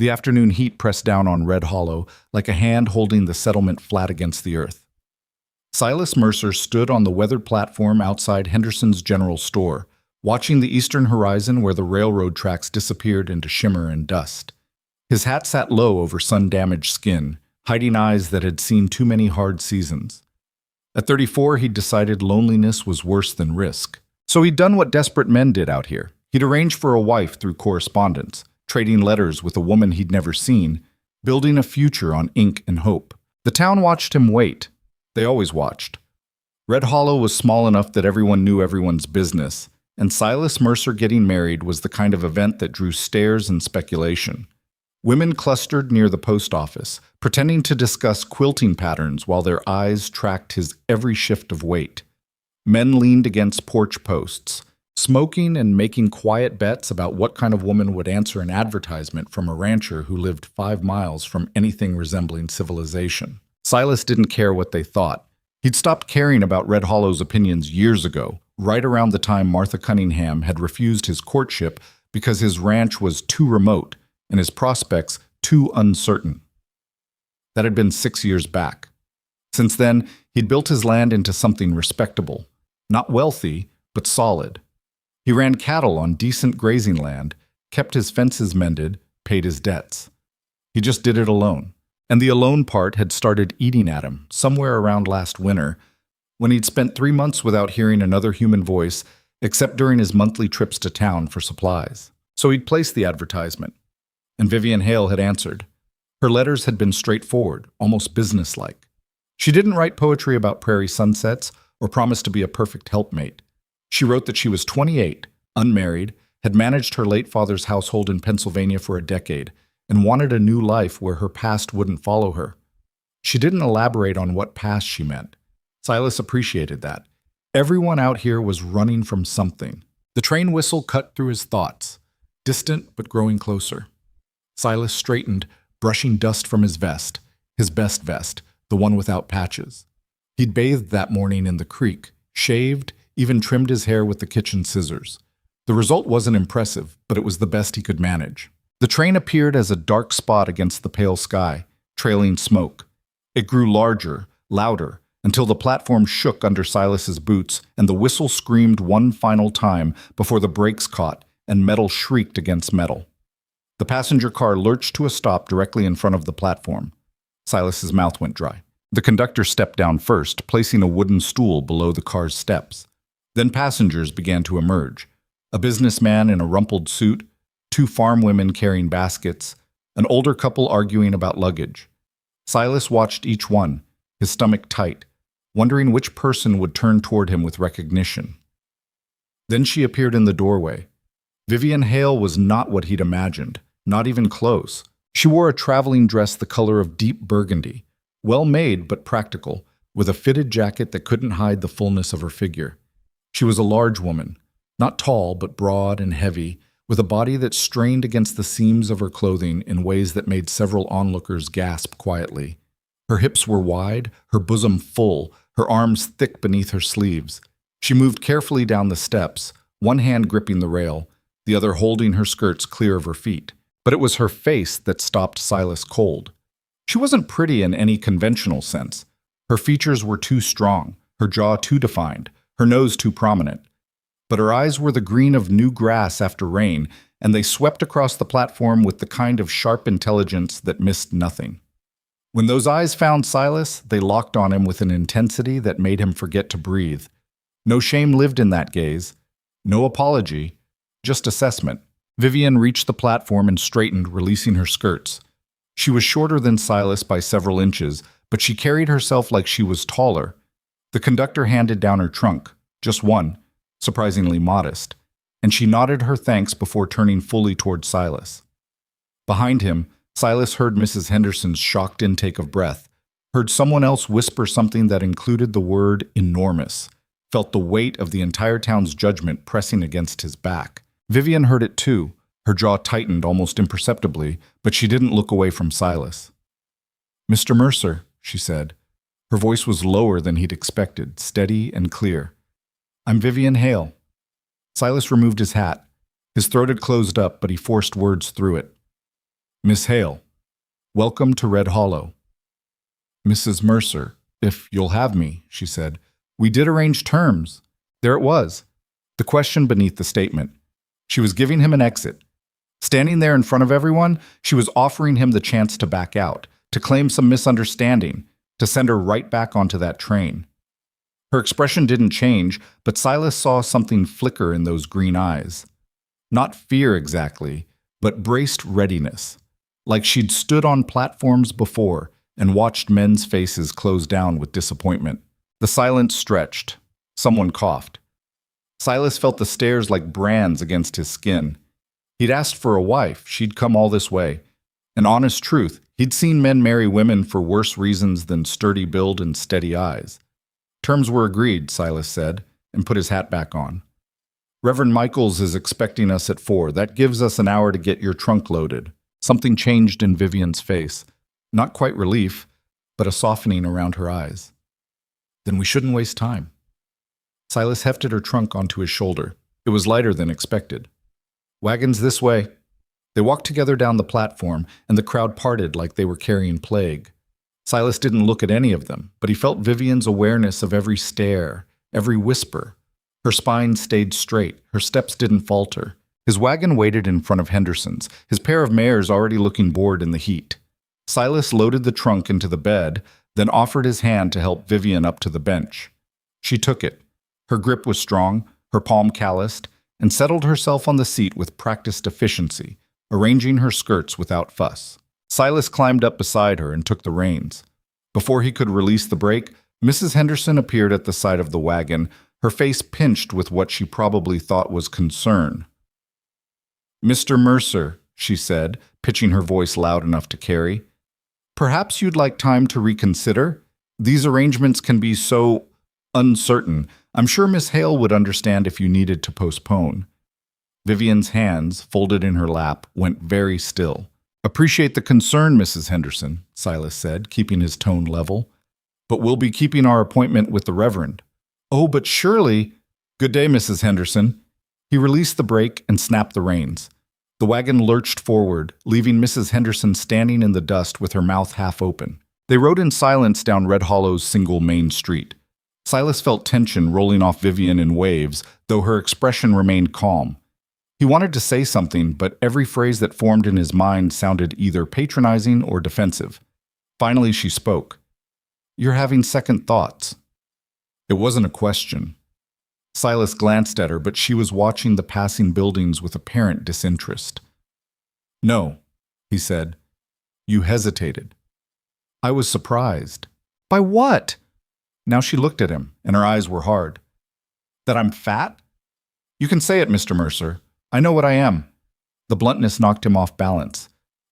The afternoon heat pressed down on Red Hollow like a hand holding the settlement flat against the earth. Silas Mercer stood on the weathered platform outside Henderson's General Store, watching the eastern horizon where the railroad tracks disappeared into shimmer and dust. His hat sat low over sun-damaged skin, hiding eyes that had seen too many hard seasons. At 34, he'd decided loneliness was worse than risk. So he'd done what desperate men did out here. He'd arranged for a wife through correspondence, trading letters with a woman he'd never seen, building a future on ink and hope. The town watched him wait. They always watched. Red Hollow was small enough that everyone knew everyone's business, and Silas Mercer getting married was the kind of event that drew stares and speculation. Women clustered near the post office, pretending to discuss quilting patterns while their eyes tracked his every shift of weight. Men leaned against porch posts, smoking and making quiet bets about what kind of woman would answer an advertisement from a rancher who lived 5 miles from anything resembling civilization. Silas didn't care what they thought. He'd stopped caring about Red Hollow's opinions years ago, right around the time Martha Cunningham had refused his courtship because his ranch was too remote and his prospects too uncertain. That had been 6 years back. Since then, he'd built his land into something respectable. Not wealthy, but solid. He ran cattle on decent grazing land, kept his fences mended, paid his debts. He just did it alone. And the alone part had started eating at him somewhere around last winter, when he'd spent 3 months without hearing another human voice except during his monthly trips to town for supplies. So he'd placed the advertisement. And Vivian Hale had answered. Her letters had been straightforward, almost businesslike. She didn't write poetry about prairie sunsets or promise to be a perfect helpmate. She wrote that she was 28, unmarried, had managed her late father's household in Pennsylvania for a decade, and wanted a new life where her past wouldn't follow her. She didn't elaborate on what past she meant. Silas appreciated that. Everyone out here was running from something. The train whistle cut through his thoughts, distant but growing closer. Silas straightened, brushing dust from his best vest, the one without patches. He'd bathed that morning in the creek, shaved, even trimmed his hair with the kitchen scissors. The result wasn't impressive, but it was the best he could manage. The train appeared as a dark spot against the pale sky, trailing smoke. It grew larger, louder, until the platform shook under Silas's boots and the whistle screamed one final time before the brakes caught and metal shrieked against metal. The passenger car lurched to a stop directly in front of the platform. Silas's mouth went dry. The conductor stepped down first, placing a wooden stool below the car's steps. Then passengers began to emerge. A businessman in a rumpled suit, 2 farm women carrying baskets, an older couple arguing about luggage. Silas watched each one, his stomach tight, wondering which person would turn toward him with recognition. Then she appeared in the doorway. Vivian Hale was not what he'd imagined, not even close. She wore a traveling dress the color of deep burgundy, well made but practical, with a fitted jacket that couldn't hide the fullness of her figure. She was a large woman, not tall but broad and heavy, with a body that strained against the seams of her clothing in ways that made several onlookers gasp quietly. Her hips were wide, her bosom full, her arms thick beneath her sleeves. She moved carefully down the steps, one hand gripping the rail, the other holding her skirts clear of her feet. But it was her face that stopped Silas cold. She wasn't pretty in any conventional sense. Her features were too strong, her jaw too defined, her nose too prominent. But her eyes were the green of new grass after rain, and they swept across the platform with the kind of sharp intelligence that missed nothing. When those eyes found Silas, they locked on him with an intensity that made him forget to breathe. No shame lived in that gaze, no apology, just assessment. Vivian reached the platform and straightened, releasing her skirts. She was shorter than Silas by several inches, but she carried herself like she was taller. The conductor handed down her trunk, just one, surprisingly modest, and she nodded her thanks before turning fully toward Silas. Behind him, Silas heard Mrs. Henderson's shocked intake of breath, heard someone else whisper something that included the word enormous, felt the weight of the entire town's judgment pressing against his back. Vivian heard it too. Her jaw tightened almost imperceptibly, but she didn't look away from Silas. "Mr. Mercer," she said. Her voice was lower than he'd expected, steady and clear. "I'm Vivian Hale." Silas removed his hat. His throat had closed up, but he forced words through it. Miss Hale, welcome to Red Hollow. Mrs. Mercer, if you'll have me, she said. We did arrange terms. There it was. The question beneath the statement. She was giving him an exit. Standing there in front of everyone, she was offering him the chance to back out, to claim some misunderstanding, to send her right back onto that train. Her expression didn't change, but Silas saw something flicker in those green eyes. Not fear exactly, but braced readiness, like she'd stood on platforms before and watched men's faces close down with disappointment. The silence stretched. Someone coughed. Silas felt the stares like brands against his skin. He'd asked for a wife. She'd come all this way. An honest truth, he'd seen men marry women for worse reasons than sturdy build and steady eyes. Terms were agreed, Silas said, and put his hat back on. Reverend Michaels is expecting us at 4. That gives us an hour to get your trunk loaded. Something changed in Vivian's face. Not quite relief, but a softening around her eyes. Then we shouldn't waste time. Silas hefted her trunk onto his shoulder. It was lighter than expected. Wagons this way. They walked together down the platform, and the crowd parted like they were carrying plague. Silas didn't look at any of them, but he felt Vivian's awareness of every stare, every whisper. Her spine stayed straight. Her steps didn't falter. His wagon waited in front of Henderson's, his pair of mares already looking bored in the heat. Silas loaded the trunk into the bed, then offered his hand to help Vivian up to the bench. She took it. Her grip was strong, her palm calloused, and settled herself on the seat with practiced efficiency, arranging her skirts without fuss. Silas climbed up beside her and took the reins. Before he could release the brake, Mrs. Henderson appeared at the side of the wagon, her face pinched with what she probably thought was concern. "Mr. Mercer," she said, pitching her voice loud enough to carry, "perhaps you'd like time to reconsider? These arrangements can be so uncertain. I'm sure Miss Hale would understand if you needed to postpone." Vivian's hands, folded in her lap, went very still. "Appreciate the concern, Mrs. Henderson," Silas said, keeping his tone level. "But we'll be keeping our appointment with the Reverend." "Oh, but surely—" "Good day, Mrs. Henderson." He released the brake and snapped the reins. The wagon lurched forward, leaving Mrs. Henderson standing in the dust with her mouth half open. They rode in silence down Red Hollow's single main street. Silas felt tension rolling off Vivian in waves, though her expression remained calm. He wanted to say something, but every phrase that formed in his mind sounded either patronizing or defensive. Finally, she spoke. "You're having second thoughts." It wasn't a question. Silas glanced at her, but she was watching the passing buildings with apparent disinterest. "No," he said. "You hesitated." I was surprised. "By what?" Now she looked at him, and her eyes were hard. "That I'm fat?" "You can say it, Mr. Mercer. I know what I am." The bluntness knocked him off balance.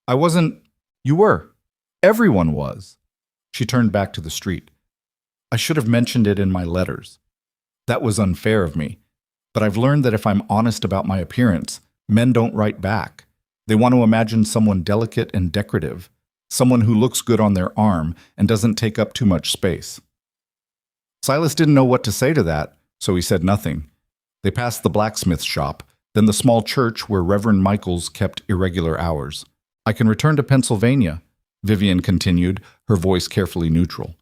"I wasn't—" "You were. Everyone was." She turned back to the street. "I should have mentioned it in my letters. That was unfair of me. But I've learned that if I'm honest about my appearance, men don't write back. They want to imagine someone delicate and decorative, someone who looks good on their arm and doesn't take up too much space." Silas didn't know what to say to that, so he said nothing. They passed the blacksmith shop, then the small church where Reverend Michaels kept irregular hours. "I can return to Pennsylvania," Vivian continued, her voice carefully neutral.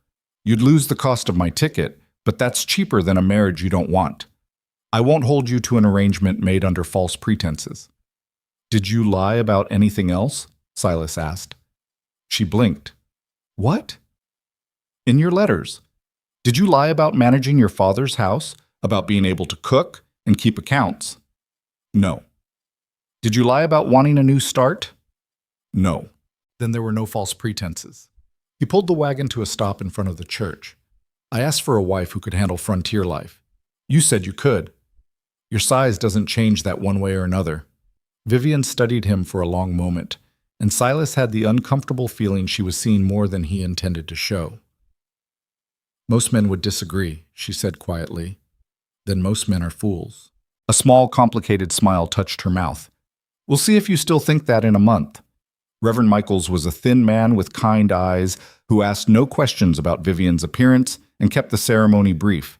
"You'd lose the cost of my ticket, but that's cheaper than a marriage you don't want. I won't hold you to an arrangement made under false pretenses." "Did you lie about anything else?" Silas asked. She blinked. "What?" "In your letters. Did you lie about managing your father's house, about being able to cook and keep accounts?" "No." "Did you lie about wanting a new start?" "No." Then there were no false pretenses. He pulled the wagon to a stop in front of the church. "I asked for a wife who could handle frontier life. You said you could. Your size doesn't change that one way or another." Vivian studied him for a long moment, and Silas had the uncomfortable feeling she was seeing more than he intended to show. "Most men would disagree," she said quietly. "Then most men are fools." A small, complicated smile touched her mouth. "We'll see if you still think that in a month." Reverend Michaels was a thin man with kind eyes who asked no questions about Vivian's appearance and kept the ceremony brief.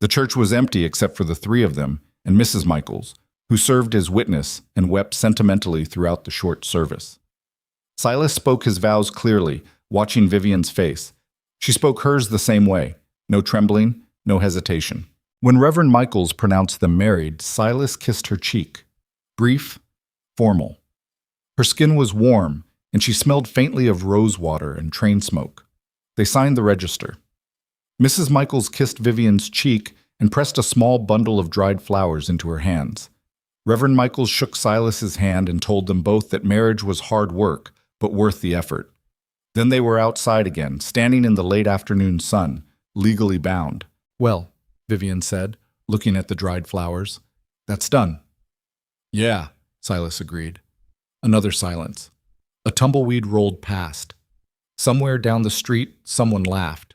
The church was empty except for the three of them and Mrs. Michaels, who served as witness and wept sentimentally throughout the short service. Silas spoke his vows clearly, watching Vivian's face. She spoke hers the same way. No trembling, no hesitation. When Reverend Michaels pronounced them married, Silas kissed her cheek. Brief, formal. Her skin was warm, and she smelled faintly of rosewater and train smoke. They signed the register. Mrs. Michaels kissed Vivian's cheek and pressed a small bundle of dried flowers into her hands. Reverend Michaels shook Silas's hand and told them both that marriage was hard work, but worth the effort. Then they were outside again, standing in the late afternoon sun, legally bound. "Well," Vivian said, looking at the dried flowers, "that's done." "Yeah," Silas agreed. Another silence. A tumbleweed rolled past. Somewhere down the street, someone laughed.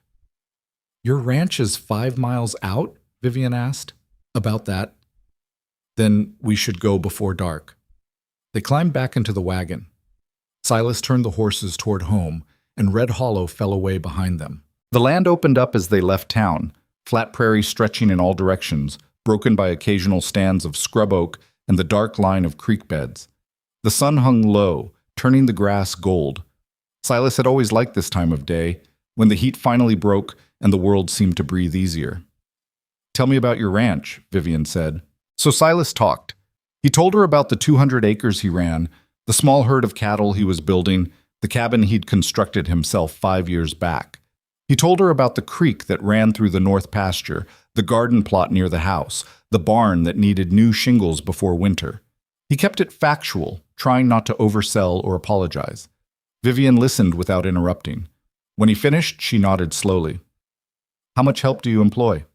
"Your ranch is 5 miles out?" Vivian asked. "About that." "Then we should go before dark." They climbed back into the wagon. Silas turned the horses toward home, and Red Hollow fell away behind them. The land opened up as they left town, flat prairie stretching in all directions, broken by occasional stands of scrub oak and the dark line of creek beds. The sun hung low, turning the grass gold. Silas had always liked this time of day, when the heat finally broke and the world seemed to breathe easier. "Tell me about your ranch," Vivian said. So Silas talked. He told her about the 200 acres he ran, the small herd of cattle he was building, the cabin he'd constructed himself 5 years back. He told her about the creek that ran through the north pasture, the garden plot near the house, the barn that needed new shingles before winter. He kept it factual, trying not to oversell or apologize. Vivian listened without interrupting. When he finished, she nodded slowly. "How much help do you employ?"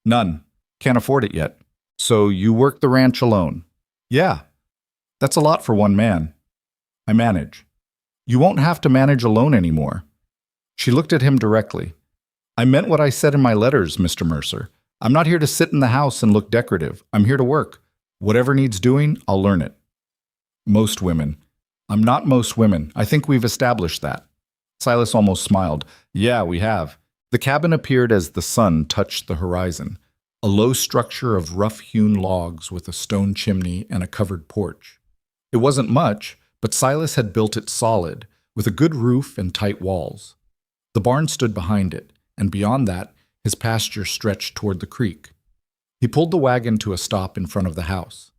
"None. Can't afford it yet." "So you work the ranch alone?" "Yeah. That's a lot for one man." "I manage." "You won't have to manage alone anymore." She looked at him directly. "I meant what I said in my letters, Mr. Mercer. I'm not here to sit in the house and look decorative. I'm here to work. Whatever needs doing, I'll learn it." "Most women." "I'm not most women. I think we've established that." Silas almost smiled. "Yeah, we have." The cabin appeared as the sun touched the horizon, a low structure of rough-hewn logs with a stone chimney and a covered porch. It wasn't much, but Silas had built it solid, with a good roof and tight walls. The barn stood behind it, and beyond that, his pasture stretched toward the creek. He pulled the wagon to a stop in front of the house.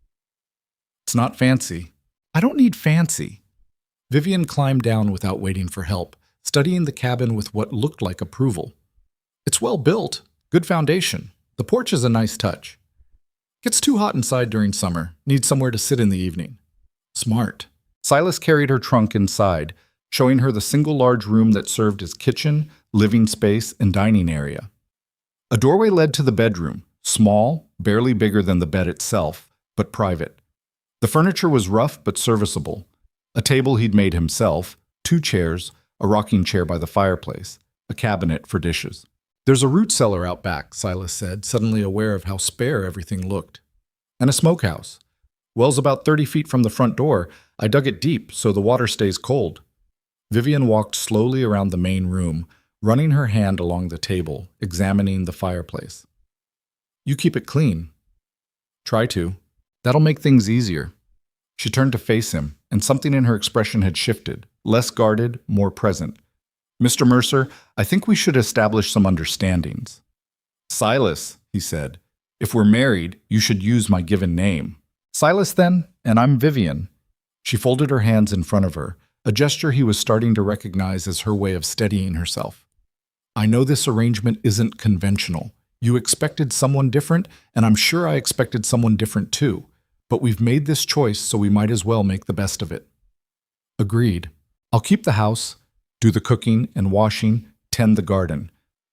"It's not fancy." "I don't need fancy." Vivian climbed down without waiting for help, studying the cabin with what looked like approval. "It's well built, good foundation. The porch is a nice touch. Gets too hot inside during summer, needs somewhere to sit in the evening." "Smart." Silas carried her trunk inside, showing her the single large room that served as kitchen, living space, and dining area. A doorway led to the bedroom, small, barely bigger than the bed itself, but private. The furniture was rough but serviceable. A table he'd made himself, 2 chairs, a rocking chair by the fireplace, a cabinet for dishes. "There's a root cellar out back," Silas said, suddenly aware of how spare everything looked. "And a smokehouse. Well's about 30 feet from the front door. I dug it deep so the water stays cold." Vivian walked slowly around the main room, running her hand along the table, examining the fireplace. "You keep it clean." "Try to. That'll make things easier." She turned to face him, and something in her expression had shifted, less guarded, more present. "Mr. Mercer, I think we should establish some understandings." "Silas," he said, "if we're married, you should use my given name." "Silas, then, and I'm Vivian." She folded her hands in front of her, a gesture he was starting to recognize as her way of steadying herself. "I know this arrangement isn't conventional. You expected someone different, and I'm sure I expected someone different too. But we've made this choice, so we might as well make the best of it." "Agreed. I'll keep the house, do the cooking and washing, tend the garden.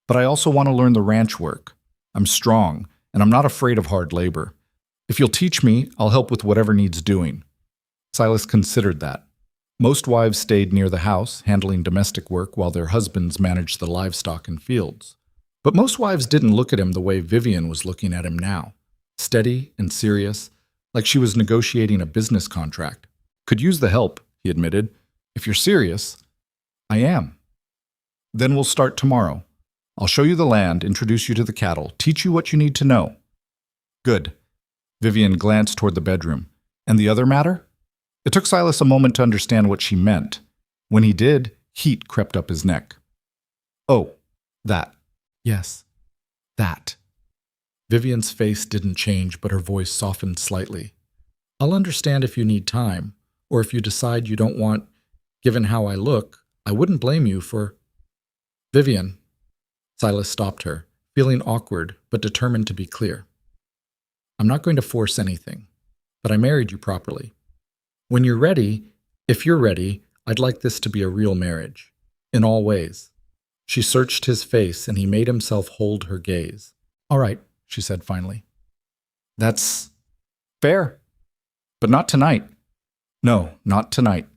But I also want to learn the ranch work. I'm strong, and I'm not afraid of hard labor. If you'll teach me, I'll help with whatever needs doing." Silas considered that. Most wives stayed near the house, handling domestic work while their husbands managed the livestock and fields. But most wives didn't look at him the way Vivian was looking at him now, steady and serious, like she was negotiating a business contract. "Could use the help," he admitted. "If you're serious." "I am." "Then we'll start tomorrow. I'll show you the land, introduce you to the cattle, teach you what you need to know." "Good." Vivian glanced toward the bedroom. "And the other matter?" It took Silas a moment to understand what she meant. When he did, heat crept up his neck. "Oh, that. Yes, that." Vivian's face didn't change, but her voice softened slightly. "I'll understand if you need time, or if you decide you don't want. Given how I look, I wouldn't blame you for—" "Vivian." Silas stopped her, feeling awkward but determined to be clear. "I'm not going to force anything, but I married you properly. When you're ready, if you're ready, I'd like this to be a real marriage. In all ways." She searched his face, and he made himself hold her gaze. "All right," she said finally. "That's fair. But not tonight." "No, not tonight."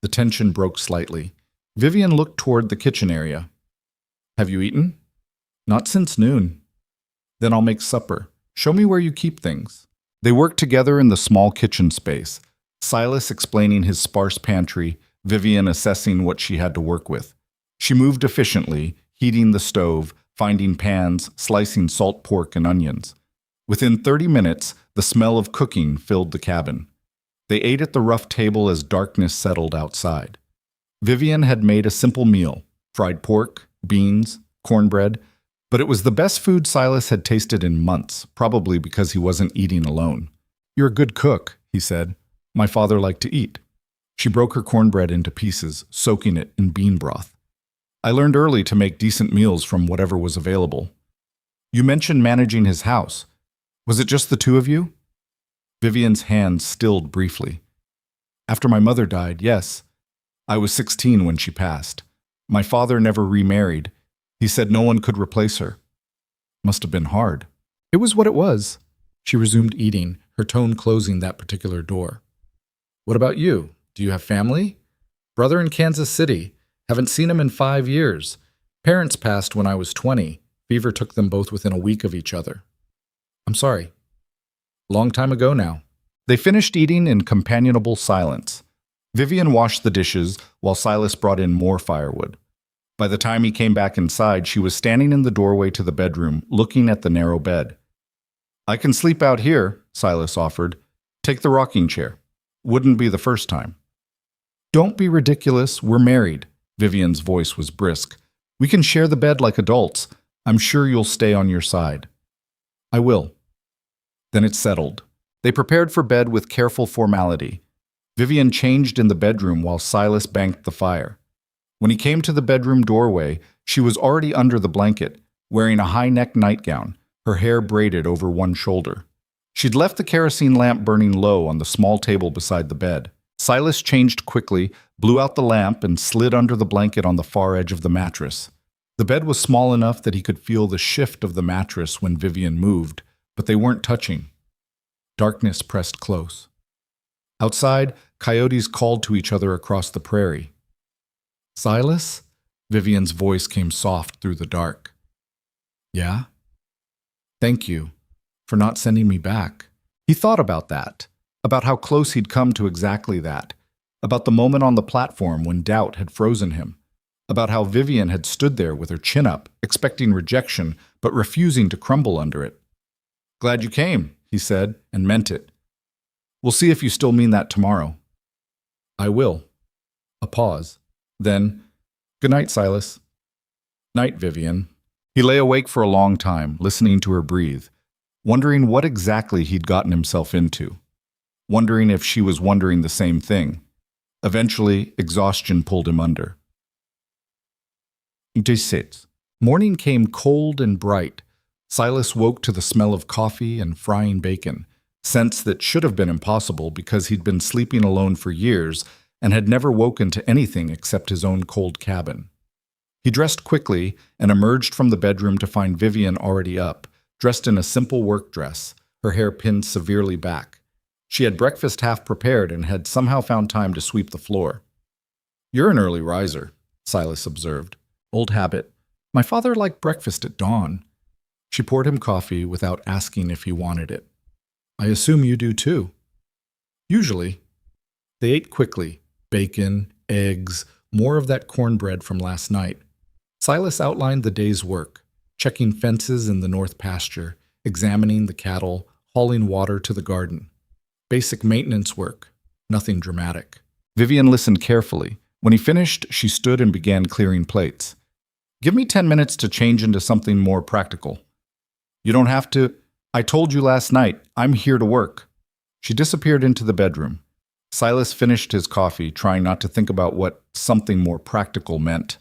The tension broke slightly. Vivian looked toward the kitchen area. "Have you eaten?" "Not since noon." "Then I'll make supper. Show me where you keep things." They worked together in the small kitchen space, Silas explaining his sparse pantry, Vivian assessing what she had to work with. She moved efficiently, heating the stove, finding pans, slicing salt pork and onions. Within 30 minutes, the smell of cooking filled the cabin. They ate at the rough table as darkness settled outside. Vivian had made a simple meal: fried pork, beans, cornbread, but it was the best food Silas had tasted in months, probably because he wasn't eating alone. "You're a good cook," he said. "My father liked to eat." She broke her cornbread into pieces, soaking it in bean broth. "I learned early to make decent meals from whatever was available." "You mentioned managing his house. Was it just the two of you?" Vivian's hand stilled briefly. "After my mother died, yes. I was 16 when she passed. My father never remarried. He said no one could replace her." "Must have been hard." "It was what it was." She resumed eating, her tone closing that particular door. "What about you? Do you have family?" "Brother in Kansas City. Haven't seen him in 5 years. Parents passed when I was 20. Fever took them both within a week of each other." "I'm sorry." "Long time ago now." They finished eating in companionable silence. Vivian washed the dishes while Silas brought in more firewood. By the time he came back inside, she was standing in the doorway to the bedroom, looking at the narrow bed. "I can sleep out here," Silas offered. "Take the rocking chair. Wouldn't be the first time." "Don't be ridiculous. We're married." Vivian's voice was brisk. "We can share the bed like adults. I'm sure you'll stay on your side." "I will." Then it settled. They prepared for bed with careful formality. Vivian changed in the bedroom while Silas banked the fire. When he came to the bedroom doorway, she was already under the blanket, wearing a high-neck nightgown, her hair braided over one shoulder. She'd left the kerosene lamp burning low on the small table beside the bed. Silas changed quickly, blew out the lamp, and slid under the blanket on the far edge of the mattress. The bed was small enough that he could feel the shift of the mattress when Vivian moved, but they weren't touching. Darkness pressed close. Outside, coyotes called to each other across the prairie. "Silas?" Vivian's voice came soft through the dark. "Yeah?" "Thank you for not sending me back." He thought about that, about how close he'd come to exactly that, about the moment on the platform when doubt had frozen him, about how Vivian had stood there with her chin up, expecting rejection, but refusing to crumble under it. "Glad you came," he said, and meant it. "We'll see if you still mean that tomorrow." "I will." A pause. Then, "Good night, Silas." "Night, Vivian." He lay awake for a long time, listening to her breathe, wondering what exactly he'd gotten himself into, wondering if she was wondering the same thing. Eventually, exhaustion pulled him under. Day 6. Morning came cold and bright. Silas woke to the smell of coffee and frying bacon, scents that should have been impossible because he'd been sleeping alone for years and had never woken to anything except his own cold cabin. He dressed quickly and emerged from the bedroom to find Vivian already up, dressed in a simple work dress, her hair pinned severely back. She had breakfast half prepared and had somehow found time to sweep the floor. "You're an early riser," Silas observed. "Old habit. My father liked breakfast at dawn." She poured him coffee without asking if he wanted it. "I assume you do too." "Usually." They ate quickly. Bacon, eggs, more of that cornbread from last night. Silas outlined the day's work, checking fences in the north pasture, examining the cattle, hauling water to the garden. Basic maintenance work, nothing dramatic. Vivian listened carefully, When he finished, she stood and began clearing plates. Give me 10 minutes to change into something more practical. You don't have to. I told you last night, I'm here to work. She disappeared into the bedroom. Silas finished his coffee, trying not to think about what something more practical meant.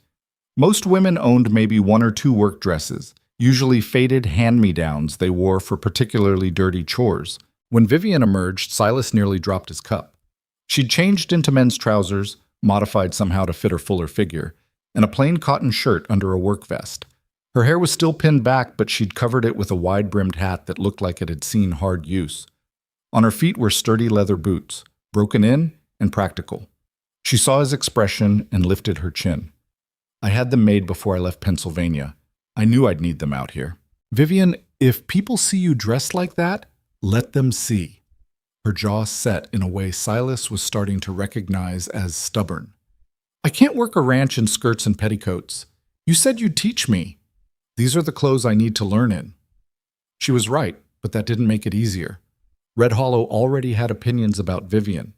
Most women owned maybe one or two work dresses, usually faded hand-me-downs they wore for particularly dirty chores. When Vivian emerged, Silas nearly dropped his cup. She'd changed into men's trousers, modified somehow to fit her fuller figure, and a plain cotton shirt under a work vest. Her hair was still pinned back, but she'd covered it with a wide-brimmed hat that looked like it had seen hard use. On her feet were sturdy leather boots, broken in and practical. She saw his expression and lifted her chin. I had them made before I left Pennsylvania. I knew I'd need them out here. Vivian, if people see you dressed like that, let them see. Her jaw set in a way Silas was starting to recognize as stubborn. I can't work a ranch in skirts and petticoats. You said you'd teach me. These are the clothes I need to learn in. She was right, but that didn't make it easier. Red Hollow already had opinions about Vivian.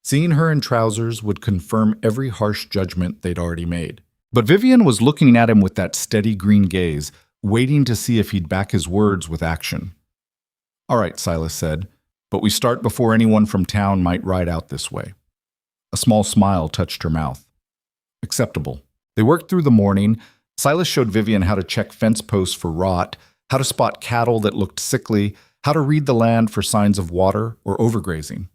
Seeing her in trousers would confirm every harsh judgment they'd already made. But Vivian was looking at him with that steady green gaze, waiting to see if he'd back his words with action. All right, Silas said, but we start before anyone from town might ride out this way. A small smile touched her mouth. Acceptable. They worked through the morning. Silas showed Vivian how to check fence posts for rot, how to spot cattle that looked sickly, how to read the land for signs of water or overgrazing.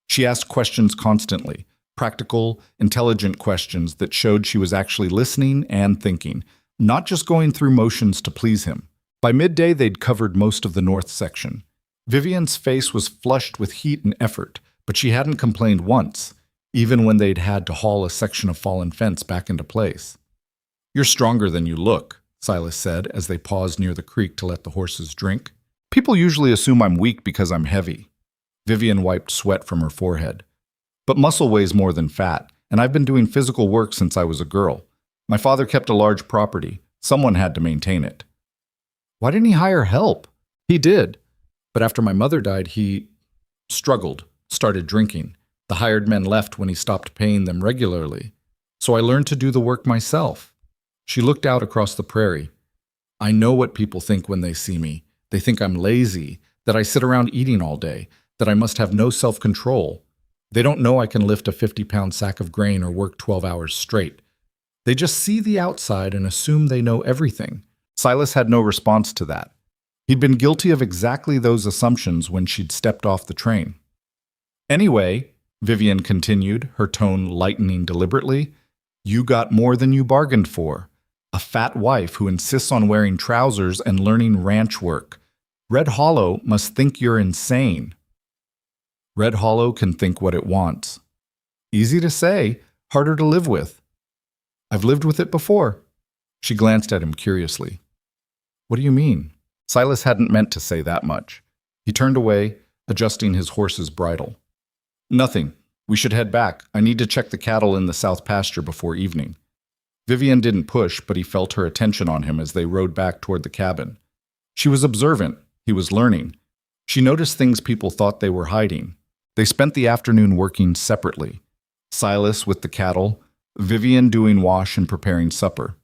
She asked questions constantly, practical, intelligent questions that showed she was actually listening and thinking, not just going through motions to please him. By midday, they'd covered most of the north section. Vivian's face was flushed with heat and effort, but she hadn't complained once, even when they'd had to haul a section of fallen fence back into place. You're stronger than you look, Silas said as they paused near the creek to let the horses drink. People usually assume I'm weak because I'm heavy. Vivian wiped sweat from her forehead. But muscle weighs more than fat, and I've been doing physical work since I was a girl. My father kept a large property. Someone had to maintain it. Why didn't he hire help? He did. But after my mother died, he struggled, started drinking. The hired men left when he stopped paying them regularly. So I learned to do the work myself. She looked out across the prairie. I know what people think when they see me. They think I'm lazy, that I sit around eating all day, that I must have no self-control. They don't know I can lift a 50-pound sack of grain or work 12 hours straight. They just see the outside and assume they know everything. Silas had no response to that. He'd been guilty of exactly those assumptions when she'd stepped off the train. Anyway, Vivian continued, her tone lightening deliberately, you got more than you bargained for. A fat wife who insists on wearing trousers and learning ranch work. Red Hollow must think you're insane. Red Hollow can think what it wants. Easy to say, harder to live with. I've lived with it before. She glanced at him curiously. What do you mean? Silas hadn't meant to say that much. He turned away, adjusting his horse's bridle. Nothing. We should head back. I need to check the cattle in the south pasture before evening. Vivian didn't push, but he felt her attention on him as they rode back toward the cabin. She was observant. He was learning. She noticed things people thought they were hiding. They spent the afternoon working separately. Silas with the cattle, Vivian doing wash and preparing supper.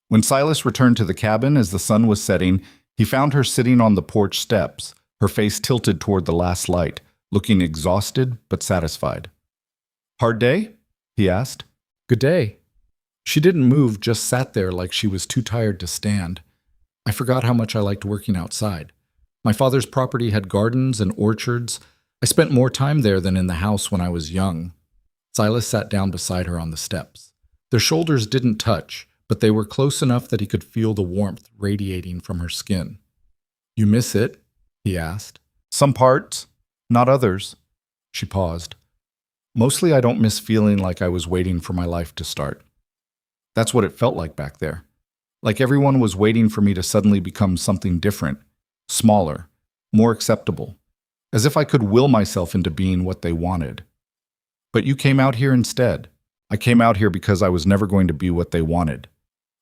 When Silas returned to the cabin as the sun was setting, he found her sitting on the porch steps, her face tilted toward the last light, looking exhausted but satisfied. Hard day? He asked. Good day. She didn't move, just sat there like she was too tired to stand. I forgot how much I liked working outside. My father's property had gardens and orchards. I spent more time there than in the house when I was young. Silas sat down beside her on the steps. Their shoulders didn't touch, but they were close enough that he could feel the warmth radiating from her skin. You miss it? He asked. Some parts, not others. She paused. Mostly I don't miss feeling like I was waiting for my life to start. That's what it felt like back there. Like everyone was waiting for me to suddenly become something different, smaller, more acceptable, as if I could will myself into being what they wanted. But you came out here instead. I came out here because I was never going to be what they wanted.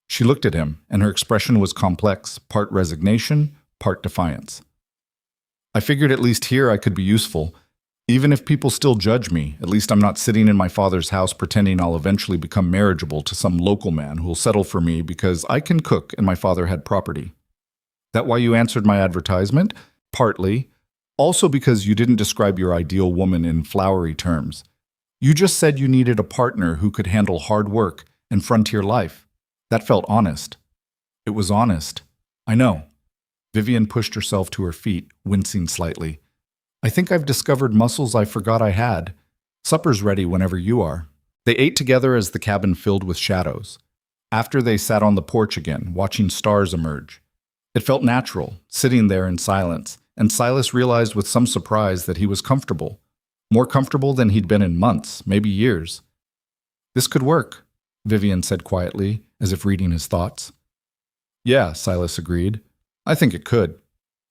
She looked at him, and her expression was complex, part resignation, part defiance. I figured at least here I could be useful. Even if people still judge me, at least I'm not sitting in my father's house pretending I'll eventually become marriageable to some local man who'll settle for me because I can cook and my father had property. That why you answered my advertisement? Partly. Also because you didn't describe your ideal woman in flowery terms. You just said you needed a partner who could handle hard work and frontier life. That felt honest. It was honest. I know. Vivian pushed herself to her feet, wincing slightly. I think I've discovered muscles I forgot I had. Supper's ready whenever you are. They ate together as the cabin filled with shadows. After they sat on the porch again, watching stars emerge. It felt natural, sitting there in silence, and Silas realized with some surprise that he was comfortable. More comfortable than he'd been in months, maybe years. This could work, Vivian said quietly, as if reading his thoughts. Yeah, Silas agreed. I think it could.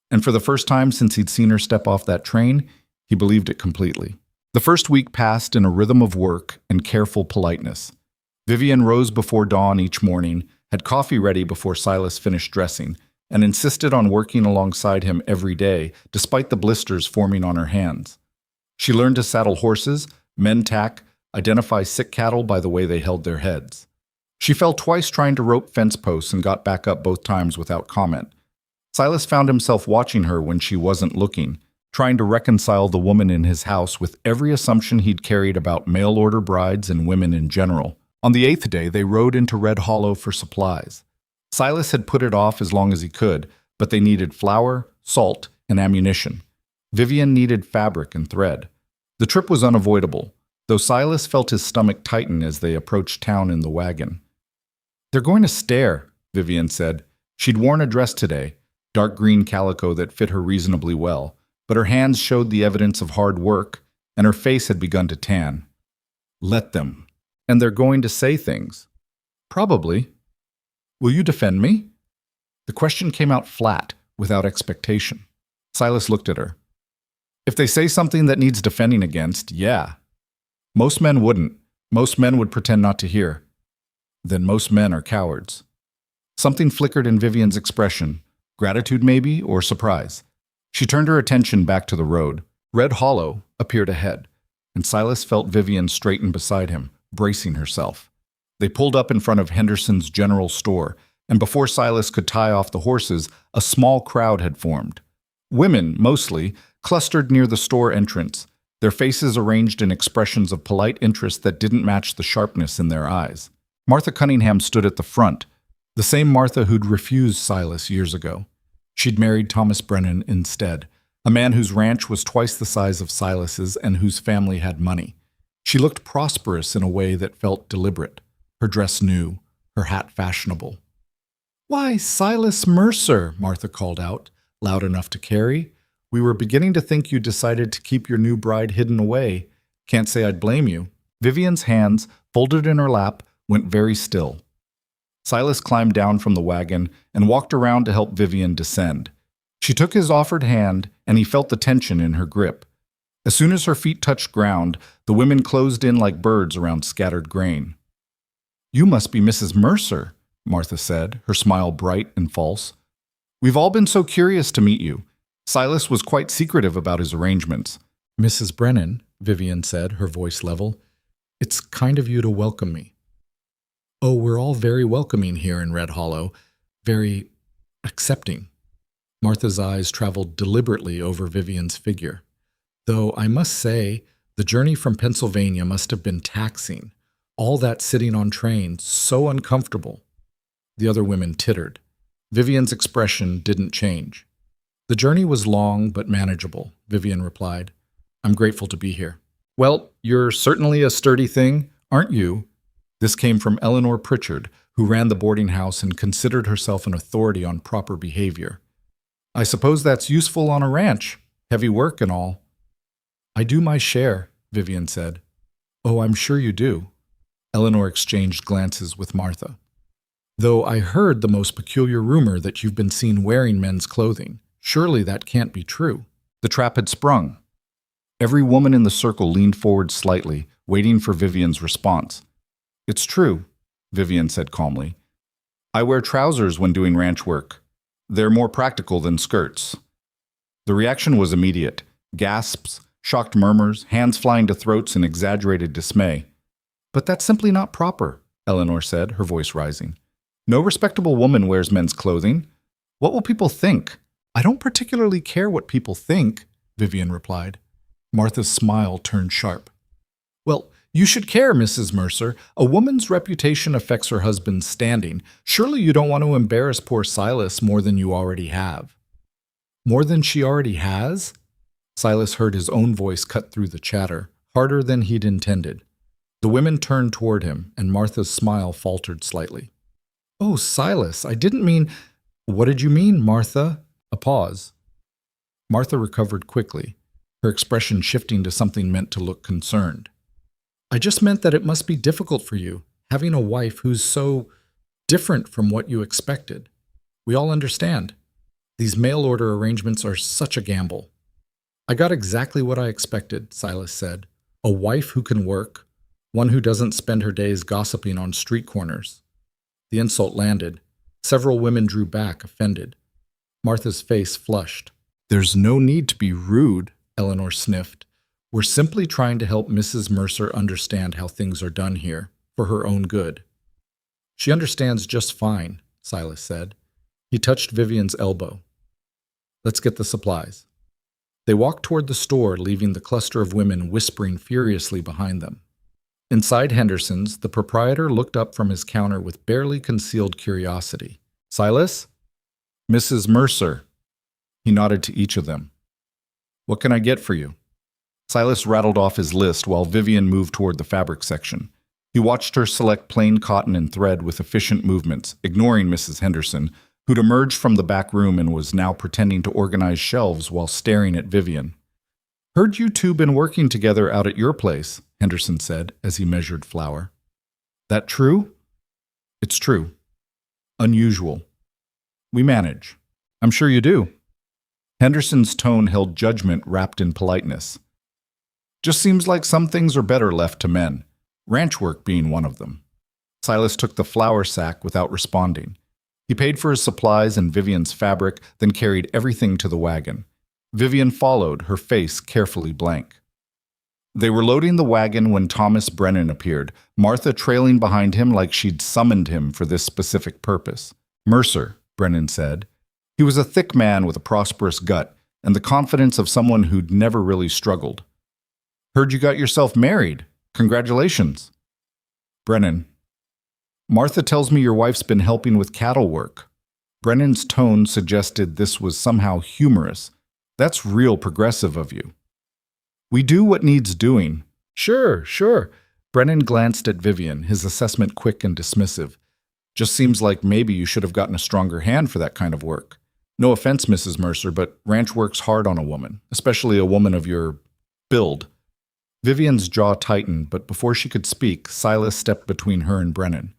And for the first time since he'd seen her step off that train, he believed it completely. The first week passed in a rhythm of work and careful politeness. Vivian rose before dawn each morning, had coffee ready before Silas finished dressing, and insisted on working alongside him every day, despite the blisters forming on her hands. She learned to saddle horses, mend tack, identify sick cattle by the way they held their heads. She fell twice trying to rope fence posts and got back up both times without comment. Silas found himself watching her when she wasn't looking, trying to reconcile the woman in his house with every assumption he'd carried about mail-order brides and women in general. On the 8th day, they rode into Red Hollow for supplies. Silas had put it off as long as he could, but they needed flour, salt, and ammunition. Vivian needed fabric and thread. The trip was unavoidable, though Silas felt his stomach tighten as they approached town in the wagon. They're going to stare, Vivian said. She'd worn a dress today, dark green calico that fit her reasonably well, but her hands showed the evidence of hard work, and her face had begun to tan. Let them. And they're going to say things. Probably. Will you defend me? The question came out flat, without expectation. Silas looked at her. If they say something that needs defending against, yeah. Most men wouldn't. Most men would pretend not to hear. Then most men are cowards. Something flickered in Vivian's expression. Gratitude maybe, or surprise. She turned her attention back to the road. Red Hollow appeared ahead, and Silas felt Vivian straighten beside him, bracing herself. They pulled up in front of Henderson's general store, and before Silas could tie off the horses, a small crowd had formed. Women, mostly, clustered near the store entrance, their faces arranged in expressions of polite interest that didn't match the sharpness in their eyes. Martha Cunningham stood at the front, the same Martha who'd refused Silas years ago. She'd married Thomas Brennan instead, a man whose ranch was twice the size of Silas's and whose family had money. She looked prosperous in a way that felt deliberate, her dress new, her hat fashionable. "Why, Silas Mercer," Martha called out, loud enough to carry. "We were beginning to think you decided to keep your new bride hidden away. Can't say I'd blame you." Vivian's hands, folded in her lap, went very still. Silas climbed down from the wagon and walked around to help Vivian descend. She took his offered hand, and he felt the tension in her grip. As soon as her feet touched ground, the women closed in like birds around scattered grain. "You must be Mrs. Mercer," Martha said, her smile bright and false. "We've all been so curious to meet you." Silas was quite secretive about his arrangements. "Mrs. Brennan," Vivian said, her voice level, "it's kind of you to welcome me." "Oh, we're all very welcoming here in Red Hollow, very accepting." Martha's eyes traveled deliberately over Vivian's figure. "Though I must say, the journey from Pennsylvania must have been taxing. All that sitting on trains, so uncomfortable." The other women tittered. Vivian's expression didn't change. "The journey was long but manageable," Vivian replied. "I'm grateful to be here." "Well, you're certainly a sturdy thing, aren't you?" This came from Eleanor Pritchard, who ran the boarding house and considered herself an authority on proper behavior. "I suppose that's useful on a ranch, heavy work and all." "I do my share," Vivian said. "Oh, I'm sure you do." Eleanor exchanged glances with Martha. "Though I heard the most peculiar rumor that you've been seen wearing men's clothing. Surely that can't be true." The trap had sprung. Every woman in the circle leaned forward slightly, waiting for Vivian's response. "It's true," Vivian said calmly. "I wear trousers when doing ranch work. They're more practical than skirts." The reaction was immediate. Gasps, Shocked murmurs, hands flying to throats in exaggerated dismay. But that's simply not proper, Eleanor said, her voice rising. No respectable woman wears men's clothing. What will people think? I don't particularly care what people think, Vivian replied. Martha's smile turned sharp. Well, you should care, Mrs. Mercer. A woman's reputation affects her husband's standing. Surely you don't want to embarrass poor Silas more than you already have. More than she already has? Silas heard his own voice cut through the chatter, harder than he'd intended. The women turned toward him, and Martha's smile faltered slightly. Oh, Silas, I didn't mean— What did you mean, Martha? A pause. Martha recovered quickly, her expression shifting to something meant to look concerned. I just meant that it must be difficult for you, having a wife who's so different from what you expected. We all understand. These mail-order arrangements are such a gamble. I got exactly what I expected, Silas said. A wife who can work, one who doesn't spend her days gossiping on street corners. The insult landed. Several women drew back, offended. Martha's face flushed. There's no need to be rude, Eleanor sniffed. We're simply trying to help Mrs. Mercer understand how things are done here, for her own good. She understands just fine, Silas said. He touched Vivian's elbow. Let's get the supplies. They walked toward the store, leaving the cluster of women whispering furiously behind them. Inside Henderson's, the proprietor looked up from his counter with barely concealed curiosity. Silas? Mrs. Mercer. He nodded to each of them. What can I get for you? Silas rattled off his list while Vivian moved toward the fabric section. He watched her select plain cotton and thread with efficient movements, ignoring Mrs. Henderson, who'd emerged from the back room and was now pretending to organize shelves while staring at Vivian. Heard you two been working together out at your place, Henderson said as he measured flour. That true? It's true. Unusual. We manage. I'm sure you do. Henderson's tone held judgment wrapped in politeness. Just seems like some things are better left to men, ranch work being one of them. Silas took the flour sack without responding. He paid for his supplies and Vivian's fabric, then carried everything to the wagon. Vivian followed, her face carefully blank. They were loading the wagon when Thomas Brennan appeared, Martha trailing behind him like she'd summoned him for this specific purpose. Mercer, Brennan said. He was a thick man with a prosperous gut and the confidence of someone who'd never really struggled. Heard you got yourself married. Congratulations. Brennan. Martha tells me your wife's been helping with cattle work. Brennan's tone suggested this was somehow humorous. That's real progressive of you. We do what needs doing. Sure. Brennan glanced at Vivian, his assessment quick and dismissive. Just seems like maybe you should have gotten a stronger hand for that kind of work. No offense, Mrs. Mercer, but ranch work's hard on a woman, especially a woman of your build. Vivian's jaw tightened, but before she could speak, Silas stepped between her and Brennan.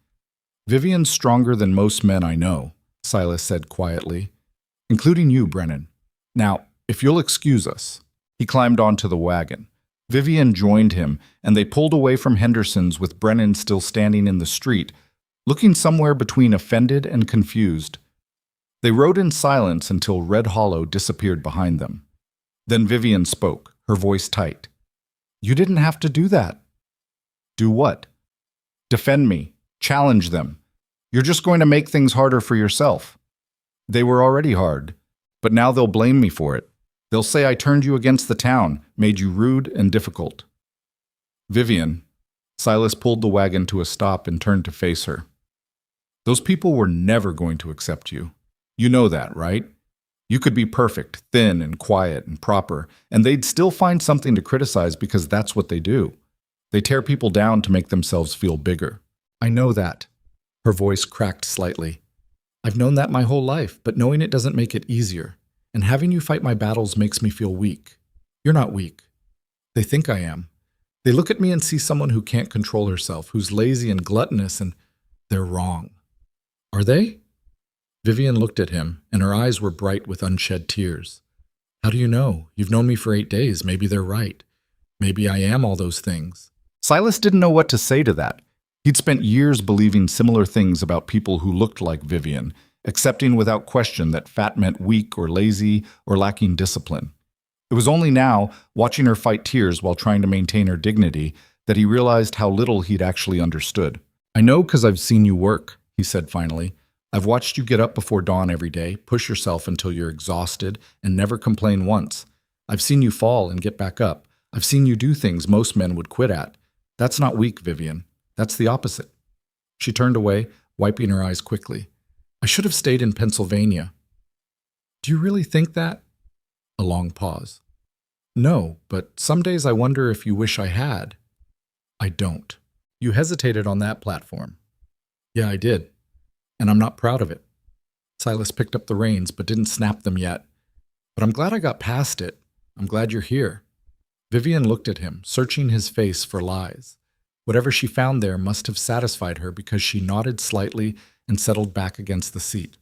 Vivian's stronger than most men I know, Silas said quietly. Including you, Brennan. Now, if you'll excuse us. He climbed onto the wagon. Vivian joined him, and they pulled away from Henderson's with Brennan still standing in the street, looking somewhere between offended and confused. They rode in silence until Red Hollow disappeared behind them. Then Vivian spoke, her voice tight. You didn't have to do that. Do what? Defend me. Challenge them. You're just going to make things harder for yourself. They were already hard, but now they'll blame me for it. They'll say I turned you against the town, made you rude and difficult. Vivian. Silas pulled the wagon to a stop and turned to face her. Those people were never going to accept you. You know that, right? You could be perfect, thin and quiet and proper, and they'd still find something to criticize because that's what they do. They tear people down to make themselves feel bigger. I know that. Her voice cracked slightly. I've known that my whole life, but knowing it doesn't make it easier. And having you fight my battles makes me feel weak. You're not weak. They think I am. They look at me and see someone who can't control herself, who's lazy and gluttonous, and they're wrong. Are they? Vivian looked at him, and her eyes were bright with unshed tears. How do you know? You've known me for 8 days. Maybe they're right. Maybe I am all those things. Silas didn't know what to say to that. He'd spent years believing similar things about people who looked like Vivian, accepting without question that fat meant weak or lazy or lacking discipline. It was only now, watching her fight tears while trying to maintain her dignity, that he realized how little he'd actually understood. "I know because I've seen you work," he said finally. "I've watched you get up before dawn every day, push yourself until you're exhausted, and never complain once. I've seen you fall and get back up. I've seen you do things most men would quit at. That's not weak, Vivian. That's the opposite." She turned away, wiping her eyes quickly. "I should have stayed in Pennsylvania." "Do you really think that?" A long pause. "No, but some days I wonder if you wish I had." "I don't." "You hesitated on that platform." "Yeah, I did. And I'm not proud of it." Silas picked up the reins, but didn't snap them yet. "But I'm glad I got past it. I'm glad you're here." Vivian looked at him, searching his face for lies. Whatever she found there must have satisfied her because she nodded slightly and settled back against the seat.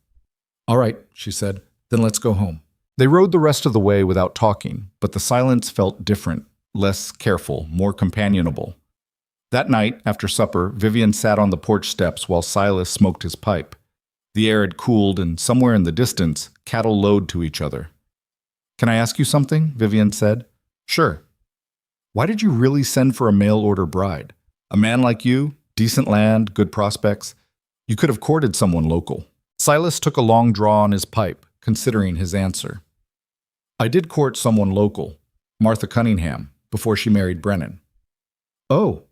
"All right," she said, "then let's go home." They rode the rest of the way without talking, but the silence felt different, less careful, more companionable. That night, after supper, Vivian sat on the porch steps while Silas smoked his pipe. The air had cooled, and somewhere in the distance, cattle lowed to each other. "Can I ask you something?" Vivian said. "Sure." "Why did you really send for a mail-order bride? A man like you, decent land, good prospects. You could have courted someone local." Silas took a long draw on his pipe, considering his answer. "I did court someone local, Martha Cunningham, before she married Brennan." "Oh,"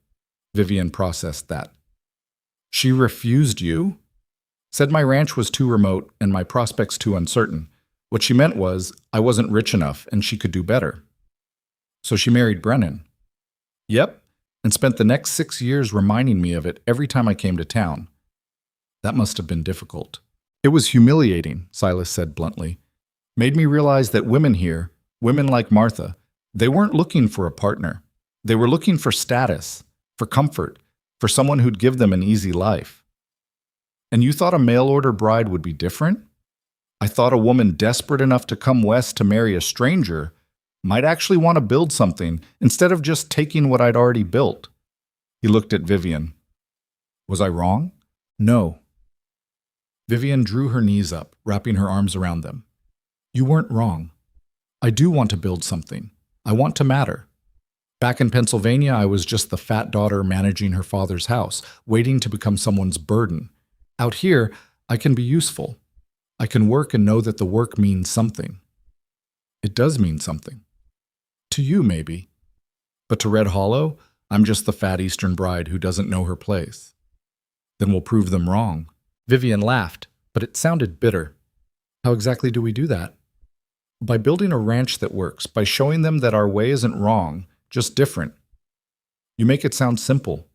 Vivian processed that. "She refused you?" "Said my ranch was too remote and my prospects too uncertain. What she meant was I wasn't rich enough and she could do better." "So she married Brennan?" "Yep, and spent the next 6 years reminding me of it every time I came to town." "That must have been difficult." "It was humiliating," Silas said bluntly. "Made me realize that women here, women like Martha, they weren't looking for a partner. They were looking for status, for comfort, for someone who'd give them an easy life." "And you thought a mail-order bride would be different?" "I thought a woman desperate enough to come west to marry a stranger might actually want to build something instead of just taking what I'd already built." He looked at Vivian. "Was I wrong?" "No." Vivian drew her knees up, wrapping her arms around them. "You weren't wrong. I do want to build something. I want to matter. Back in Pennsylvania, I was just the fat daughter managing her father's house, waiting to become someone's burden. Out here, I can be useful. I can work and know that the work means something." "It does mean something. To you, maybe. But to Red Hollow, I'm just the fat Eastern bride who doesn't know her place." "Then we'll prove them wrong." Vivian laughed, but it sounded bitter. "How exactly do we do that?" "By building a ranch that works, by showing them that our way isn't wrong, just different." "You make it sound simple."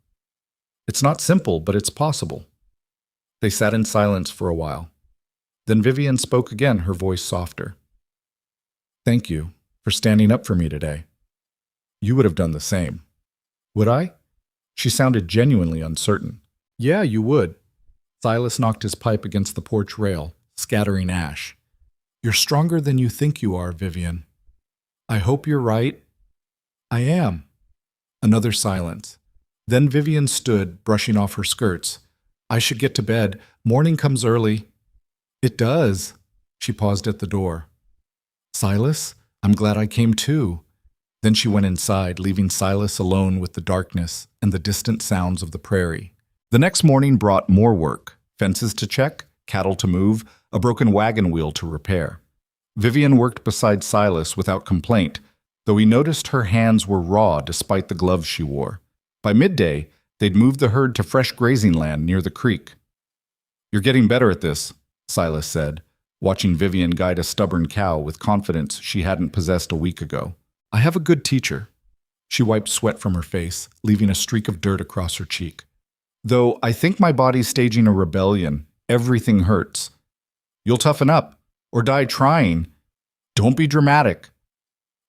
"It's not simple, but it's possible." They sat in silence for a while. Then Vivian spoke again, her voice softer. "Thank you for standing up for me today. You would have done the same." "Would I?" She sounded genuinely uncertain. "Yeah, you would." Silas knocked his pipe against the porch rail, scattering ash. "You're stronger than you think you are, Vivian." "I hope you're right." "I am." Another silence. Then Vivian stood, brushing off her skirts. "I should get to bed. Morning comes early." "It does." She paused at the door. "Silas, I'm glad I came too." Then she went inside, leaving Silas alone with the darkness and the distant sounds of the prairie. The next morning brought more work: fences to check, cattle to move, a broken wagon wheel to repair. Vivian worked beside Silas without complaint, though he noticed her hands were raw despite the gloves she wore. By midday, they'd moved the herd to fresh grazing land near the creek. "You're getting better at this," Silas said, watching Vivian guide a stubborn cow with confidence she hadn't possessed a week ago. "I have a good teacher." She wiped sweat from her face, leaving a streak of dirt across her cheek. "Though I think my body's staging a rebellion. Everything hurts." "You'll toughen up, or die trying. Don't be dramatic."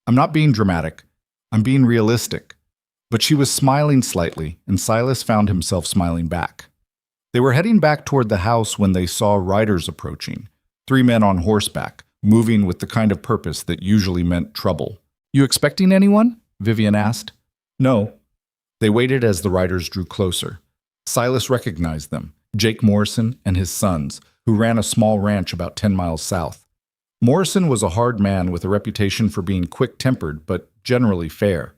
"I'm not being dramatic. I'm being realistic." But she was smiling slightly, and Silas found himself smiling back. They were heading back toward the house when they saw riders approaching. 3 men on horseback, moving with the kind of purpose that usually meant trouble. "You expecting anyone?" Vivian asked. "No." They waited as the riders drew closer. Silas recognized them, Jake Morrison and his sons, who ran a small ranch about 10 miles south. Morrison was a hard man with a reputation for being quick-tempered, but generally fair.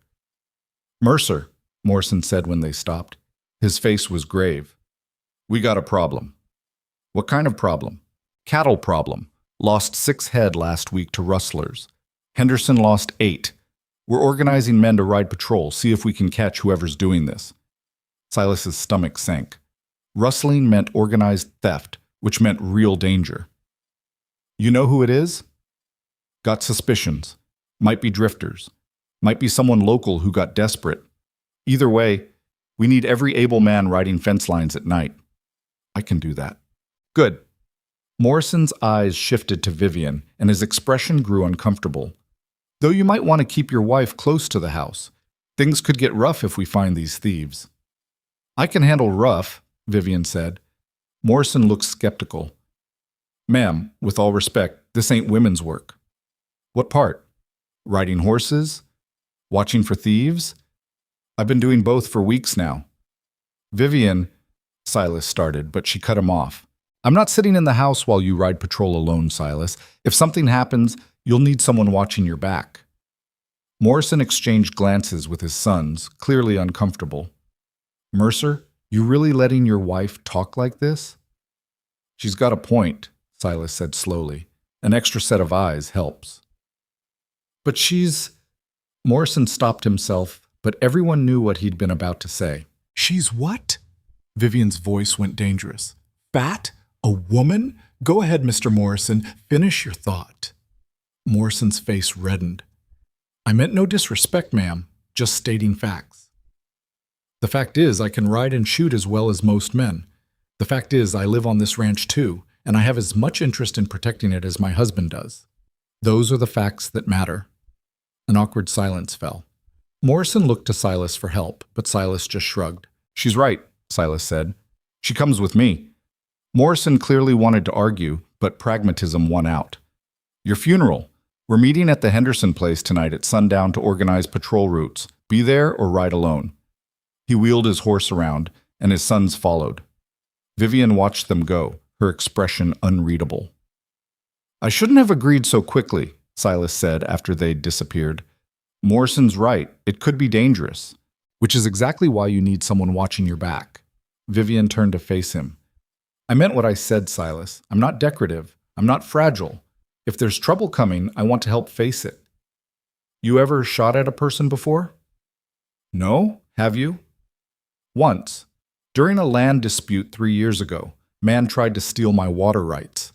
"Mercer," Morrison said when they stopped. His face was grave. "We got a problem." "What kind of problem?" "Cattle problem. Lost 6 head last week to rustlers. Henderson lost 8. We're organizing men to ride patrol, see if we can catch whoever's doing this." Silas's stomach sank. Rustling meant organized theft, which meant real danger. "You know who it is?" "Got suspicions. Might be drifters. Might be someone local who got desperate. Either way, we need every able man riding fence lines at night." "I can do that." "Good." Morrison's eyes shifted to Vivian, and his expression grew uncomfortable. "Though you might want to keep your wife close to the house. Things could get rough if we find these thieves." "I can handle rough," Vivian said. Morrison looked skeptical. "Ma'am, with all respect, this ain't women's work." "What part? Riding horses? Watching for thieves?" "I've been doing both for weeks now." "Vivian," Silas started, but she cut him off. "I'm not sitting in the house while you ride patrol alone, Silas. If something happens, you'll need someone watching your back." Morrison exchanged glances with his sons, clearly uncomfortable. "Mercer, you really letting your wife talk like this?" "She's got a point," Silas said slowly. "An extra set of eyes helps." "But she's—" Morrison stopped himself, but everyone knew what he'd been about to say. "She's what?" Vivian's voice went dangerous. "Fat? A woman? Go ahead, Mr. Morrison. Finish your thought." Morrison's face reddened. "I meant no disrespect, ma'am. Just stating facts. The fact is, I can ride and shoot as well as most men. The fact is, I live on this ranch too, and I have as much interest in protecting it as my husband does. Those are the facts that matter." An awkward silence fell. Morrison looked to Silas for help, but Silas just shrugged. "She's right," Silas said. "She comes with me." Morrison clearly wanted to argue, but pragmatism won out. "Your funeral. We're meeting at the Henderson place tonight at sundown to organize patrol routes. Be there or ride alone." He wheeled his horse around, and his sons followed. Vivian watched them go, her expression unreadable. "I shouldn't have agreed so quickly," Silas said after they'd disappeared. "Morrison's right. It could be dangerous. Which is exactly why you need someone watching your back." Vivian turned to face him. "I meant what I said, Silas. I'm not decorative. I'm not fragile. If there's trouble coming, I want to help face it." "You ever shot at a person before?" "No. Have you?" "Once. During a land dispute 3 years ago, man tried to steal my water rights."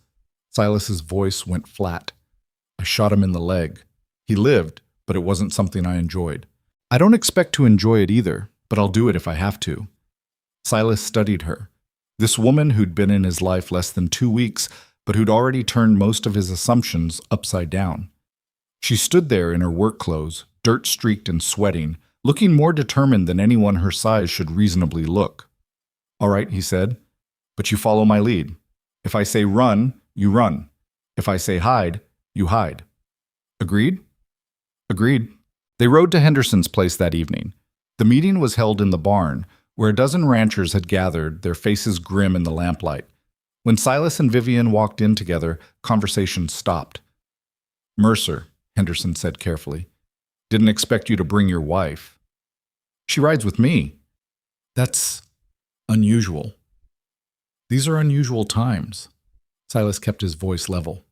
Silas's voice went flat. "I shot him in the leg. He lived, but it wasn't something I enjoyed. I don't expect to enjoy it either, but I'll do it if I have to." Silas studied her. This woman who'd been in his life less than 2 weeks, but who'd already turned most of his assumptions upside down. She stood there in her work clothes, dirt-streaked and sweating, looking more determined than anyone her size should reasonably look. "All right," he said, "but you follow my lead. If I say run, you run. If I say hide, you hide. Agreed?" "Agreed." They rode to Henderson's place that evening. The meeting was held in the barn, where a dozen ranchers had gathered, their faces grim in the lamplight. When Silas and Vivian walked in together, conversation stopped. "Mercer," Henderson said carefully, "didn't expect you to bring your wife." "She rides with me." "That's unusual." "These are unusual times." Silas kept his voice level.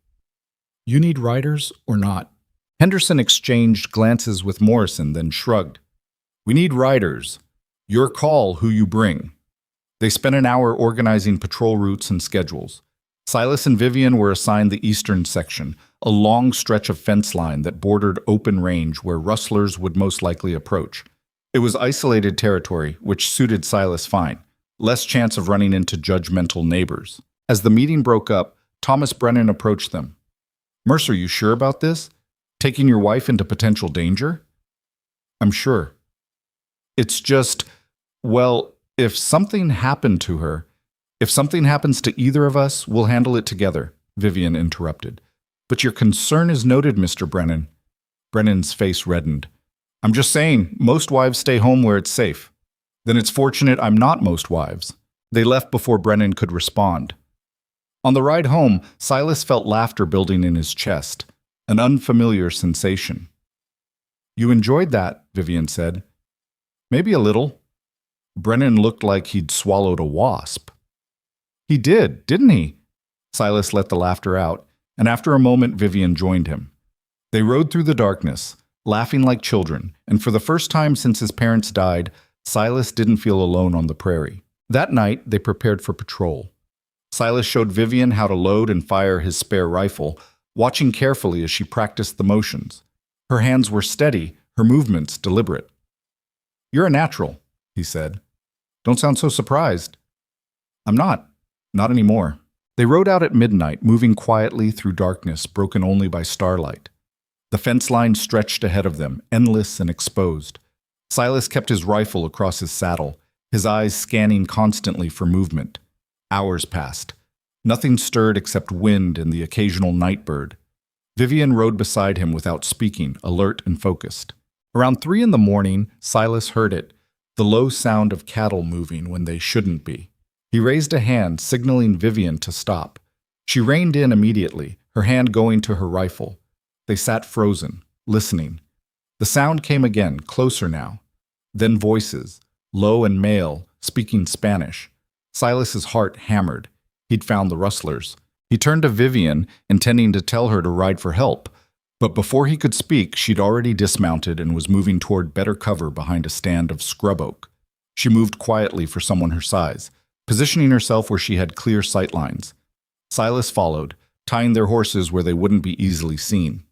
"You need riders or not?" Henderson exchanged glances with Morrison, then shrugged. "We need riders. Your call who you bring." They spent an hour organizing patrol routes and schedules. Silas and Vivian were assigned the eastern section, a long stretch of fence line that bordered open range where rustlers would most likely approach. It was isolated territory, which suited Silas fine. Less chance of running into judgmental neighbors. As the meeting broke up, Thomas Brennan approached them. "Mercer, you sure about this? Taking your wife into potential danger?" "I'm sure. It's just, well, if something happened to her, if something happens to either of us, we'll handle it together," Vivian interrupted. "But your concern is noted, Mr. Brennan." Brennan's face reddened. "I'm just saying, most wives stay home where it's safe." "Then it's fortunate I'm not most wives." They left before Brennan could respond. On the ride home, Silas felt laughter building in his chest, an unfamiliar sensation. "You enjoyed that," Vivian said. "Maybe a little." Brennan looked like he'd swallowed a wasp. "He did, didn't he?" Silas let the laughter out, and after a moment Vivian joined him. They rode through the darkness, laughing like children, and for the first time since his parents died, Silas didn't feel alone on the prairie. That night, they prepared for patrol. Silas showed Vivian how to load and fire his spare rifle, watching carefully as she practiced the motions. Her hands were steady, her movements deliberate. "You're a natural," he said. "Don't sound so surprised." "I'm not. Not anymore." They rode out at midnight, moving quietly through darkness broken only by starlight. The fence line stretched ahead of them, endless and exposed. Silas kept his rifle across his saddle, his eyes scanning constantly for movement. Hours passed. Nothing stirred except wind and the occasional night bird. Vivian rode beside him without speaking, alert and focused. Around 3 in the morning, Silas heard it, the low sound of cattle moving when they shouldn't be. He raised a hand, signaling Vivian to stop. She reined in immediately, her hand going to her rifle. They sat frozen, listening. The sound came again, closer now. Then voices, low and male, speaking Spanish. Silas's heart hammered. He'd found the rustlers. He turned to Vivian, intending to tell her to ride for help, but before he could speak, she'd already dismounted and was moving toward better cover behind a stand of scrub oak. She moved quietly for someone her size, positioning herself where she had clear sight lines. Silas followed, tying their horses where they wouldn't be easily seen.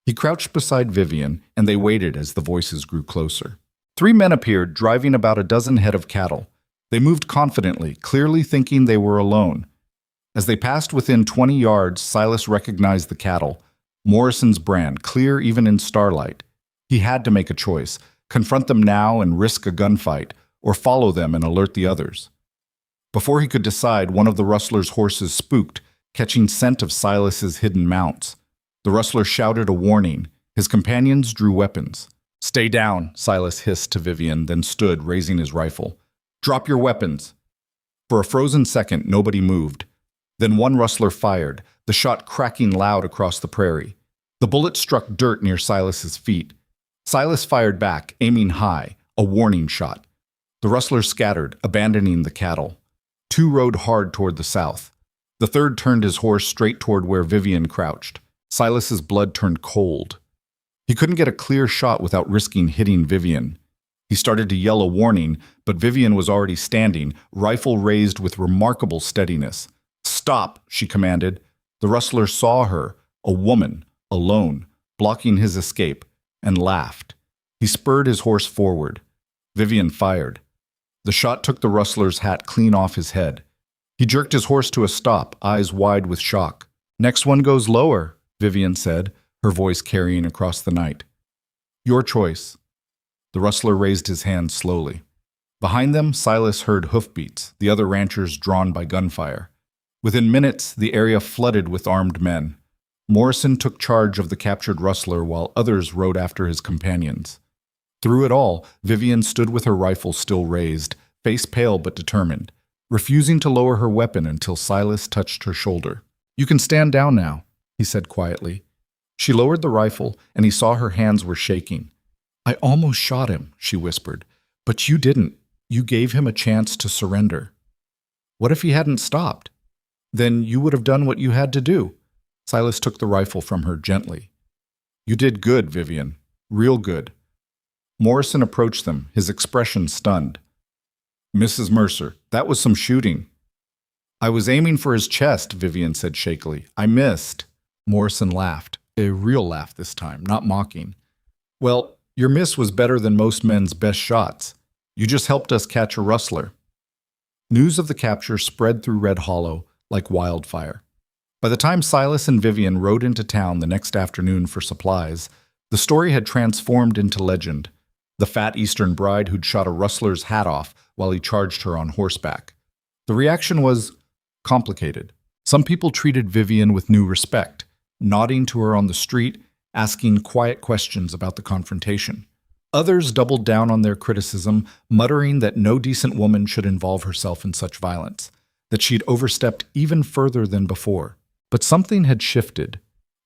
He crouched beside Vivian, and they waited as the voices grew closer. 3 men appeared, driving about a dozen head of cattle. They moved confidently, clearly thinking they were alone. As they passed within 20 yards, Silas recognized the cattle, Morrison's brand, clear even in starlight. He had to make a choice, confront them now and risk a gunfight, or follow them and alert the others. Before he could decide, one of the rustlers' horses spooked, catching scent of Silas's hidden mounts. The rustler shouted a warning. His companions drew weapons. "Stay down," Silas hissed to Vivian, then stood, raising his rifle. "Drop your weapons." For a frozen second, nobody moved. Then one rustler fired, the shot cracking loud across the prairie. The bullet struck dirt near Silas's feet. Silas fired back, aiming high, a warning shot. The rustlers scattered, abandoning the cattle. 2 rode hard toward the south. The third turned his horse straight toward where Vivian crouched. Silas's blood turned cold. He couldn't get a clear shot without risking hitting Vivian. He started to yell a warning, but Vivian was already standing, rifle raised with remarkable steadiness. "Stop," she commanded. The rustler saw her, a woman, alone, blocking his escape, and laughed. He spurred his horse forward. Vivian fired. The shot took the rustler's hat clean off his head. He jerked his horse to a stop, eyes wide with shock. "Next one goes lower," Vivian said, her voice carrying across the night. "Your choice." The rustler raised his hand slowly. Behind them, Silas heard hoofbeats, the other ranchers drawn by gunfire. Within minutes, the area flooded with armed men. Morrison took charge of the captured rustler while others rode after his companions. Through it all, Vivian stood with her rifle still raised, face pale but determined, refusing to lower her weapon until Silas touched her shoulder. "You can stand down now," he said quietly. She lowered the rifle, and he saw her hands were shaking. "I almost shot him," she whispered, "but you didn't. You gave him a chance to surrender." "What if he hadn't stopped?" "Then you would have done what you had to do." Silas took the rifle from her gently. "You did good, Vivian. Real good." Morrison approached them, his expression stunned. "Mrs. Mercer, that was some shooting." "I was aiming for his chest," Vivian said shakily. "I missed." Morrison laughed, a real laugh this time, not mocking. "Well, your miss was better than most men's best shots. You just helped us catch a rustler." News of the capture spread through Red Hollow like wildfire. By the time Silas and Vivian rode into town the next afternoon for supplies, the story had transformed into legend. The fat Eastern bride who'd shot a rustler's hat off while he charged her on horseback. The reaction was complicated. Some people treated Vivian with new respect, nodding to her on the street, asking quiet questions about the confrontation. Others doubled down on their criticism, muttering that no decent woman should involve herself in such violence. that she'd overstepped even further than before. But something had shifted.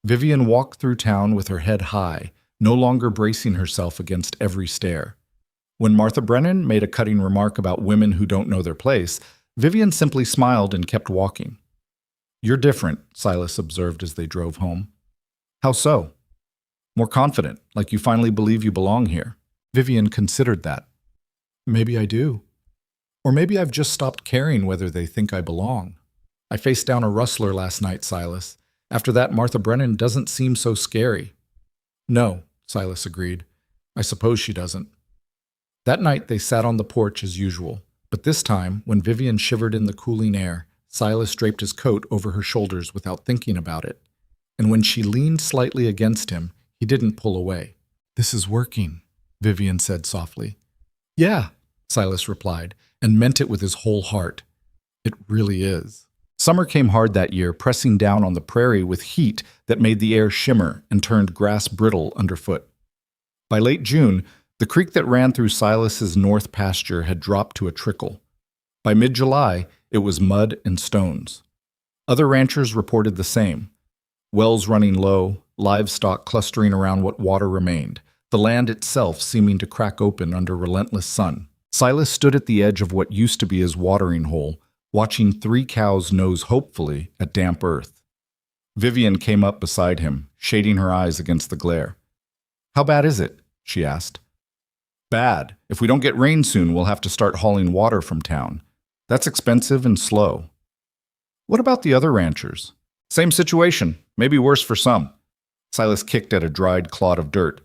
Vivian walked through town with her head high, no longer bracing herself against every stare. When Martha Brennan made a cutting remark about women who don't know their place, Vivian simply smiled and kept walking. "You're different," Silas observed as they drove home. "How so?" "More confident, like you finally believe you belong here." Vivian considered that. "Maybe I do. Or maybe I've just stopped caring whether they think I belong. I faced down a rustler last night, Silas. After that, Martha Brennan doesn't seem so scary." "No," Silas agreed. "I suppose she doesn't." That night they sat on the porch as usual, but this time, when Vivian shivered in the cooling air, Silas draped his coat over her shoulders without thinking about it. And when she leaned slightly against him, he didn't pull away. "This is working," Vivian said softly. "Yeah," Silas replied, and meant it with his whole heart. "It really is." Summer came hard that year, pressing down on the prairie with heat that made the air shimmer and turned grass brittle underfoot. By late June, the creek that ran through Silas's north pasture had dropped to a trickle. By mid-July, it was mud and stones. Other ranchers reported the same. Wells running low, livestock clustering around what water remained, the land itself seeming to crack open under relentless sun. Silas stood at the edge of what used to be his watering hole, watching 3 cows nose hopefully at damp earth. Vivian came up beside him, shading her eyes against the glare. "How bad is it?" she asked. "Bad. If we don't get rain soon, we'll have to start hauling water from town. That's expensive and slow." "What about the other ranchers?" "Same situation, maybe worse for some." Silas kicked at a dried clod of dirt.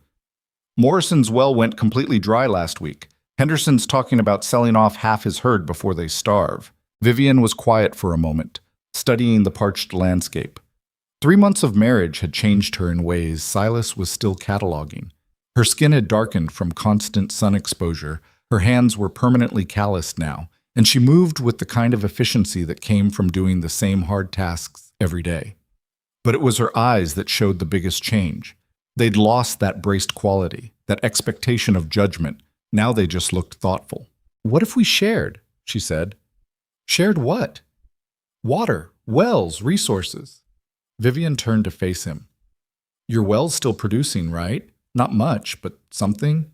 "Morrison's well went completely dry last week. Henderson's talking about selling off half his herd before they starve." Vivian was quiet for a moment, studying the parched landscape. 3 months of marriage had changed her in ways Silas was still cataloging. Her skin had darkened from constant sun exposure, her hands were permanently calloused now, and she moved with the kind of efficiency that came from doing the same hard tasks every day. But it was her eyes that showed the biggest change. They'd lost that braced quality, that expectation of judgment. Now they just looked thoughtful. "What if we shared?" she said. "Shared what?" "Water, wells, resources." Vivian turned to face him. "Your well's still producing, right? Not much, but something?"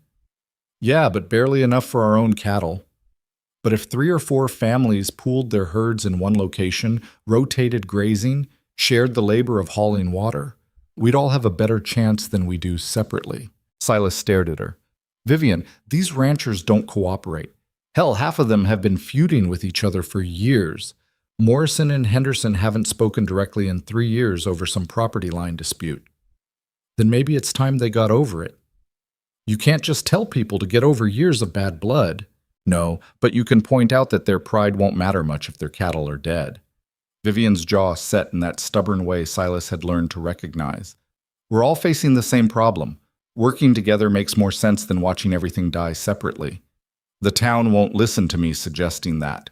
"Yeah, but barely enough for our own cattle." "But if 3 or 4 families pooled their herds in one location, rotated grazing, shared the labor of hauling water, we'd all have a better chance than we do separately." Silas stared at her. "Vivian, these ranchers don't cooperate. Hell, half of them have been feuding with each other for years. Morrison and Henderson haven't spoken directly in 3 years over some property line dispute. Then maybe it's time they got over it. You can't just tell people to get over years of bad blood. No, but you can point out that their pride won't matter much if their cattle are dead." Vivian's jaw set in that stubborn way Silas had learned to recognize. "We're all facing the same problem. Working together makes more sense than watching everything die separately. The town won't listen to me suggesting that.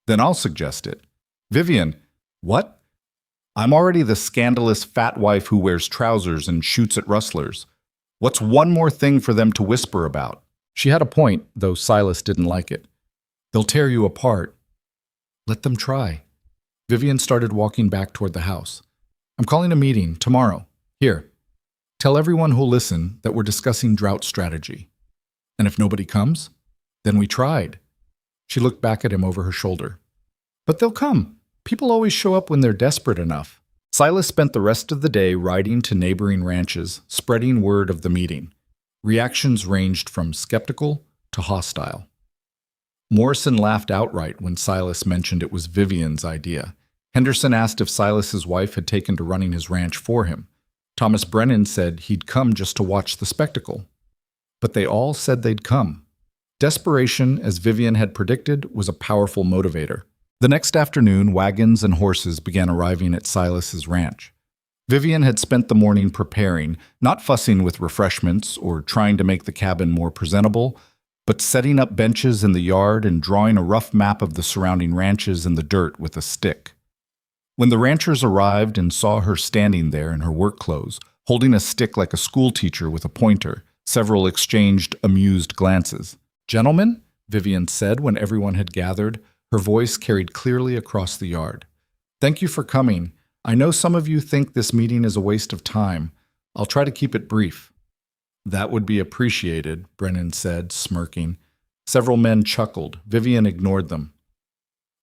Then I'll suggest it." "Vivian." "What?" "I'm already the scandalous fat wife who wears trousers and shoots at rustlers. What's one more thing for them to whisper about?" She had a point, though Silas didn't like it. "They'll tear you apart." "Let them try." Vivian started walking back toward the house. "I'm calling a meeting tomorrow. Here. Tell everyone who'll listen that we're discussing drought strategy. And if nobody comes, then we tried." She looked back at him over her shoulder. "But they'll come. People always show up when they're desperate enough." Silas spent the rest of the day riding to neighboring ranches, spreading word of the meeting. Reactions ranged from skeptical to hostile. Morrison laughed outright when Silas mentioned it was Vivian's idea. Henderson asked if Silas's wife had taken to running his ranch for him. Thomas Brennan said he'd come just to watch the spectacle. But they all said they'd come. Desperation, as Vivian had predicted, was a powerful motivator. The next afternoon, wagons and horses began arriving at Silas's ranch. Vivian had spent the morning preparing, not fussing with refreshments or trying to make the cabin more presentable, but setting up benches in the yard and drawing a rough map of the surrounding ranches in the dirt with a stick. When the ranchers arrived and saw her standing there in her work clothes, holding a stick like a schoolteacher with a pointer, several exchanged amused glances. "Gentlemen," Vivian said when everyone had gathered, Her voice carried clearly across the yard. "Thank you for coming. I know some of you think this meeting is a waste of time. I'll try to keep it brief." "That would be appreciated," Brennan said, smirking. Several men chuckled. Vivian ignored them.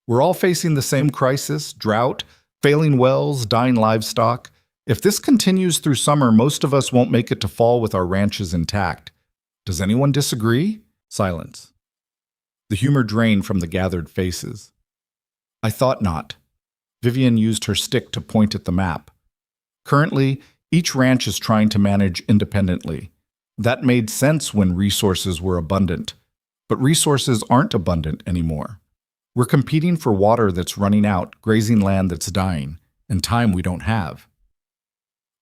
"We're all facing the same crisis: drought, failing wells, dying livestock. If this continues through summer, most of us won't make it to fall with our ranches intact. Does anyone disagree?" Silence. The humor drained from the gathered faces. "I thought not." Vivian used her stick to point at the map. "Currently, each ranch is trying to manage independently. That made sense when resources were abundant. But resources aren't abundant anymore. We're competing for water that's running out, grazing land that's dying, and time we don't have."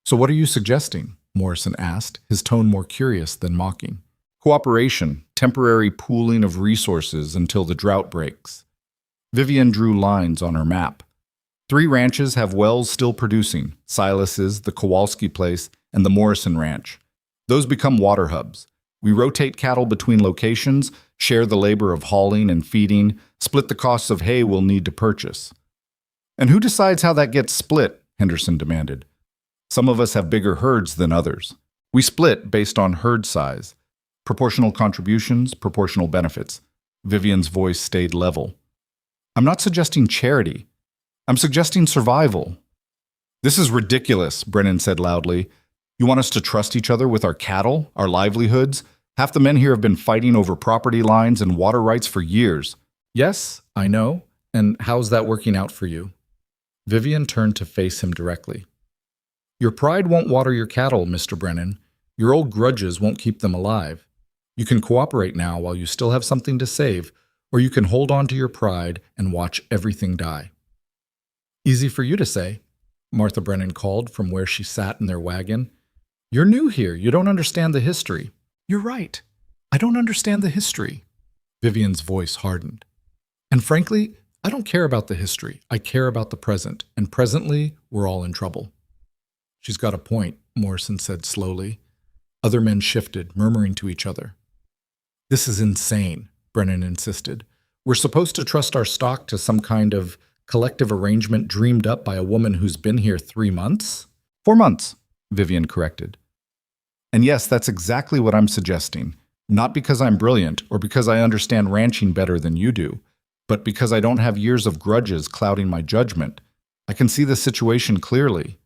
"So what are you suggesting?" Morrison asked, his tone more curious than mocking. "Cooperation, temporary pooling of resources until the drought breaks." Vivian drew lines on her map. 3 ranches have wells still producing: Silas's, the Kowalski place, and the Morrison Ranch. Those become water hubs. We rotate cattle between locations, share the labor of hauling and feeding, split the costs of hay we'll need to purchase. "And who decides how that gets split?" Henderson demanded. "Some of us have bigger herds than others. We split based on herd size. Proportional contributions, proportional benefits." Vivian's voice stayed level. "I'm not suggesting charity. I'm suggesting survival." "This is ridiculous," Brennan said loudly. "You want us to trust each other with our cattle, our livelihoods? Half the men here have been fighting over property lines and water rights for years." "Yes, I know. And how's that working out for you?" Vivian turned to face him directly. "Your pride won't water your cattle, Mr. Brennan. Your old grudges won't keep them alive. You can cooperate now while you still have something to save, or you can hold on to your pride and watch everything die." "Easy for you to say," Martha Brennan called from where she sat in their wagon. "You're new here. You don't understand the history." "You're right. I don't understand the history." Vivian's voice hardened. "And frankly, I don't care about the history. I care about the present, and presently, we're all in trouble." "She's got a point," Morrison said slowly. Other men shifted, murmuring to each other. "This is insane," Brennan insisted. "We're supposed to trust our stock to some kind of collective arrangement dreamed up by a woman who's been here 3 months?" 4 months, Vivian corrected. "And yes, that's exactly what I'm suggesting. Not because I'm brilliant or because I understand ranching better than you do, but because I don't have years of grudges clouding my judgment. I can see the situation clearly."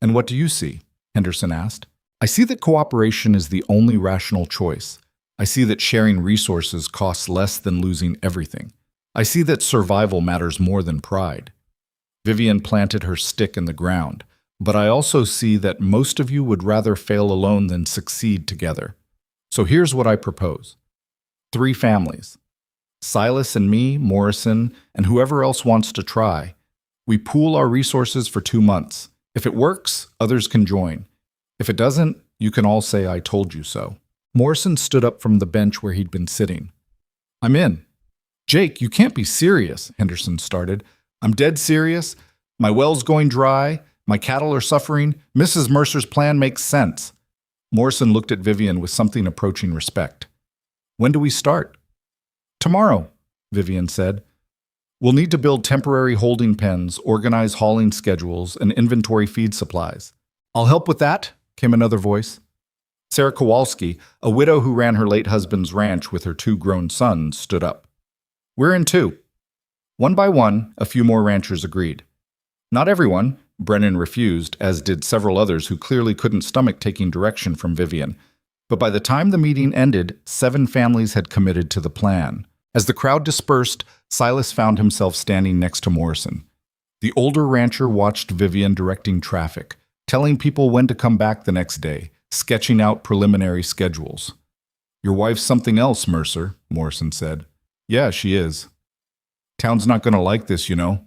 "And what do you see?" Henderson asked. "I see that cooperation is the only rational choice. I see that sharing resources costs less than losing everything. I see that survival matters more than pride." Vivian planted her stick in the ground. "But I also see that most of you would rather fail alone than succeed together. So here's what I propose. 3 families. Silas and me, Morrison, and whoever else wants to try. We pool our resources for 2 months. If it works, others can join. If it doesn't, you can all say I told you so." Morrison stood up from the bench where he'd been sitting. "I'm in." "Jake, you can't be serious," Henderson started. "I'm dead serious. My well's going dry. My cattle are suffering. Mrs. Mercer's plan makes sense." Morrison looked at Vivian with something approaching respect. "When do we start?" "Tomorrow," Vivian said. "We'll need to build temporary holding pens, organize hauling schedules, and inventory feed supplies." "I'll help with that," came another voice. Sarah Kowalski, a widow who ran her late husband's ranch with her 2 grown sons, stood up. "We're in too." One by one, a few more ranchers agreed. Not everyone. Brennan refused, as did several others who clearly couldn't stomach taking direction from Vivian. But by the time the meeting ended, 7 families had committed to the plan. As the crowd dispersed, Silas found himself standing next to Morrison. The older rancher watched Vivian directing traffic, telling people when to come back the next day, sketching out preliminary schedules. "Your wife's something else, Mercer," Morrison said. "Yeah, she is. Town's not going to like this, you know.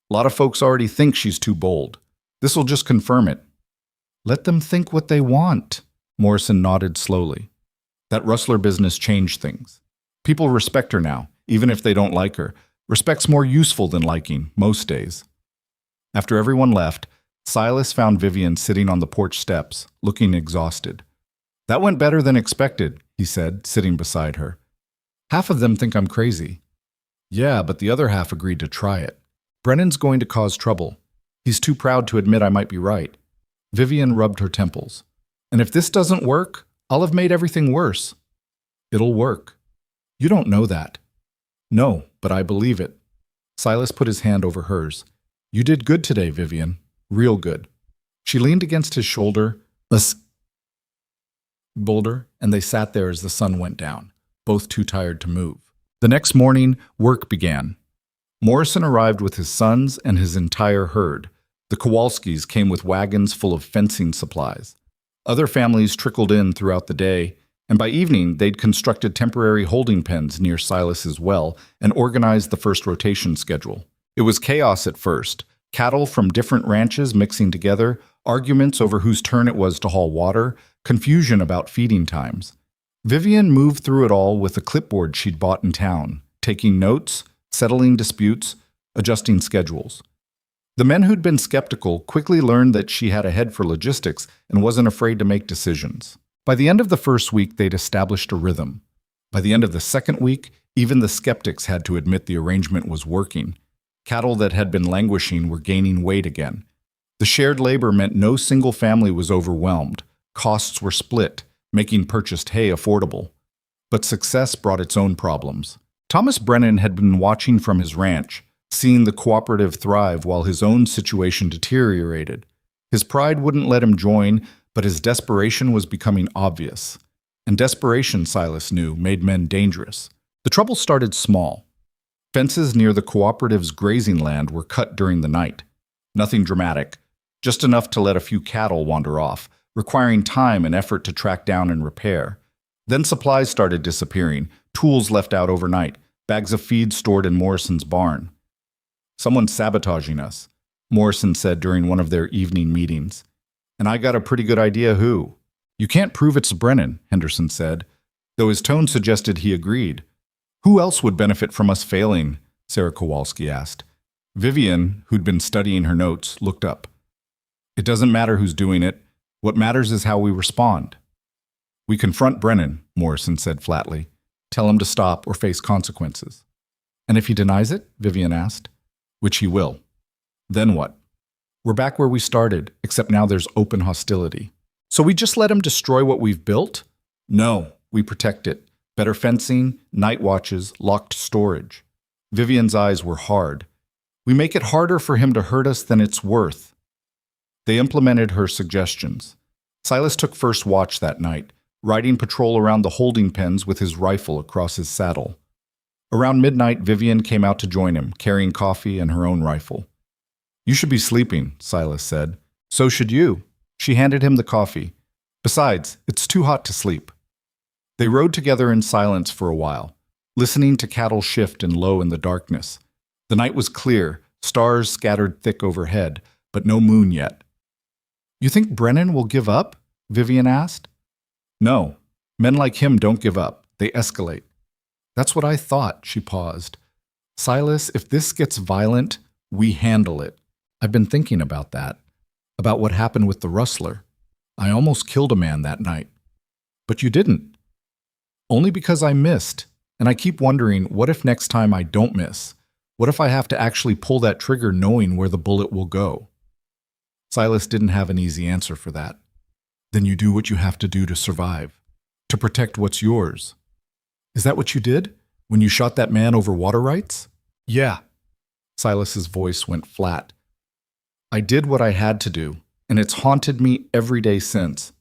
A lot of folks already think she's too bold. This'll just confirm it." "Let them think what they want," Morrison nodded slowly. "That rustler business changed things. People respect her now, even if they don't like her. Respect's more useful than liking, most days." After everyone left, Silas found Vivian sitting on the porch steps, looking exhausted. "That went better than expected," he said, sitting beside her. "Half of them think I'm crazy." Yeah, but the other half agreed to try it. Brennan's going to cause trouble. He's too proud to admit I might be right. Vivian rubbed her temples. And if this doesn't work, I'll have made everything worse. It'll work. You don't know that. No, but I believe it. Silas put his hand over hers. You did good today, Vivian. Real good. She leaned against his shoulder, and they sat there as the sun went down, both too tired to move. The next morning, work began. Morrison arrived with his sons and his entire herd. The Kowalskis came with wagons full of fencing supplies. Other families trickled in throughout the day, and by evening they'd constructed temporary holding pens near Silas's well and organized the first rotation schedule. It was chaos at first. Cattle from different ranches mixing together, arguments over whose turn it was to haul water, confusion about feeding times. Vivian moved through it all with a clipboard she'd bought in town, taking notes, settling disputes, adjusting schedules. The men who'd been skeptical quickly learned that she had a head for logistics and wasn't afraid to make decisions. By the end of the first week, they'd established a rhythm. By the end of the second week, even the skeptics had to admit the arrangement was working. Cattle that had been languishing were gaining weight again. The shared labor meant no single family was overwhelmed. Costs were split, making purchased hay affordable. But success brought its own problems. Thomas Brennan had been watching from his ranch, seeing the cooperative thrive while his own situation deteriorated. His pride wouldn't let him join, but his desperation was becoming obvious. And desperation, Silas knew, made men dangerous. The trouble started small. Fences near the cooperative's grazing land were cut during the night. Nothing dramatic, just enough to let a few cattle wander off, requiring time and effort to track down and repair. Then supplies started disappearing, tools left out overnight, bags of feed stored in Morrison's barn. Someone's sabotaging us, Morrison said during one of their evening meetings. And I got a pretty good idea who. You can't prove it's Brennan, Henderson said, though his tone suggested he agreed. Who else would benefit from us failing? Sarah Kowalski asked. Vivian, who'd been studying her notes, looked up. It doesn't matter who's doing it. What matters is how we respond. We confront Brennan, Morrison said flatly. Tell him to stop or face consequences. And if he denies it? Vivian asked. Which he will. Then what? We're back where we started, except now there's open hostility. So we just let him destroy what we've built? No, we protect it. Better fencing, night watches, locked storage. Vivian's eyes were hard. We make it harder for him to hurt us than it's worth. They implemented her suggestions. Silas took first watch that night, riding patrol around the holding pens with his rifle across his saddle. Around midnight, Vivian came out to join him, carrying coffee and her own rifle. You should be sleeping, Silas said. So should you. She handed him the coffee. Besides, it's too hot to sleep. They rode together in silence for a while, listening to cattle shift and low in the darkness. The night was clear, stars scattered thick overhead, but no moon yet. You think Brennan will give up? Vivian asked. No, men like him don't give up. They escalate. That's what I thought, she paused. Silas, if this gets violent, we handle it. I've been thinking about that, about what happened with the rustler. I almost killed a man that night. But you didn't. Only because I missed, and I keep wondering, what if next time I don't miss? What if I have to actually pull that trigger knowing where the bullet will go? Silas didn't have an easy answer for that. Then you do what you have to do to survive, to protect what's yours. Is that what you did when you shot that man over water rights? Yeah. Silas's voice went flat. I did what I had to do, and it's haunted me every day since.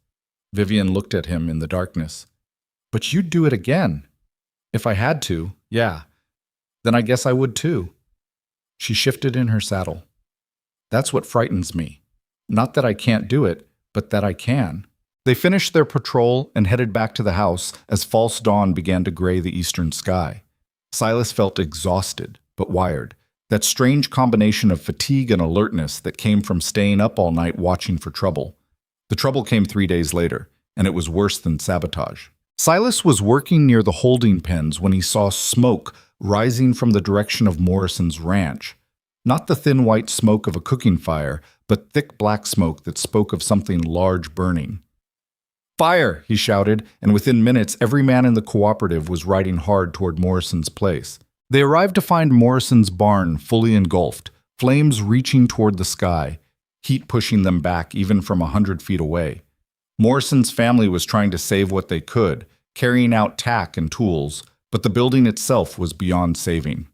Vivian looked at him in the darkness. But you'd do it again. If I had to, yeah. Then I guess I would too. She shifted in her saddle. That's what frightens me. Not that I can't do it, but that I can. They finished their patrol and headed back to the house as false dawn began to gray the eastern sky. Silas felt exhausted, but wired. That strange combination of fatigue and alertness that came from staying up all night watching for trouble. The trouble came 3 days later, and it was worse than sabotage. Silas was working near the holding pens when he saw smoke rising from the direction of Morrison's ranch. Not the thin white smoke of a cooking fire, but thick black smoke that spoke of something large burning. Fire, he shouted, and within minutes every man in the cooperative was riding hard toward Morrison's place. They arrived to find Morrison's barn fully engulfed, flames reaching toward the sky, heat pushing them back even from 100 feet away. Morrison's family was trying to save what they could, carrying out tack and tools, but the building itself was beyond saving.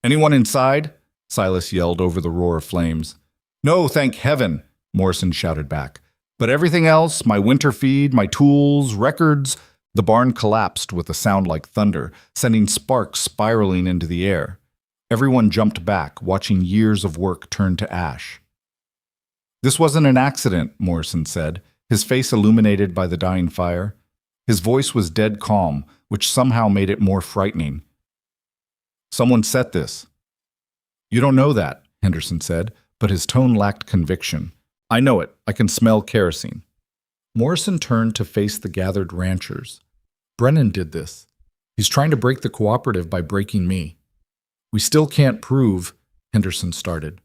"Anyone inside?" Silas yelled over the roar of flames. "No, thank heaven," Morrison shouted back. "But everything else, my winter feed, my tools, records—" The barn collapsed with a sound like thunder, sending sparks spiraling into the air. Everyone jumped back, watching years of work turn to ash. "This wasn't an accident," Morrison said, his face illuminated by the dying fire. His voice was dead calm, which somehow made it more frightening. "Someone set this." "You don't know that," Henderson said, but his tone lacked conviction. "I know it. I can smell kerosene." Morrison turned to face the gathered ranchers. "Brennan did this. He's trying to break the cooperative by breaking me." "We still can't prove," Henderson started.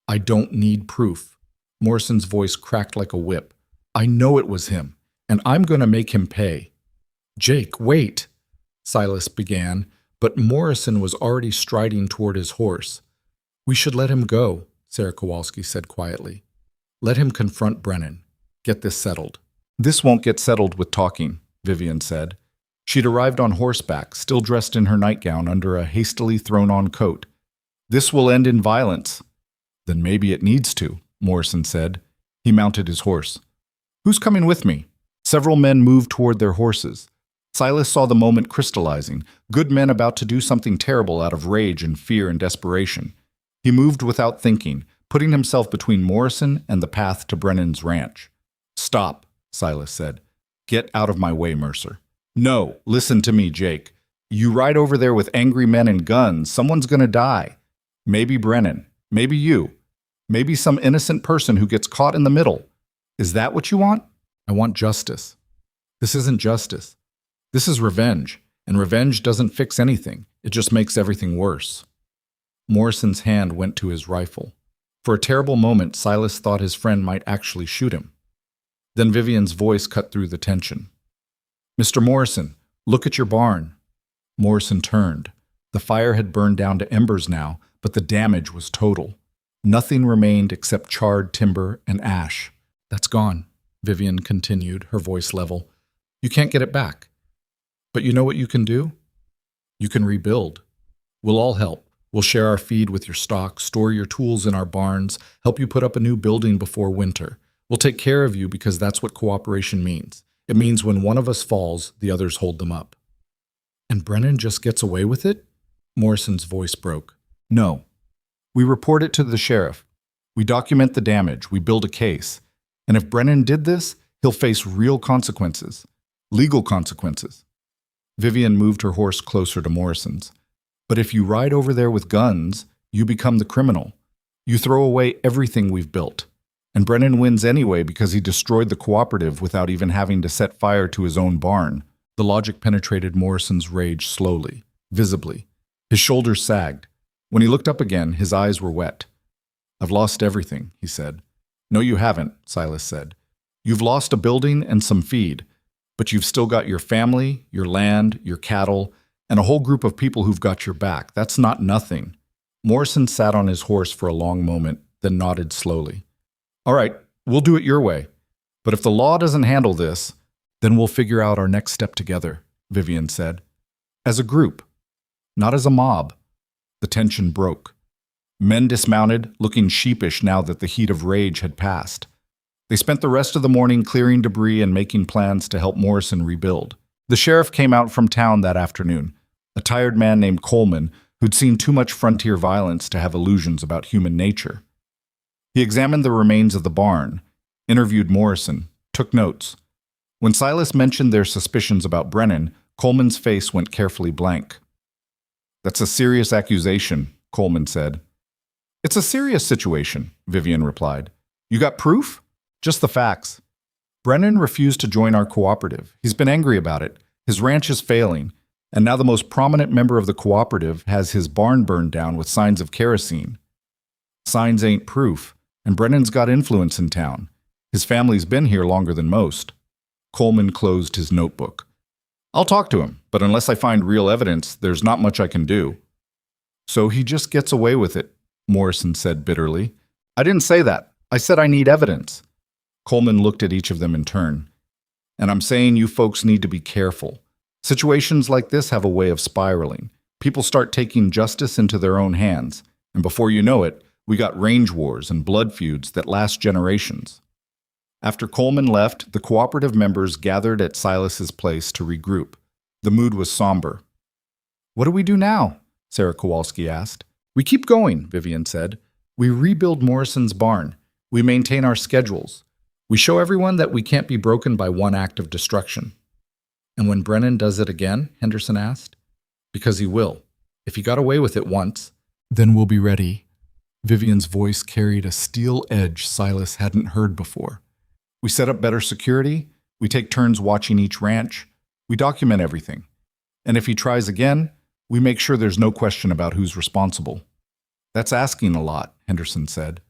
"I don't need proof." Morrison's voice cracked like a whip. "I know it was him, and I'm going to make him pay." "Jake, wait," Silas began, but Morrison was already striding toward his horse. "We should let him go," Sarah Kowalski said quietly. "Let him confront Brennan. Get this settled." "This won't get settled with talking," Vivian said. She'd arrived on horseback, still dressed in her nightgown under a hastily thrown-on coat. "This will end in violence." "Then maybe it needs to," Morrison said. He mounted his horse. "Who's coming with me?" Several men moved toward their horses. Silas saw the moment crystallizing, good men about to do something terrible out of rage and fear and desperation. He moved without thinking, putting himself between Morrison and the path to Brennan's ranch. "Stop," Silas said. "Get out of my way, Mercer." "No, listen to me, Jake. You ride over there with angry men and guns, someone's gonna die. Maybe Brennan, maybe you, maybe some innocent person who gets caught in the middle. Is that what you want?" "I want justice." "This isn't justice. This is revenge, and revenge doesn't fix anything. It just makes everything worse." Morrison's hand went to his rifle. For a terrible moment, Silas thought his friend might actually shoot him. Then Vivian's voice cut through the tension. "Mr. Morrison, look at your barn." Morrison turned. The fire had burned down to embers now, but the damage was total. Nothing remained except charred timber and ash. "That's gone," Vivian continued, her voice level. "You can't get it back. But you know what you can do? You can rebuild. We'll all help. We'll share our feed with your stock, store your tools in our barns, help you put up a new building before winter. We'll take care of you because that's what cooperation means. It means when one of us falls, the others hold them up." "And Brennan just gets away with it?" Morrison's voice broke. "No. We report it to the sheriff. We document the damage. We build a case. And if Brennan did this, he'll face real consequences. Legal consequences." Vivian moved her horse closer to Morrison's. "But if you ride over there with guns, you become the criminal. You throw away everything we've built. And Brennan wins anyway because he destroyed the cooperative without even having to set fire to his own barn." The logic penetrated Morrison's rage slowly, visibly. His shoulders sagged. When he looked up again, his eyes were wet. "I've lost everything," he said. "No, you haven't," Silas said. "You've lost a building and some feed, but you've still got your family, your land, your cattle, and a whole group of people who've got your back. That's not nothing." Morrison sat on his horse for a long moment, then nodded slowly. "All right, we'll do it your way. But if the law doesn't handle this, then we'll figure out our next step together," Vivian said. "As a group, not as a mob." The tension broke. Men dismounted, looking sheepish now that the heat of rage had passed. They spent the rest of the morning clearing debris and making plans to help Morrison rebuild. The sheriff came out from town that afternoon, a tired man named Coleman who'd seen too much frontier violence to have illusions about human nature. He examined the remains of the barn, interviewed Morrison, took notes. When Silas mentioned their suspicions about Brennan, Coleman's face went carefully blank. "That's a serious accusation," Coleman said. "It's a serious situation," Vivian replied. "You got proof?" "Just the facts. Brennan refused to join our cooperative. He's been angry about it. His ranch is failing, and now the most prominent member of the cooperative has his barn burned down with signs of kerosene. Signs ain't proof, and Brennan's got influence in town. His family's been here longer than most." Coleman closed his notebook. "I'll talk to him, but unless I find real evidence, there's not much I can do." So he just gets away with it, Morrison said bitterly. I didn't say that. I said I need evidence. Coleman looked at each of them in turn. And I'm saying you folks need to be careful. Situations like this have a way of spiraling. People start taking justice into their own hands, and before you know it, we got range wars and blood feuds that last generations. After Coleman left, the cooperative members gathered at Silas's place to regroup. The mood was somber. What do we do now? Sarah Kowalski asked. We keep going, Vivian said. We rebuild Morrison's barn. We maintain our schedules. We show everyone that we can't be broken by one act of destruction. And when Brennan does it again, Henderson asked. Because he will. If he got away with it once, then we'll be ready. Vivian's voice carried a steel edge Silas hadn't heard before. We set up better security. We take turns watching each ranch. We document everything. And if he tries again, we make sure there's no question about who's responsible. That's asking a lot, Henderson said.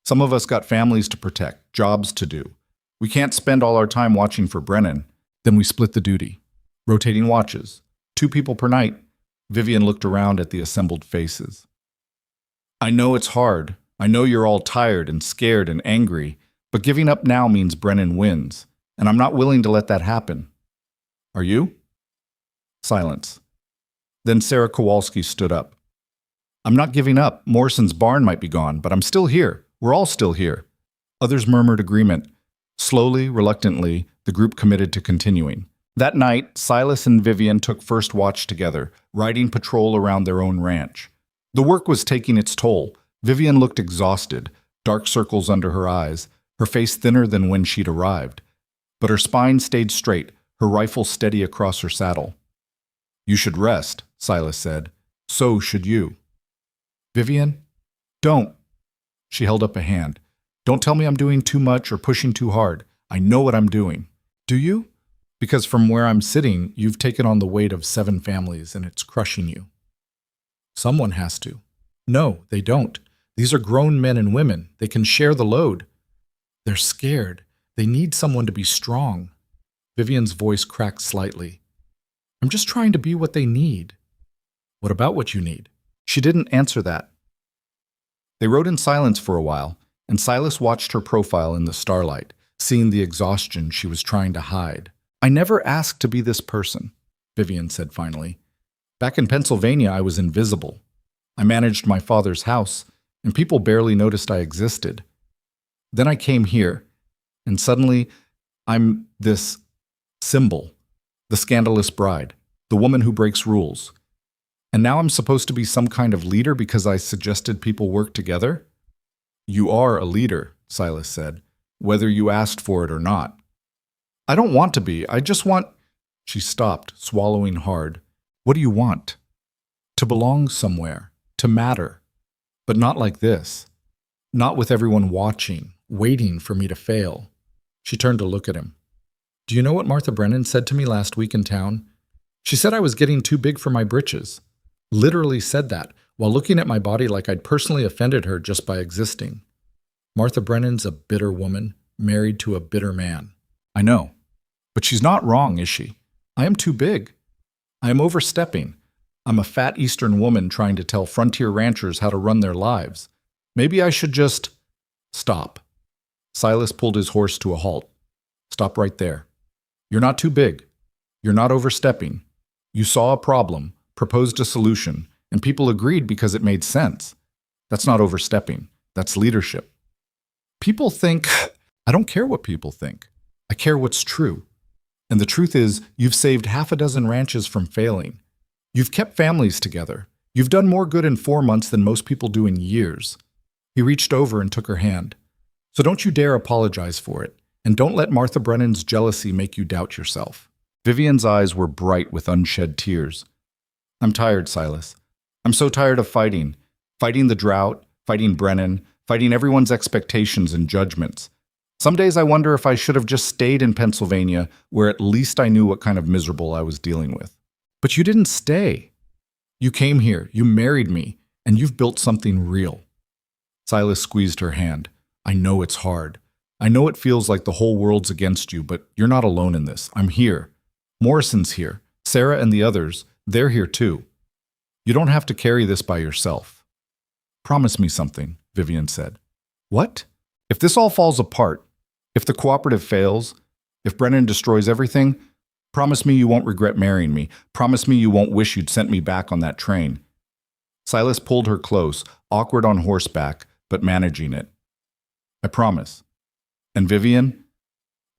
Some of us got families to protect, jobs to do. We can't spend all our time watching for Brennan. Then we split the duty. Rotating watches. 2 people per night. Vivian looked around at the assembled faces. I know it's hard. I know you're all tired and scared and angry, but giving up now means Brennan wins, and I'm not willing to let that happen. Are you? Silence. Then Sarah Kowalski stood up. I'm not giving up. Morrison's barn might be gone, but I'm still here. We're all still here. Others murmured agreement. Slowly, reluctantly, the group committed to continuing. That night, Silas and Vivian took first watch together, riding patrol around their own ranch. The work was taking its toll. Vivian looked exhausted, dark circles under her eyes, her face thinner than when she'd arrived. But her spine stayed straight, her rifle steady across her saddle. You should rest, Silas said. So should you. Vivian, don't. She held up a hand. Don't tell me I'm doing too much or pushing too hard. I know what I'm doing. Do you? Because from where I'm sitting, you've taken on the weight of 7 families and it's crushing you. Someone has to. No, they don't. These are grown men and women. They can share the load. They're scared. They need someone to be strong. Vivian's voice cracked slightly. I'm just trying to be what they need. What about what you need? She didn't answer that. They rode in silence for a while, and Silas watched her profile in the starlight, seeing the exhaustion she was trying to hide. I never asked to be this person, Vivian said finally. Back in Pennsylvania, I was invisible. I managed my father's house, and people barely noticed I existed. Then I came here, and suddenly I'm this symbol, the scandalous bride, the woman who breaks rules. And now I'm supposed to be some kind of leader because I suggested people work together? You are a leader, Silas said, whether you asked for it or not. I don't want to be. I just want... She stopped, swallowing hard. What do you want? To belong somewhere, to matter. But not like this. Not with everyone watching, waiting for me to fail. She turned to look at him. Do you know what Martha Brennan said to me last week in town? She said I was getting too big for my britches. Literally said that, while looking at my body like I'd personally offended her just by existing. Martha Brennan's a bitter woman, married to a bitter man. I know. But she's not wrong, is she? I am too big. I am overstepping. I'm a fat Eastern woman trying to tell frontier ranchers how to run their lives. Maybe I should just... Stop. Silas pulled his horse to a halt. Stop right there. You're not too big. You're not overstepping. You saw a problem, proposed a solution, and people agreed because it made sense. That's not overstepping. That's leadership. People think... I don't care what people think. I care what's true. And the truth is, you've saved 6 ranches from failing. You've kept families together. You've done more good in 4 months than most people do in years. He reached over and took her hand. So don't you dare apologize for it, and don't let Martha Brennan's jealousy make you doubt yourself. Vivian's eyes were bright with unshed tears. I'm tired, Silas. I'm so tired of fighting. Fighting the drought, fighting Brennan, fighting everyone's expectations and judgments. Some days I wonder if I should have just stayed in Pennsylvania, where at least I knew what kind of miserable I was dealing with. But you didn't stay. You came here, you married me, and you've built something real. Silas squeezed her hand. I know it's hard. I know it feels like the whole world's against you, but you're not alone in this. I'm here. Morrison's here. Sarah and the others, they're here too. You don't have to carry this by yourself. Promise me something, Vivian said. What? If this all falls apart, if the cooperative fails, if Brennan destroys everything, promise me you won't regret marrying me. Promise me you won't wish you'd sent me back on that train. Silas pulled her close, awkward on horseback, but managing it. I promise. And Vivian,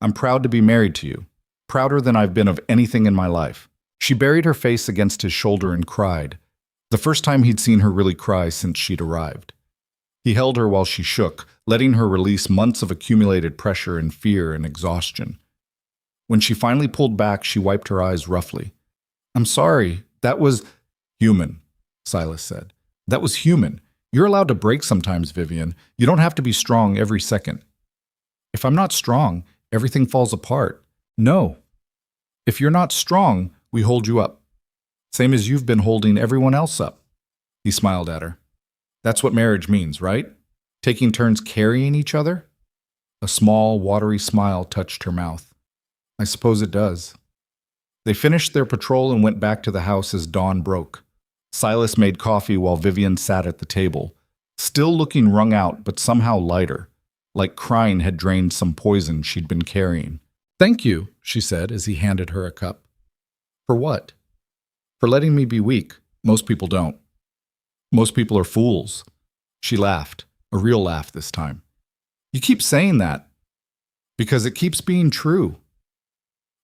I'm proud to be married to you, prouder than I've been of anything in my life. She buried her face against his shoulder and cried, the first time he'd seen her really cry since she'd arrived. He held her while she shook, letting her release months of accumulated pressure and fear and exhaustion. When she finally pulled back, she wiped her eyes roughly. I'm sorry, that was human, Silas said. That was human. You're allowed to break sometimes, Vivian. You don't have to be strong every second. If I'm not strong, everything falls apart. No. If you're not strong, we hold you up. Same as you've been holding everyone else up. He smiled at her. That's what marriage means, right? Taking turns carrying each other? A small, watery smile touched her mouth. I suppose it does. They finished their patrol and went back to the house as dawn broke. Silas made coffee while Vivian sat at the table, still looking wrung out but somehow lighter, like crying had drained some poison she'd been carrying. Thank you, she said as he handed her a cup. For what? For letting me be weak. Most people don't. Most people are fools. She laughed, a real laugh this time. You keep saying that. Because it keeps being true.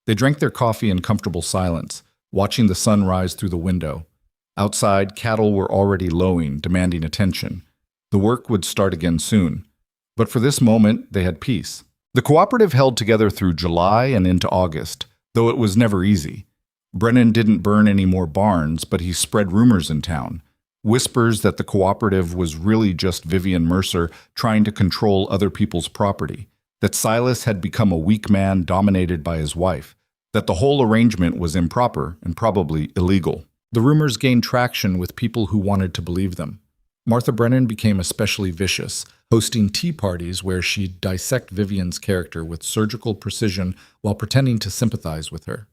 They drank their coffee in comfortable silence, watching the sun rise through the window. Outside, cattle were already lowing, demanding attention. The work would start again soon. But for this moment, they had peace. The cooperative held together through July and into August, though it was never easy. Brennan didn't burn any more barns, but he spread rumors in town. Whispers that the cooperative was really just Vivian Mercer trying to control other people's property, that Silas had become a weak man dominated by his wife, that the whole arrangement was improper and probably illegal. The rumors gained traction with people who wanted to believe them. Martha Brennan became especially vicious, hosting tea parties where she'd dissect Vivian's character with surgical precision while pretending to sympathize with her.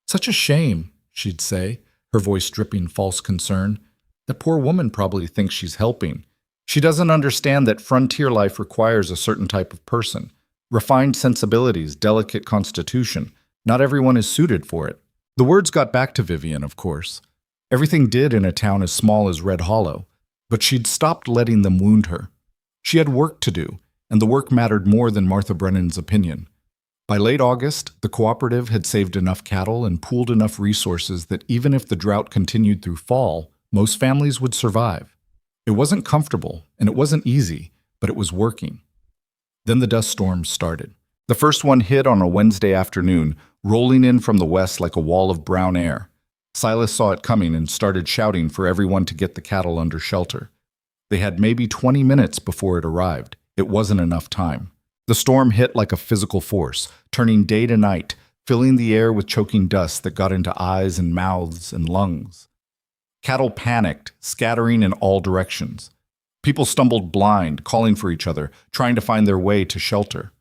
Such a shame, she'd say, her voice dripping false concern. That poor woman probably thinks she's helping. She doesn't understand that frontier life requires a certain type of person. Refined sensibilities, delicate constitution. Not everyone is suited for it. The words got back to Vivian, of course. Everything did in a town as small as Red Hollow, but she'd stopped letting them wound her. She had work to do, and the work mattered more than Martha Brennan's opinion. By late August, the cooperative had saved enough cattle and pooled enough resources that even if the drought continued through fall, most families would survive. It wasn't comfortable, and it wasn't easy, but it was working. Then the dust storms started. The first one hit on a Wednesday afternoon, rolling in from the west like a wall of brown air. Silas saw it coming and started shouting for everyone to get the cattle under shelter. They had maybe 20 minutes before it arrived. It wasn't enough time. The storm hit like a physical force, turning day to night, filling the air with choking dust that got into eyes and mouths and lungs. Cattle panicked, scattering in all directions. People stumbled blind, calling for each other, trying to find their way to shelter.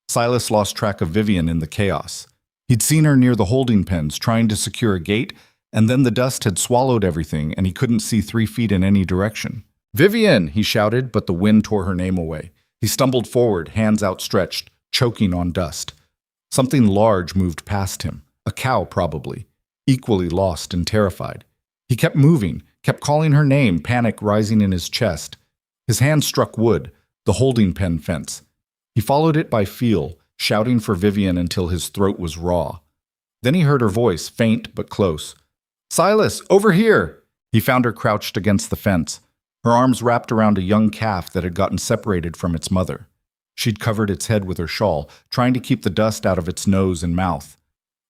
Silas lost track of Vivian in the chaos. He'd seen her near the holding pens, trying to secure a gate, and then the dust had swallowed everything, and he couldn't see 3 feet in any direction. "Vivian!" he shouted, but the wind tore her name away. He stumbled forward, hands outstretched, choking on dust. Something large moved past him, a cow probably, equally lost and terrified. He kept moving, kept calling her name, panic rising in his chest. His hand struck wood, the holding pen fence. He followed it by feel, shouting for Vivian until his throat was raw. Then he heard her voice, faint but close. "Silas, over here!" He found her crouched against the fence, her arms wrapped around a young calf that had gotten separated from its mother. She'd covered its head with her shawl, trying to keep the dust out of its nose and mouth.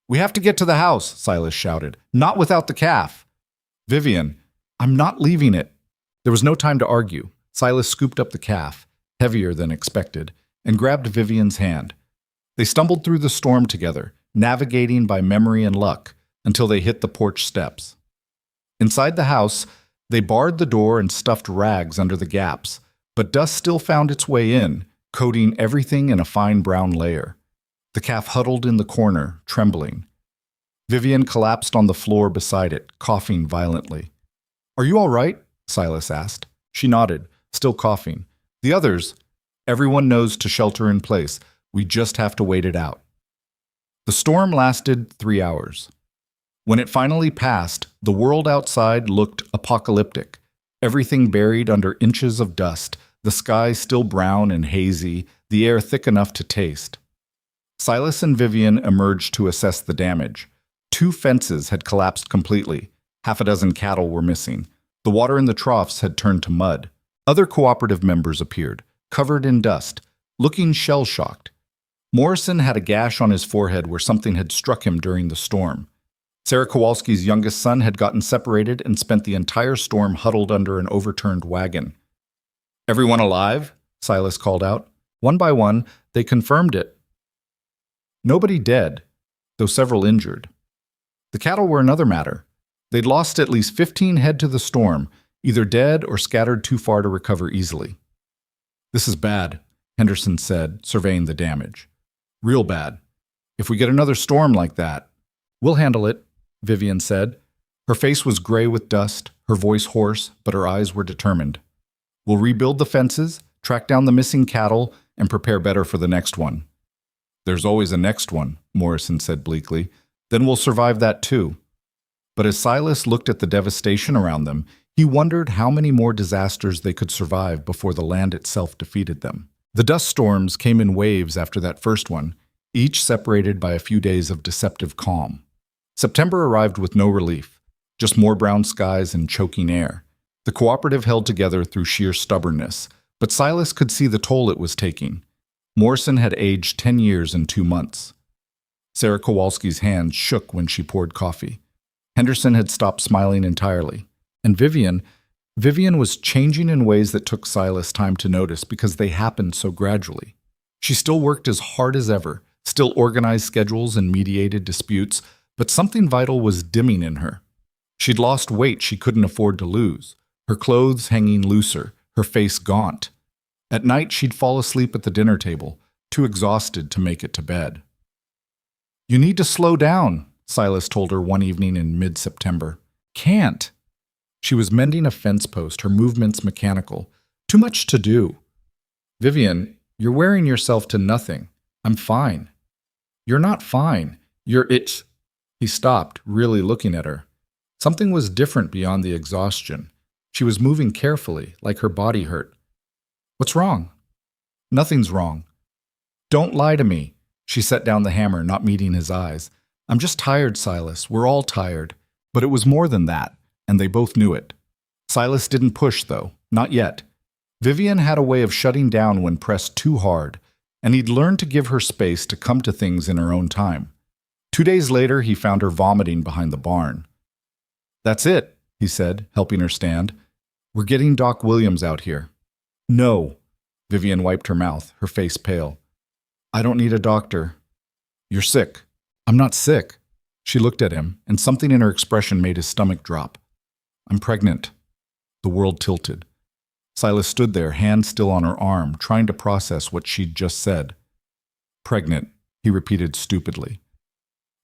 "We have to get to the house," Silas shouted. "Not without the calf." "Vivian, I'm not leaving it." There was no time to argue. Silas scooped up the calf, heavier than expected, and grabbed Vivian's hand. They stumbled through the storm together, navigating by memory and luck, until they hit the porch steps. Inside the house, they barred the door and stuffed rags under the gaps, but dust still found its way in, coating everything in a fine brown layer. The calf huddled in the corner, trembling. Vivian collapsed on the floor beside it, coughing violently. "Are you all right?" Silas asked. She nodded, still coughing. "The others? Everyone knows to shelter in place. We just have to wait it out." The storm lasted 3 hours. When it finally passed, the world outside looked apocalyptic. Everything buried under inches of dust, the sky still brown and hazy, the air thick enough to taste. Silas and Vivian emerged to assess the damage. 2 fences had collapsed completely. Half a dozen cattle were missing. The water in the troughs had turned to mud. Other cooperative members appeared, covered in dust, looking shell-shocked. Morrison had a gash on his forehead where something had struck him during the storm. Sarah Kowalski's youngest son had gotten separated and spent the entire storm huddled under an overturned wagon. "Everyone alive?" Silas called out. One by one, they confirmed it. Nobody dead, though several injured. The cattle were another matter. They'd lost at least 15 head to the storm, either dead or scattered too far to recover easily. "This is bad," Henderson said, surveying the damage. "Real bad. If we get another storm like that..." "We'll handle it," Vivian said. Her face was gray with dust, her voice hoarse, but her eyes were determined. "We'll rebuild the fences, track down the missing cattle, and prepare better for the next one." "There's always a next one," Morrison said bleakly. "Then we'll survive that too." But as Silas looked at the devastation around them, he wondered how many more disasters they could survive before the land itself defeated them. The dust storms came in waves after that first one, each separated by a few days of deceptive calm. September arrived with no relief, just more brown skies and choking air. The cooperative held together through sheer stubbornness, but Silas could see the toll it was taking. Morrison had aged 10 years and 2 months. Sarah Kowalski's hands shook when she poured coffee. Henderson had stopped smiling entirely. And Vivian was changing in ways that took Silas time to notice because they happened so gradually. She still worked as hard as ever, still organized schedules and mediated disputes, but something vital was dimming in her. She'd lost weight she couldn't afford to lose, her clothes hanging looser, her face gaunt. At night, she'd fall asleep at the dinner table, too exhausted to make it to bed. "You need to slow down," Silas told her one evening in mid-September. "Can't." She was mending a fence post, her movements mechanical. "Too much to do." "Vivian, you're wearing yourself to nothing. I'm fine." "You're not fine. It's..." He stopped, really looking at her. Something was different beyond the exhaustion. She was moving carefully, like her body hurt. "What's wrong?" "Nothing's wrong." "Don't lie to me." She set down the hammer, not meeting his eyes. "I'm just tired, Silas. We're all tired." But it was more than that, and they both knew it. Silas didn't push, though. Not yet. Vivian had a way of shutting down when pressed too hard, and he'd learned to give her space to come to things in her own time. 2 days later, he found her vomiting behind the barn. "That's it," he said, helping her stand. "We're getting Doc Williams out here." "No." Vivian wiped her mouth, her face pale. "I don't need a doctor." "You're sick." "I'm not sick." She looked at him, and something in her expression made his stomach drop. "I'm pregnant." The world tilted. Silas stood there, hand still on her arm, trying to process what she'd just said. "Pregnant," he repeated stupidly.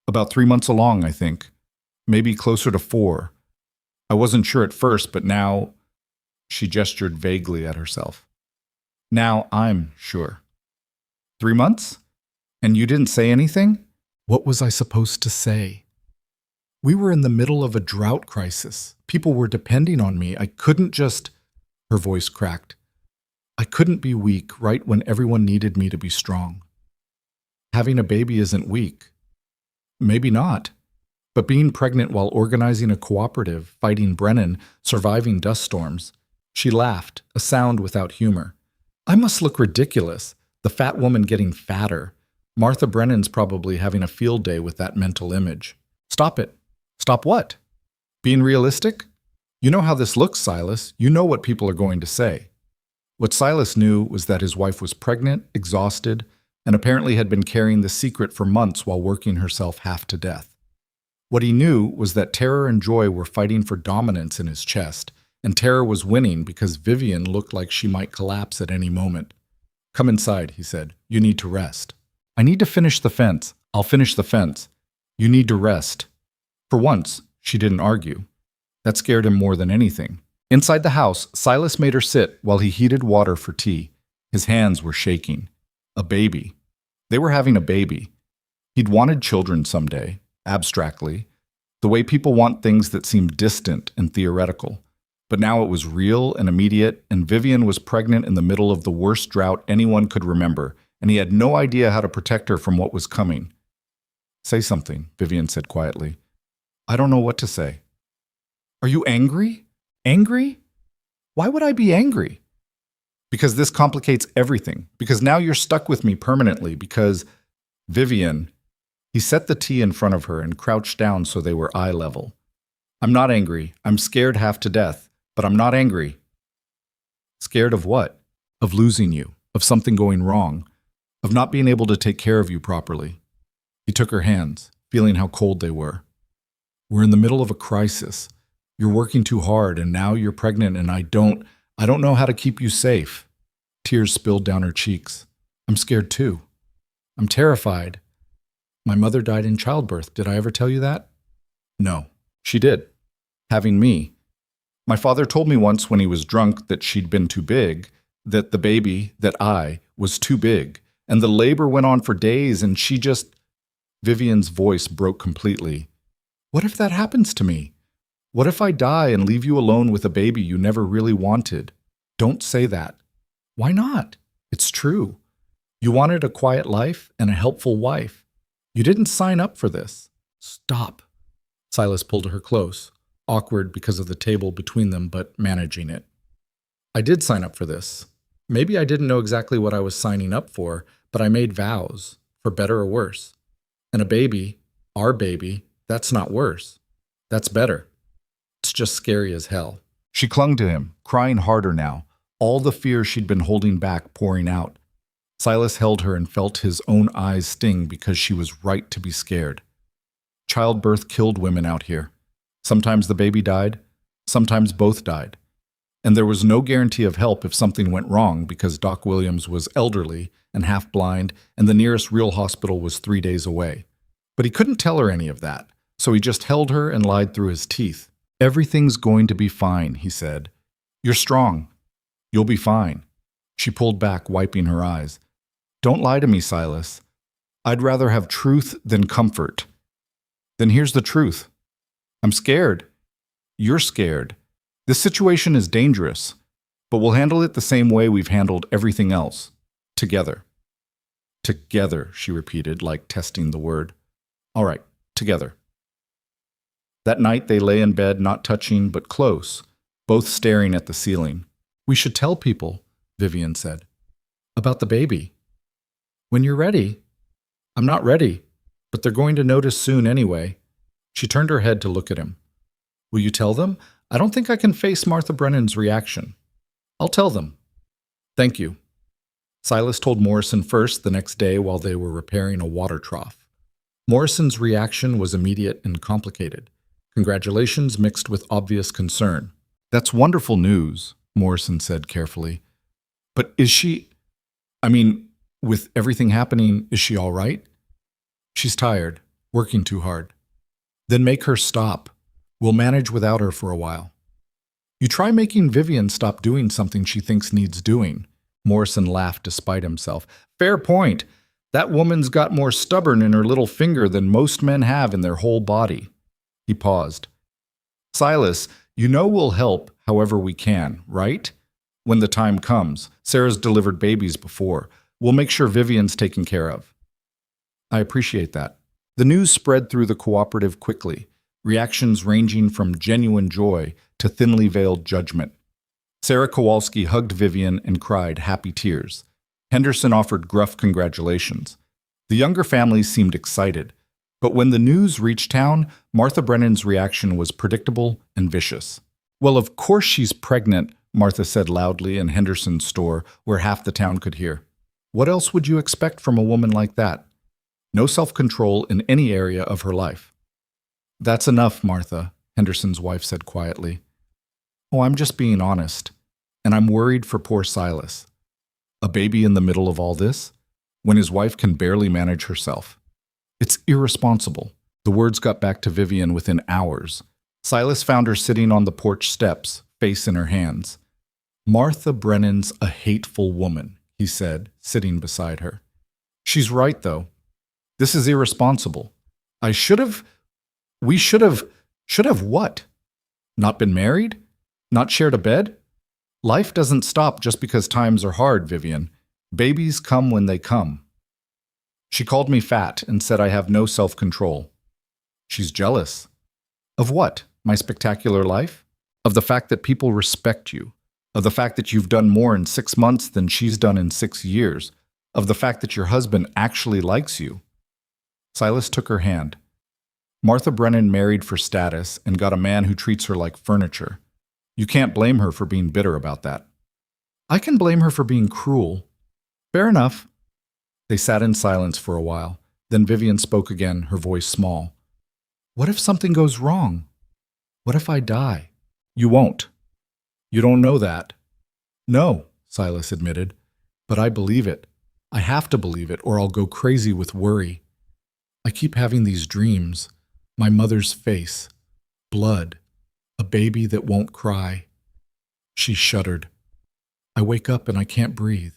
"About 3 months along, I think. Maybe closer to 4. I wasn't sure at first, but now..." She gestured vaguely at herself. "Now I'm sure." 3 months? And you didn't say anything? What was I supposed to say? We were in the middle of a drought crisis. People were depending on me. I couldn't just... Her voice cracked. I couldn't be weak right when everyone needed me to be strong. Having a baby isn't weak. Maybe not. But being pregnant while organizing a cooperative, fighting Brennan, surviving dust storms. She laughed, a sound without humor. I must look ridiculous. The fat woman getting fatter. Martha Brennan's probably having a field day with that mental image. Stop it. Stop what? Being realistic? You know how this looks, Silas. You know what people are going to say. What Silas knew was that his wife was pregnant, exhausted, and apparently had been carrying the secret for months while working herself half to death. What he knew was that terror and joy were fighting for dominance in his chest, and terror was winning because Vivian looked like she might collapse at any moment. "Come inside," he said. "You need to rest." "I need to finish the fence." "I'll finish the fence." "You need to rest." For once, she didn't argue. That scared him more than anything. Inside the house, Silas made her sit while he heated water for tea. His hands were shaking. A baby. They were having a baby. He'd wanted children someday, abstractly, the way people want things that seem distant and theoretical. But now it was real and immediate, and Vivian was pregnant in the middle of the worst drought anyone could remember, and he had no idea how to protect her from what was coming. Say something, Vivian said quietly. I don't know what to say. Are you angry? Angry? Why would I be angry? Because this complicates everything. Because now you're stuck with me permanently. Because, Vivian, he set the tea in front of her and crouched down so they were eye level. I'm not angry. I'm scared half to death, but I'm not angry. Scared of what? Of losing you, of something going wrong, of not being able to take care of you properly. He took her hands, feeling how cold they were. We're in the middle of a crisis. You're working too hard, and now you're pregnant, and I don't know how to keep you safe. Tears spilled down her cheeks. I'm scared too. I'm terrified. My mother died in childbirth. Did I ever tell you that? No, she did. Having me. My father told me once when he was drunk that she'd been too big, that the baby, that I, was too big, and the labor went on for days, and she just... Vivian's voice broke completely. What if that happens to me? What if I die and leave you alone with a baby you never really wanted? Don't say that. Why not? It's true. You wanted a quiet life and a helpful wife. You didn't sign up for this. Stop. Silas pulled her close, awkward because of the table between them, but managing it. I did sign up for this. Maybe I didn't know exactly what I was signing up for, but I made vows, for better or worse. And a baby, our baby, that's not worse. That's better. It's just scary as hell. She clung to him, crying harder now, all the fear she'd been holding back pouring out. Silas held her and felt his own eyes sting because she was right to be scared. Childbirth killed women out here. Sometimes the baby died, sometimes both died. And there was no guarantee of help if something went wrong because Doc Williams was elderly and half-blind, and the nearest real hospital was 3 days away. But he couldn't tell her any of that, so he just held her and lied through his teeth. Everything's going to be fine, he said. You're strong. You'll be fine. She pulled back, wiping her eyes. Don't lie to me, Silas. I'd rather have truth than comfort. Then here's the truth. I'm scared. You're scared. This situation is dangerous, but we'll handle it the same way we've handled everything else. Together. Together, she repeated, like testing the word. All right, together. That night they lay in bed, not touching, but close, both staring at the ceiling. We should tell people, Vivian said. About the baby. When you're ready. I'm not ready, but they're going to notice soon anyway. She turned her head to look at him. Will you tell them? I don't think I can face Martha Brennan's reaction. I'll tell them. Thank you. Silas told Morrison first the next day while they were repairing a water trough. Morrison's reaction was immediate and complicated. Congratulations mixed with obvious concern. That's wonderful news, Morrison said carefully. But is she... with everything happening, is she all right? She's tired, working too hard. Then make her stop. We'll manage without her for a while. You try making Vivian stop doing something she thinks needs doing. Morrison laughed despite himself. Fair point. That woman's got more stubborn in her little finger than most men have in their whole body. He paused. Silas, you know we'll help however we can, right? When the time comes. Sarah's delivered babies before. We'll make sure Vivian's taken care of. I appreciate that. The news spread through the cooperative quickly, reactions ranging from genuine joy to thinly veiled judgment. Sarah Kowalski hugged Vivian and cried happy tears. Henderson offered gruff congratulations. The younger families seemed excited, but when the news reached town, Martha Brennan's reaction was predictable and vicious. Well, of course she's pregnant, Martha said loudly in Henderson's store, where half the town could hear. What else would you expect from a woman like that? No self-control in any area of her life. That's enough, Martha, Henderson's wife said quietly. Oh, I'm just being honest, and I'm worried for poor Silas. A baby in the middle of all this, when his wife can barely manage herself. It's irresponsible. The words got back to Vivian within hours. Silas found her sitting on the porch steps, face in her hands. "Martha Brennan's a hateful woman," he said, sitting beside her. "She's right, though. This is irresponsible. I we should have what? Not been married? Not shared a bed? Life doesn't stop just because times are hard, Vivian. Babies come when they come." She called me fat and said I have no self-control. She's jealous. Of what? My spectacular life? Of the fact that people respect you? Of the fact that you've done more in 6 months than she's done in 6 years? Of the fact that your husband actually likes you? Silas took her hand. Martha Brennan married for status and got a man who treats her like furniture. You can't blame her for being bitter about that. I can blame her for being cruel. Fair enough. They sat in silence for a while. Then Vivian spoke again, her voice small. What if something goes wrong? What if I die? You won't. You don't know that. No, Silas admitted, but I believe it. I have to believe it, or I'll go crazy with worry. I keep having these dreams. My mother's face. Blood. A baby that won't cry. She shuddered. I wake up and I can't breathe.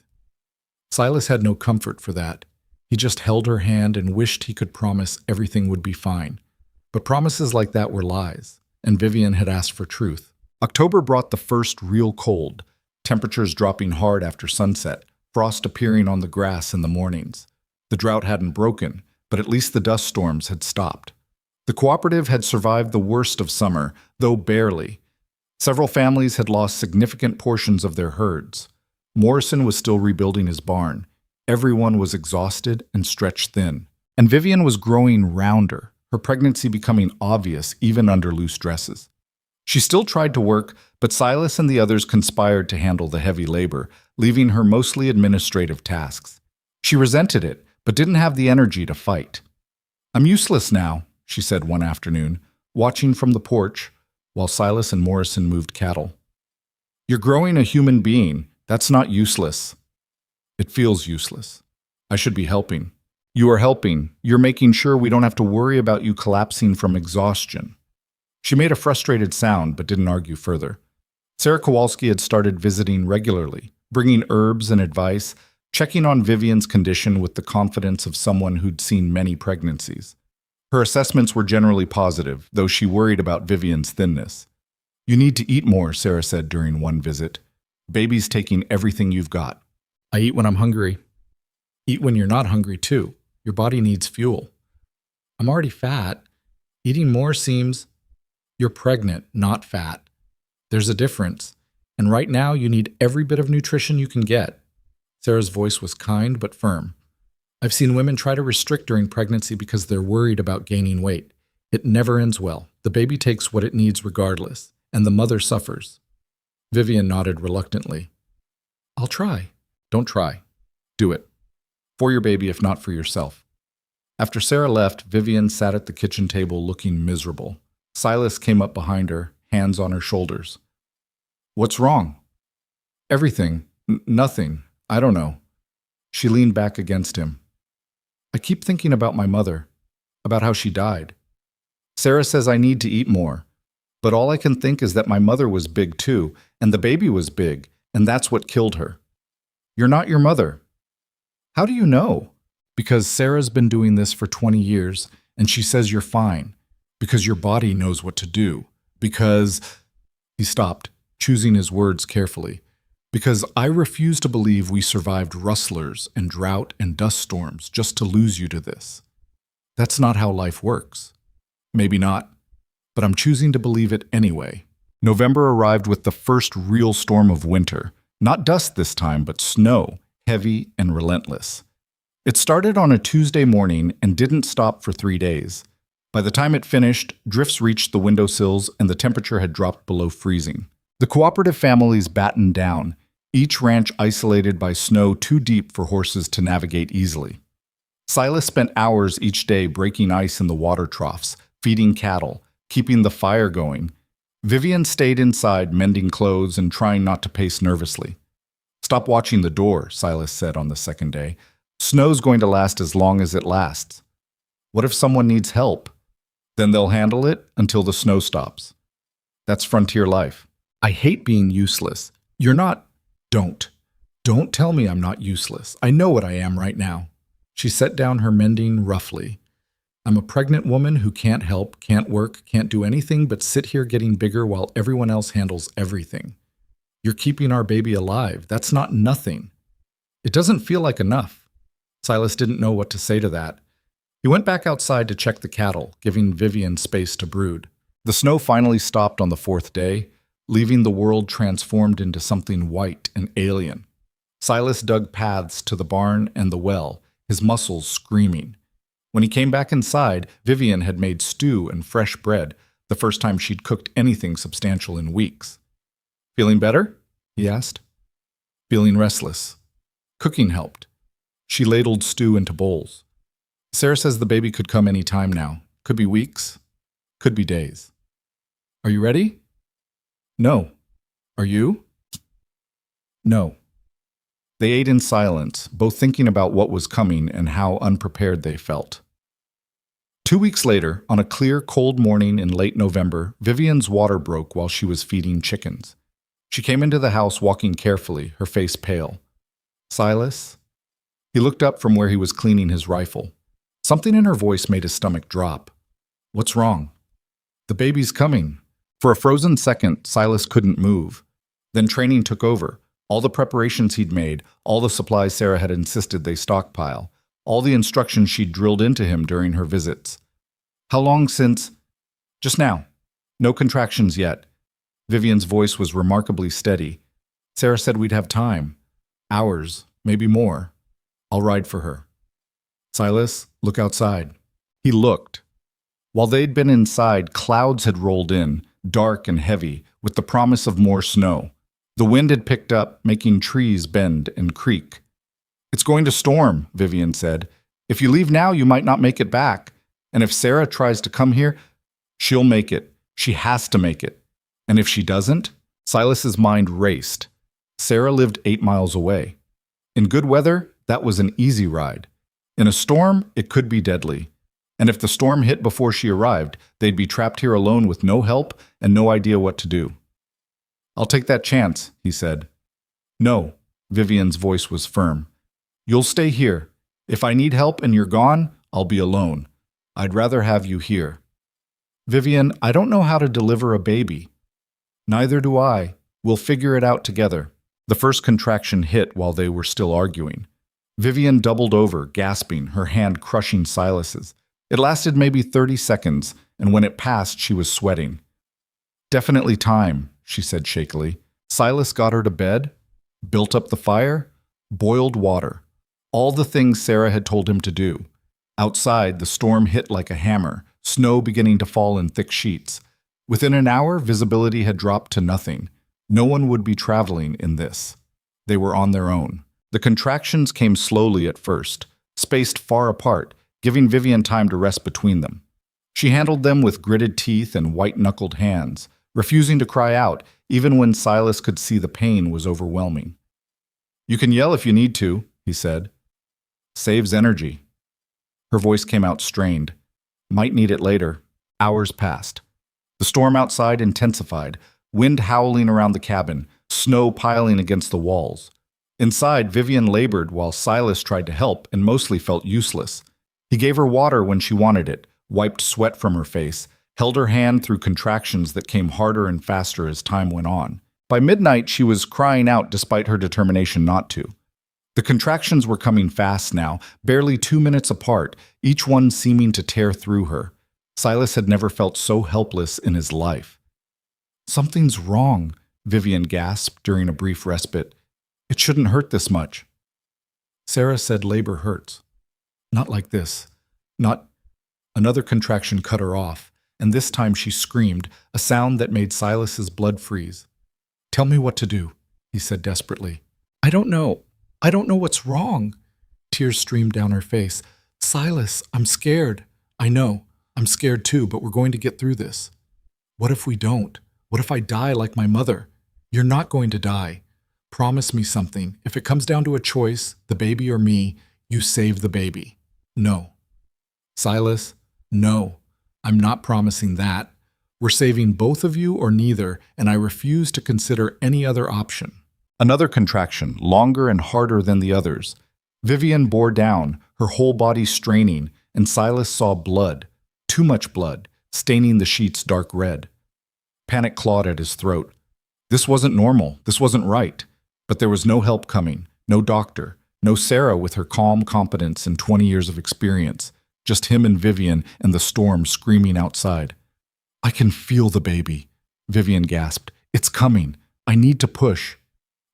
Silas had no comfort for that. He just held her hand and wished he could promise everything would be fine. But promises like that were lies, and Vivian had asked for truth. October brought the first real cold, temperatures dropping hard after sunset, frost appearing on the grass in the mornings. The drought hadn't broken, but at least the dust storms had stopped. The cooperative had survived the worst of summer, though barely. Several families had lost significant portions of their herds. Morrison was still rebuilding his barn. Everyone was exhausted and stretched thin. And Vivian was growing rounder, her pregnancy becoming obvious even under loose dresses. She still tried to work, but Silas and the others conspired to handle the heavy labor, leaving her mostly administrative tasks. She resented it, but didn't have the energy to fight. I'm useless now, she said one afternoon, watching from the porch while Silas and Morrison moved cattle. You're growing a human being. That's not useless. It feels useless. I should be helping. You are helping. You're making sure we don't have to worry about you collapsing from exhaustion. She made a frustrated sound, but didn't argue further. Sarah Kowalski had started visiting regularly, bringing herbs and advice, checking on Vivian's condition with the confidence of someone who'd seen many pregnancies. Her assessments were generally positive, though she worried about Vivian's thinness. You need to eat more, Sarah said during one visit. Baby's taking everything you've got. I eat when I'm hungry. Eat when you're not hungry, too. Your body needs fuel. I'm already fat. Eating more seems... You're pregnant, not fat. There's a difference. And right now, you need every bit of nutrition you can get. Sarah's voice was kind but firm. I've seen women try to restrict during pregnancy because they're worried about gaining weight. It never ends well. The baby takes what it needs regardless, and the mother suffers. Vivian nodded reluctantly. I'll try. Don't try. Do it. For your baby, if not for yourself. After Sarah left, Vivian sat at the kitchen table looking miserable. Silas came up behind her, hands on her shoulders. What's wrong? Everything. Nothing. I don't know. She leaned back against him. I keep thinking about my mother, about how she died. Sarah says I need to eat more, but all I can think is that my mother was big too, and the baby was big, and that's what killed her. You're not your mother. How do you know? Because Sarah's been doing this for 20 years, and she says you're fine. Because your body knows what to do. Because... He stopped, choosing his words carefully. Because I refuse to believe we survived rustlers and drought and dust storms just to lose you to this. That's not how life works. Maybe not, but I'm choosing to believe it anyway. November arrived with the first real storm of winter. Not dust this time, but snow, heavy and relentless. It started on a Tuesday morning and didn't stop for 3 days. By the time it finished, drifts reached the windowsills and the temperature had dropped below freezing. The cooperative families battened down, each ranch isolated by snow too deep for horses to navigate easily. Silas spent hours each day breaking ice in the water troughs, feeding cattle, keeping the fire going. Vivian stayed inside mending clothes and trying not to pace nervously. Stop watching the door, Silas said on the second day. Snow's going to last as long as it lasts. What if someone needs help? Then they'll handle it until the snow stops. That's frontier life. I hate being useless. You're not. Don't. Don't tell me I'm not useless. I know what I am right now. She set down her mending roughly. I'm a pregnant woman who can't help, can't work, can't do anything but sit here getting bigger while everyone else handles everything. You're keeping our baby alive. That's not nothing. It doesn't feel like enough. Silas didn't know what to say to that. He went back outside to check the cattle, giving Vivian space to brood. The snow finally stopped on the fourth day, leaving the world transformed into something white and alien. Silas dug paths to the barn and the well, his muscles screaming. When he came back inside, Vivian had made stew and fresh bread, the first time she'd cooked anything substantial in weeks. Feeling better? He asked. Feeling restless. Cooking helped. She ladled stew into bowls. Sarah says the baby could come any time now. Could be weeks. Could be days. Are you ready? No. Are you? No. They ate in silence, both thinking about what was coming and how unprepared they felt. 2 weeks later, on a clear, cold morning in late November, Vivian's water broke while she was feeding chickens. She came into the house walking carefully, her face pale. Silas? He looked up from where he was cleaning his rifle. Something in her voice made his stomach drop. What's wrong? The baby's coming. For a frozen second, Silas couldn't move. Then training took over. All the preparations he'd made, all the supplies Sarah had insisted they stockpile, all the instructions she'd drilled into him during her visits. How long since? Just now. No contractions yet. Vivian's voice was remarkably steady. Sarah said we'd have time. Hours, maybe more. I'll ride for her. Silas, look outside. He looked. While they'd been inside, clouds had rolled in, dark and heavy, with the promise of more snow. The wind had picked up, making trees bend and creak. It's going to storm, Vivian said. If you leave now, you might not make it back. And if Sarah tries to come here, she'll make it. She has to make it. And if she doesn't, Silas's mind raced. Sarah lived 8 miles away. In good weather, that was an easy ride. In a storm, it could be deadly. And if the storm hit before she arrived, they'd be trapped here alone with no help and no idea what to do. I'll take that chance, he said. No, Vivian's voice was firm. You'll stay here. If I need help and you're gone, I'll be alone. I'd rather have you here. Vivian, I don't know how to deliver a baby. Neither do I. We'll figure it out together. The first contraction hit while they were still arguing. Vivian doubled over, gasping, her hand crushing Silas's. It lasted maybe 30 seconds, and when it passed, she was sweating. Definitely time, she said shakily. Silas got her to bed, built up the fire, boiled water. All the things Sarah had told him to do. Outside, the storm hit like a hammer, snow beginning to fall in thick sheets. Within an hour, visibility had dropped to nothing. No one would be traveling in this. They were on their own. The contractions came slowly at first, spaced far apart, giving Vivian time to rest between them. She handled them with gritted teeth and white-knuckled hands, refusing to cry out, even when Silas could see the pain was overwhelming. You can yell if you need to, he said. Saves energy. Her voice came out strained. Might need it later. Hours passed. The storm outside intensified, wind howling around the cabin, snow piling against the walls. Inside, Vivian labored while Silas tried to help and mostly felt useless. He gave her water when she wanted it, wiped sweat from her face, held her hand through contractions that came harder and faster as time went on. By midnight, she was crying out despite her determination not to. The contractions were coming fast now, barely 2 minutes apart, each one seeming to tear through her. Silas had never felt so helpless in his life. Something's wrong, Vivian gasped during a brief respite. It shouldn't hurt this much. Sarah said labor hurts. Not like this. Not... Another contraction cut her off, and this time she screamed, a sound that made Silas's blood freeze. Tell me what to do, he said desperately. I don't know. I don't know what's wrong. Tears streamed down her face. Silas, I'm scared. I know. I'm scared too, but we're going to get through this. What if we don't? What if I die like my mother? You're not going to die. Promise me something. If it comes down to a choice, the baby or me, you save the baby. No. Silas, no. I'm not promising that. We're saving both of you or neither, and I refuse to consider any other option. Another contraction, longer and harder than the others. Vivian bore down, her whole body straining, and Silas saw blood, too much blood, staining the sheets dark red. Panic clawed at his throat. This wasn't normal, this wasn't right. But there was no help coming, no doctor, no Sarah with her calm competence and 20 years of experience, just him and Vivian and the storm screaming outside. I can feel the baby, Vivian gasped. It's coming. I need to push.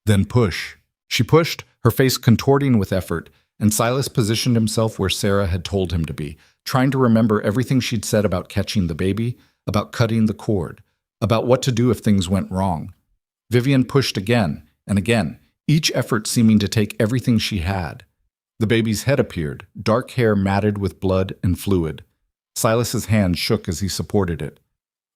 Then push. She pushed, her face contorting with effort, and Silas positioned himself where Sarah had told him to be, trying to remember everything she'd said about catching the baby, about cutting the cord, about what to do if things went wrong. Vivian pushed again and again, each effort seeming to take everything she had. The baby's head appeared, dark hair matted with blood and fluid. Silas's hand shook as he supported it.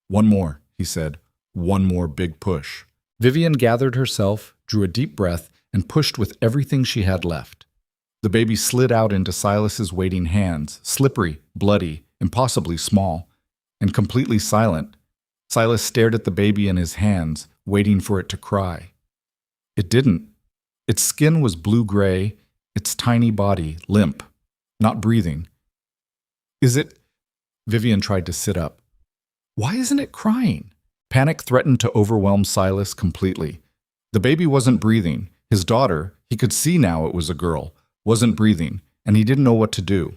One more, he said. One more big push. Vivian gathered herself, drew a deep breath, and pushed with everything she had left. The baby slid out into Silas's waiting hands, slippery, bloody, impossibly small, and completely silent. Silas stared at the baby in his hands, waiting for it to cry. It didn't. Its skin was blue-gray, its tiny body limp, not breathing. Is it? Vivian tried to sit up. Why isn't it crying? Panic threatened to overwhelm Silas completely. The baby wasn't breathing. His daughter, he could see now it was a girl, wasn't breathing, and he didn't know what to do.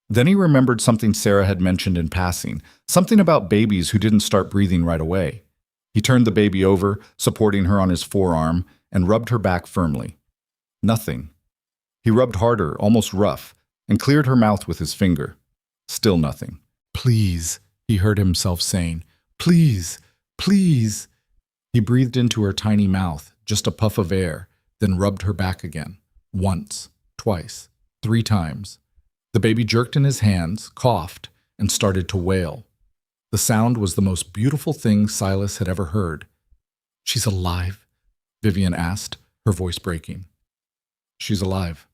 Then he remembered something Sarah had mentioned in passing, something about babies who didn't start breathing right away. He turned the baby over, supporting her on his forearm, and rubbed her back firmly. Nothing. He rubbed harder, almost rough, and cleared her mouth with his finger. Still nothing. Please, he heard himself saying. Please, please. He breathed into her tiny mouth, just a puff of air, then rubbed her back again. Once, twice, 3 times. The baby jerked in his hands, coughed, and started to wail. The sound was the most beautiful thing Silas had ever heard. She's alive? Vivian asked, her voice breaking. She's alive.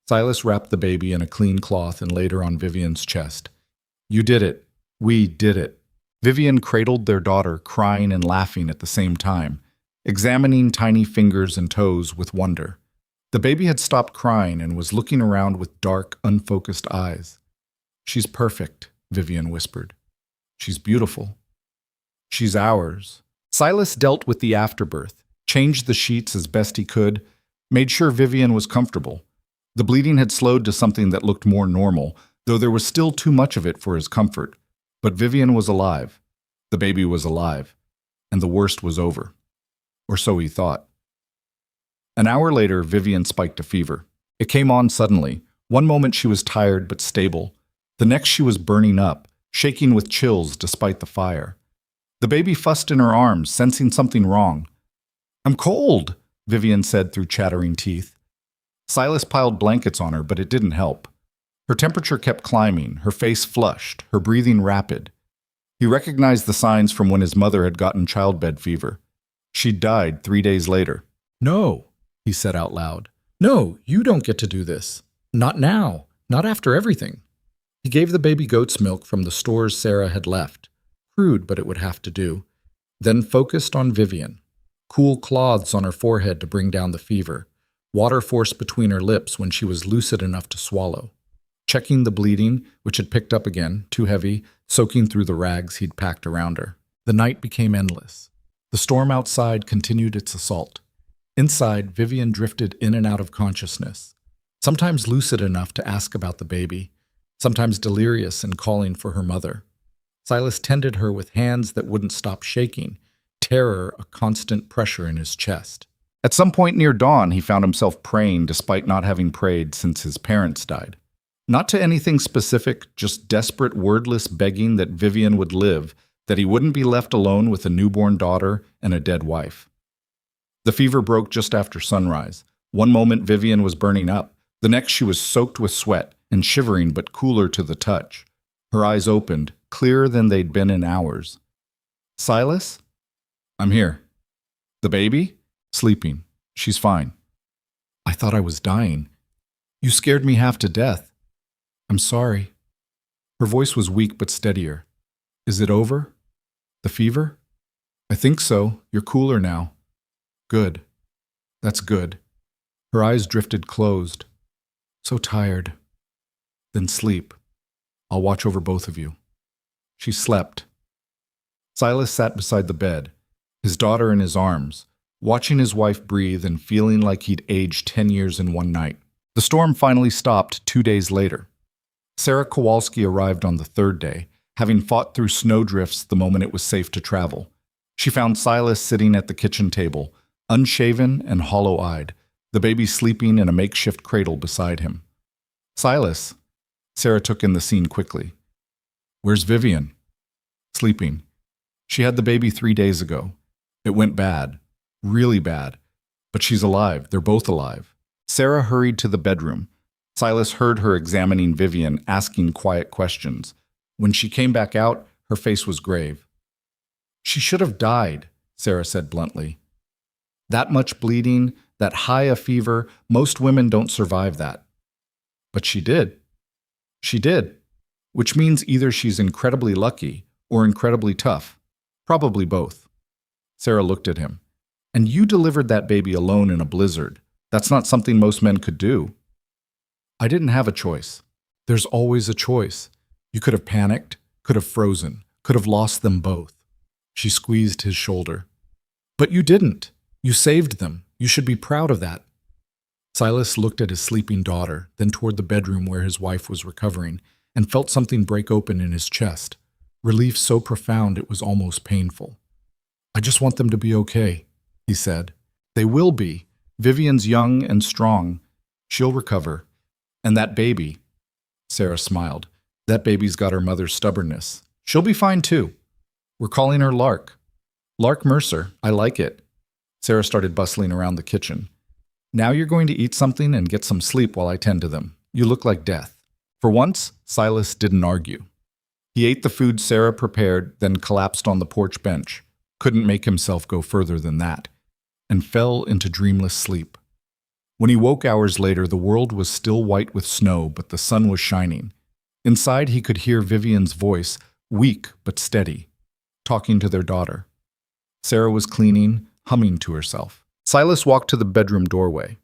Silas wrapped the baby in a clean cloth and laid her on Vivian's chest. You did it. We did it. Vivian cradled their daughter, crying and laughing at the same time, examining tiny fingers and toes with wonder. The baby had stopped crying and was looking around with dark, unfocused eyes. She's perfect, Vivian whispered. She's beautiful. She's ours. Silas dealt with the afterbirth, changed the sheets as best he could, made sure Vivian was comfortable. The bleeding had slowed to something that looked more normal, though there was still too much of it for his comfort. But Vivian was alive. The baby was alive. And the worst was over. Or so he thought. An hour later, Vivian spiked a fever. It came on suddenly. One moment she was tired but stable. The next she was burning up, shaking with chills despite the fire. The baby fussed in her arms, sensing something wrong. I'm cold, Vivian said through chattering teeth. Silas piled blankets on her, but it didn't help. Her temperature kept climbing, her face flushed, her breathing rapid. He recognized the signs from when his mother had gotten childbed fever. She'd died 3 days later. No, he said out loud. No, you don't get to do this. Not now. Not after everything. He gave the baby goat's milk from the stores Sarah had left. Crude, but it would have to do. Then focused on Vivian. Cool cloths on her forehead to bring down the fever. Water forced between her lips when she was lucid enough to swallow. Checking the bleeding, which had picked up again, too heavy, soaking through the rags he'd packed around her. The night became endless. The storm outside continued its assault. Inside, Vivian drifted in and out of consciousness, sometimes lucid enough to ask about the baby, sometimes delirious and calling for her mother. Silas tended her with hands that wouldn't stop shaking, terror a constant pressure in his chest. At some point near dawn, he found himself praying despite not having prayed since his parents died. Not to anything specific, just desperate, wordless begging that Vivian would live, that he wouldn't be left alone with a newborn daughter and a dead wife. The fever broke just after sunrise. One moment Vivian was burning up, the next she was soaked with sweat and shivering but cooler to the touch. Her eyes opened, clearer than they'd been in hours. Silas? I'm here. The baby? Sleeping. She's fine. I thought I was dying. You scared me half to death. I'm sorry. Her voice was weak but steadier. Is it over? The fever? I think so. You're cooler now. Good. That's good. Her eyes drifted closed. So tired. Then sleep. I'll watch over both of you. She slept. Silas sat beside the bed, his daughter in his arms, watching his wife breathe and feeling like he'd aged 10 years in one night. The storm finally stopped 2 days later. Sarah Kowalski arrived on the third day, having fought through snowdrifts the moment it was safe to travel. She found Silas sitting at the kitchen table, unshaven and hollow-eyed, the baby sleeping in a makeshift cradle beside him. Silas, Sarah took in the scene quickly. Where's Vivian? Sleeping. She had the baby 3 days ago. It went bad. Really bad. But she's alive. They're both alive. Sarah hurried to the bedroom. Silas heard her examining Vivian, asking quiet questions. When she came back out, her face was grave. She should have died, Sarah said bluntly. That much bleeding, that high a fever, most women don't survive that. But she did. She did. Which means either she's incredibly lucky or incredibly tough. Probably both. Sarah looked at him. And you delivered that baby alone in a blizzard. That's not something most men could do. I didn't have a choice. There's always a choice. You could have panicked, could have frozen, could have lost them both. She squeezed his shoulder. But you didn't. You saved them. You should be proud of that. Silas looked at his sleeping daughter, then toward the bedroom where his wife was recovering, and felt something break open in his chest. Relief so profound it was almost painful. I just want them to be okay, he said. They will be. Vivian's young and strong. She'll recover. And that baby, Sarah smiled. That baby's got her mother's stubbornness. She'll be fine too. We're calling her Lark. Lark Mercer. I like it. Sarah started bustling around the kitchen. Now you're going to eat something and get some sleep while I tend to them. You look like death. For once, Silas didn't argue. He ate the food Sarah prepared, then collapsed on the porch bench, couldn't make himself go further than that, and fell into dreamless sleep. When he woke hours later, the world was still white with snow, but the sun was shining. Inside, he could hear Vivian's voice, weak but steady, talking to their daughter. Sarah was cleaning, humming to herself. Silas walked to the bedroom doorway.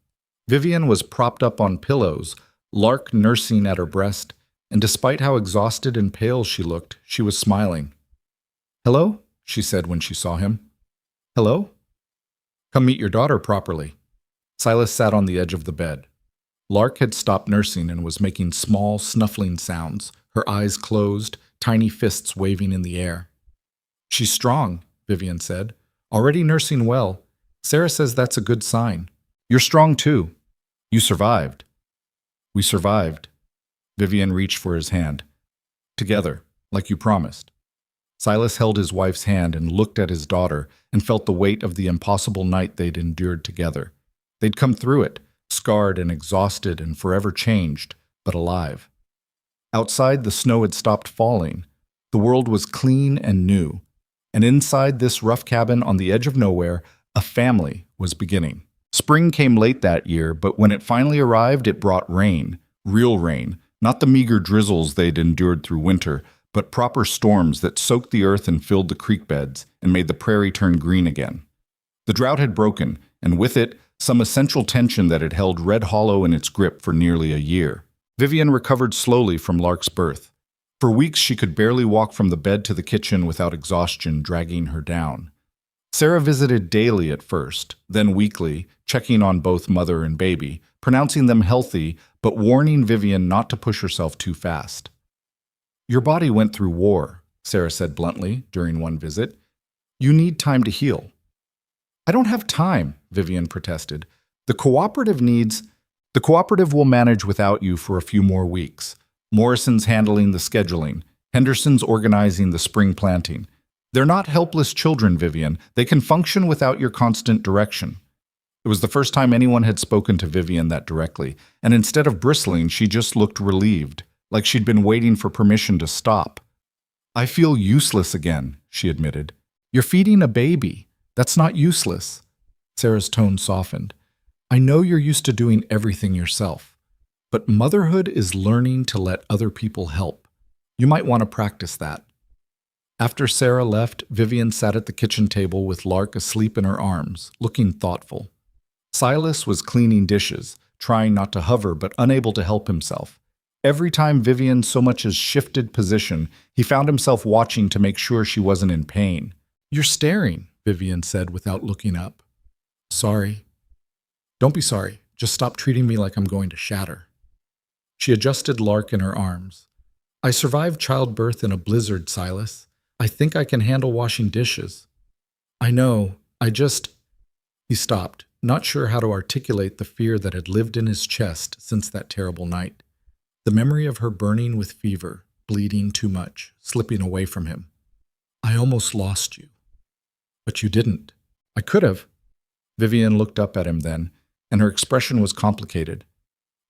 Vivian was propped up on pillows, Lark nursing at her breast, and despite how exhausted and pale she looked, she was smiling. "Hello?" she said when she saw him. "Hello? Come meet your daughter properly." Silas sat on the edge of the bed. Lark had stopped nursing and was making small, snuffling sounds, her eyes closed, tiny fists waving in the air. "She's strong," Vivian said. "Already nursing well. Sarah says that's a good sign. You're strong too. You survived." "We survived." Vivian reached for his hand. "Together, like you promised." Silas held his wife's hand and looked at his daughter and felt the weight of the impossible night they'd endured together. They'd come through it, scarred and exhausted and forever changed, but alive. Outside, the snow had stopped falling. The world was clean and new. And inside this rough cabin on the edge of nowhere, a family was beginning. Spring came late that year, but when it finally arrived, it brought rain, real rain, not the meager drizzles they'd endured through winter, but proper storms that soaked the earth and filled the creek beds and made the prairie turn green again. The drought had broken, and with it, some essential tension that had held Red Hollow in its grip for nearly a year. Vivian recovered slowly from Lark's birth. For weeks, she could barely walk from the bed to the kitchen without exhaustion dragging her down. Sarah visited daily at first, then weekly, checking on both mother and baby, pronouncing them healthy, but warning Vivian not to push herself too fast. "Your body went through war," Sarah said bluntly during one visit. "You need time to heal." "I don't have time," Vivian protested. The cooperative will manage without you for a few more weeks. Morrison's handling the scheduling. Henderson's organizing the spring planting. They're not helpless children, Vivian. They can function without your constant direction." It was the first time anyone had spoken to Vivian that directly, and instead of bristling, she just looked relieved, like she'd been waiting for permission to stop. "I feel useless again," she admitted. "You're feeding a baby. That's not useless." Sarah's tone softened. "I know you're used to doing everything yourself, but motherhood is learning to let other people help. You might want to practice that." After Sarah left, Vivian sat at the kitchen table with Lark asleep in her arms, looking thoughtful. Silas was cleaning dishes, trying not to hover but unable to help himself. Every time Vivian so much as shifted position, he found himself watching to make sure she wasn't in pain. "You're staring," Vivian said without looking up. "Sorry." "Don't be sorry. Just stop treating me like I'm going to shatter." She adjusted Lark in her arms. "I survived childbirth in a blizzard, Silas. I think I can handle washing dishes." "I know. He stopped, not sure how to articulate the fear that had lived in his chest since that terrible night. The memory of her burning with fever, bleeding too much, slipping away from him. "I almost lost you." "But you didn't." "I could have." Vivian looked up at him then, and her expression was complicated.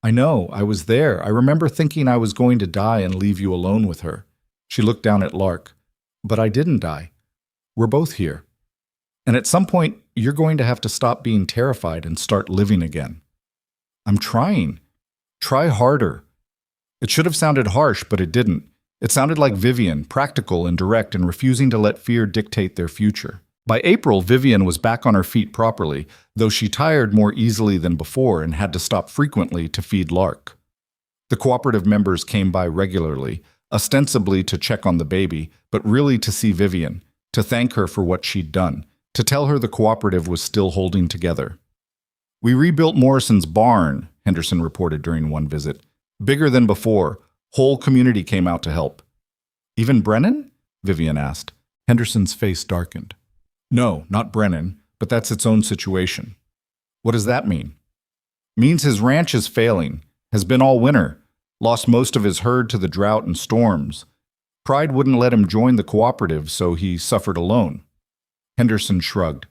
"I know, I was there. I remember thinking I was going to die and leave you alone with her." She looked down at Lark. "But I didn't die. We're both here. And at some point, you're going to have to stop being terrified and start living again." "I'm trying." "Try harder." It should have sounded harsh, but it didn't. It sounded like Vivian, practical and direct and refusing to let fear dictate their future. By April, Vivian was back on her feet properly, though she tired more easily than before and had to stop frequently to feed Lark. The cooperative members came by regularly, ostensibly to check on the baby, but really to see Vivian, to thank her for what she'd done, to tell her the cooperative was still holding together. "We rebuilt Morrison's barn," Henderson reported during one visit. "Bigger than before. Whole community came out to help." "Even Brennan?" Vivian asked. Henderson's face darkened. "No, not Brennan, but that's its own situation." "What does that mean?" "Means his ranch is failing, has been all winter, lost most of his herd to the drought and storms. Pride wouldn't let him join the cooperative, so he suffered alone." Henderson shrugged.